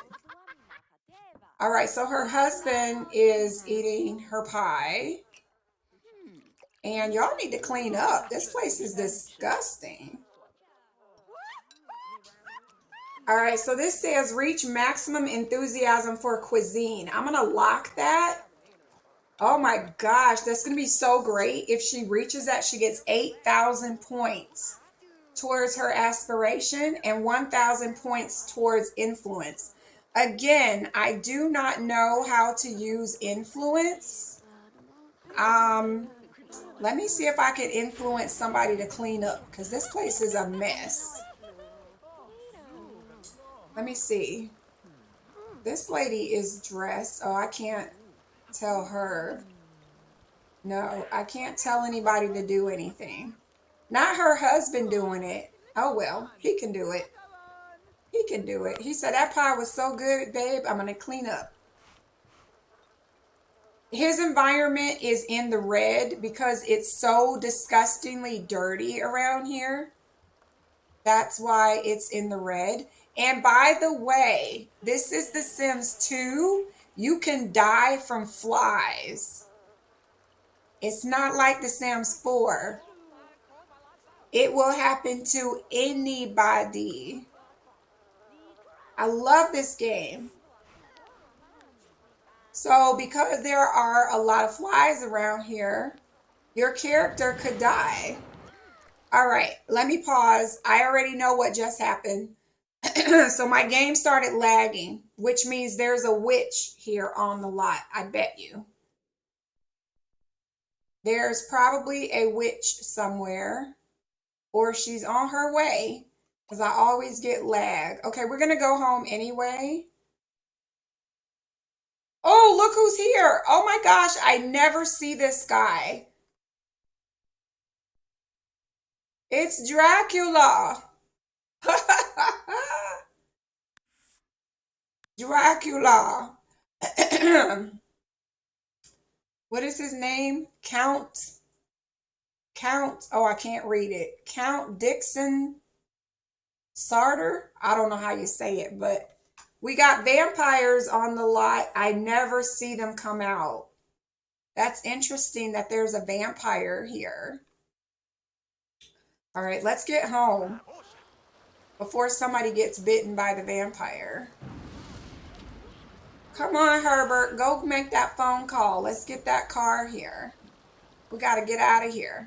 All right, so her husband is eating her pie. And y'all need to clean up. This place is disgusting. All right, so this says reach maximum enthusiasm for cuisine. I'm going to lock that. Oh my gosh, that's going to be so great. If she reaches that, she gets 8,000 points towards her aspiration and 1,000 points towards influence. Again, I do not know how to use influence. Let me see if I can influence somebody to clean up because this place is a mess. Let me see. This lady is dressed. Oh, I can't tell her. No, I can't tell anybody to do anything. Not her husband doing it. Oh, well, he can do it. He can do it. He said, that pie was so good, babe. I'm going to clean up. His environment is in the red because it's so disgustingly dirty around here. That's why it's in the red. And by the way, this is The Sims 2. You can die from flies. It's not like The Sims 4. It will happen to anybody. I love this game. So because there are a lot of flies around here, your character could die. All right, let me pause. I already know what just happened. So my game started lagging, which means there's a witch here on the lot, I bet you. There's probably a witch somewhere, or she's on her way, because I always get lag. Okay, we're going to go home anyway. Oh, look who's here. Oh my gosh, I never see this guy. It's Dracula. Dracula. What is his name? Count. Oh, I can't read it. Count Dixon Sarter. I don't know how you say it, but we got vampires on the lot. I never see them come out. That's interesting that there's a vampire here. All right, let's get home before somebody gets bitten by the vampire. Come on, Herbert, go make that phone call. Let's get that car here. We got to get out of here.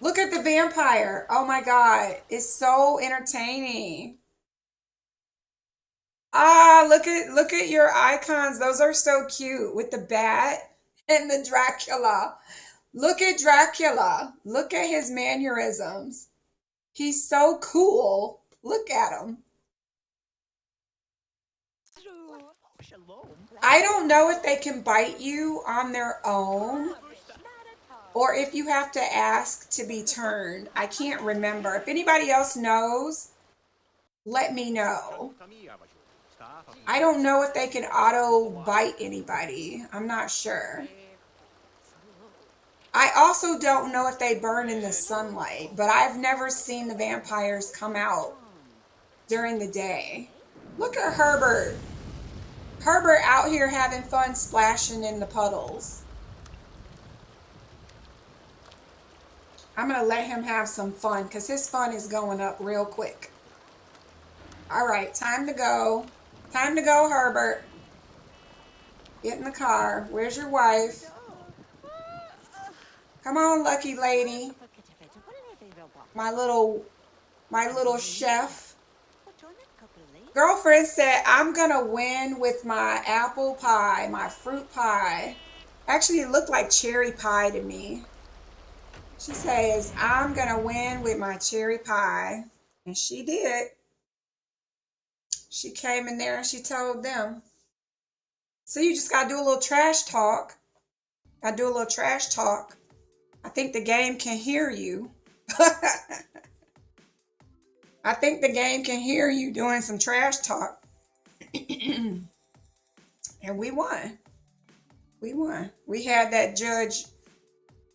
Look at the vampire. Oh my God, it's so entertaining. Ah, look at your icons. Those are so cute with the bat and the Dracula. Look at Dracula. Look at his mannerisms. He's so cool. Look at him. I don't know if they can bite you on their own or if you have to ask to be turned. I can't remember. If anybody else knows, let me know. I don't know if they can auto bite anybody. I'm not sure. I also don't know if they burn in the sunlight, but I've never seen the vampires come out during the day. Look at Herbert. Herbert out here having fun splashing in the puddles. I'm going to let him have some fun because his fun is going up real quick. All right, time to go. Time to go, Herbert. Get in the car. Where's your wife? Come on, lucky lady. My little chef. Girlfriend said, I'm going to win with my apple pie, my fruit pie. Actually, it looked like cherry pie to me. She says, I'm going to win with my cherry pie. And she did. She came in there and she told them. So you just got to do a little trash talk. I do a little trash talk. I think the game can hear you. I think the game can hear you doing some trash talk. And we won. We won. We had that judge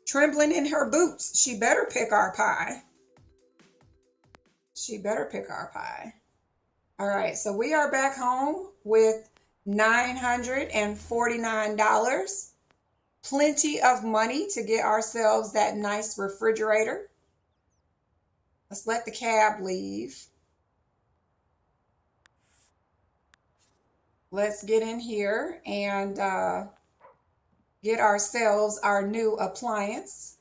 trembling in her boots. She better pick our pie. She better pick our pie. All right, so we are back home with $949. Plenty of money to get ourselves that nice refrigerator. Let's let the cab leave. Let's get in here and get ourselves our new appliance.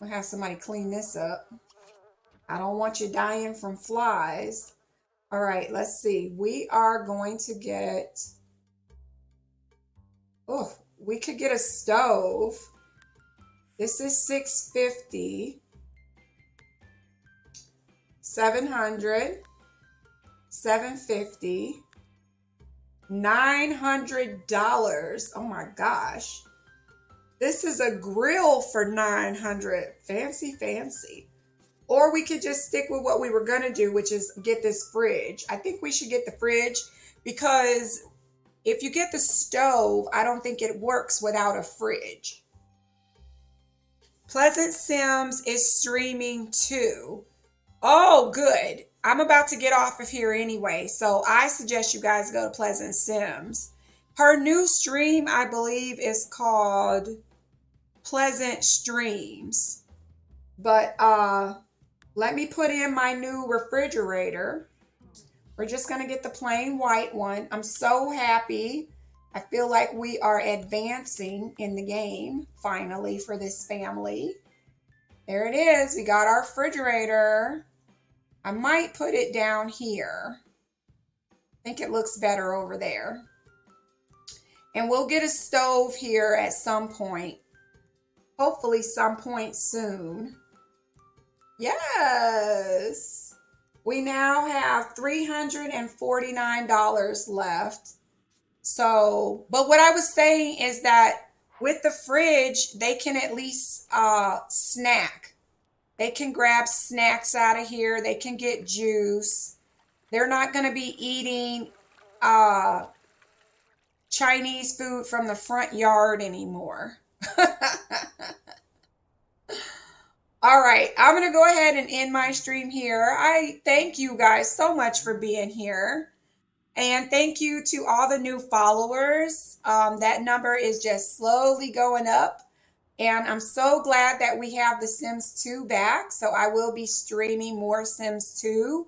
We'll have somebody clean this up. I don't want you dying from flies. All right, let's see. We are going to get, oh, we could get a stove. This is 650, 700, 750, $900. Oh my gosh. This is a grill for 900. Fancy, fancy. Or we could just stick with what we were going to do, which is get this fridge. I think we should get the fridge because if you get the stove, I don't think it works without a fridge. Pleasant Sims is streaming too. Oh, good. I'm about to get off of here anyway, so I suggest you guys go to Pleasant Sims. Her new stream, I believe, is called Pleasant Streams. But let me put in my new refrigerator. We're just going to get the plain white one. I'm so happy. I feel like we are advancing in the game finally for this family. There it is. We got our refrigerator. I might put it down here. I think it looks better over there. And we'll get a stove here at some point. Hopefully some point soon. Yes. We now have $349 left. So, but what I was saying is that with the fridge, they can at least snack. They can grab snacks out of here. They can get juice. They're not going to be eating Chinese food from the front yard anymore. All right, I'm going to go ahead and end my stream here. I thank you guys so much for being here. And thank you to all the new followers. That number is just slowly going up. And I'm so glad that we have The Sims 2 back. So I will be streaming more Sims 2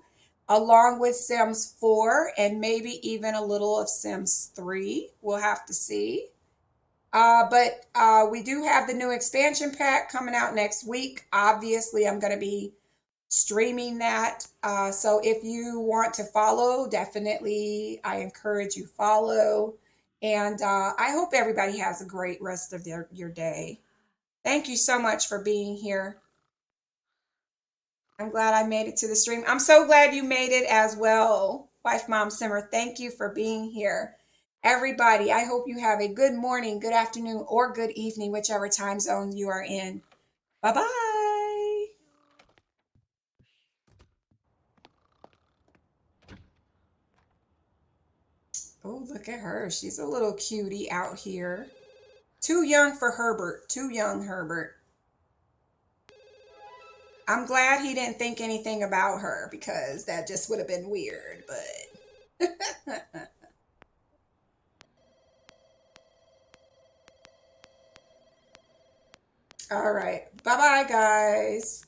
along with Sims 4 and maybe even a little of Sims 3. We'll have to see. But we do have the new expansion pack coming out next week. Obviously, I'm going to be streaming that. So if you want to follow, definitely I encourage you follow. And I hope everybody has a great rest of your day. Thank you so much for being here. I'm glad I made it to the stream. I'm so glad you made it as well, Wife Mom Simmer. Thank you for being here. Everybody, I hope you have a good morning, good afternoon, or good evening, whichever time zone you are in. Bye-bye. Oh, look at her. She's a little cutie out here. Too young for Herbert. Too young, Herbert. I'm glad he didn't think anything about her because that just would have been weird, but... All right. Bye-bye, guys.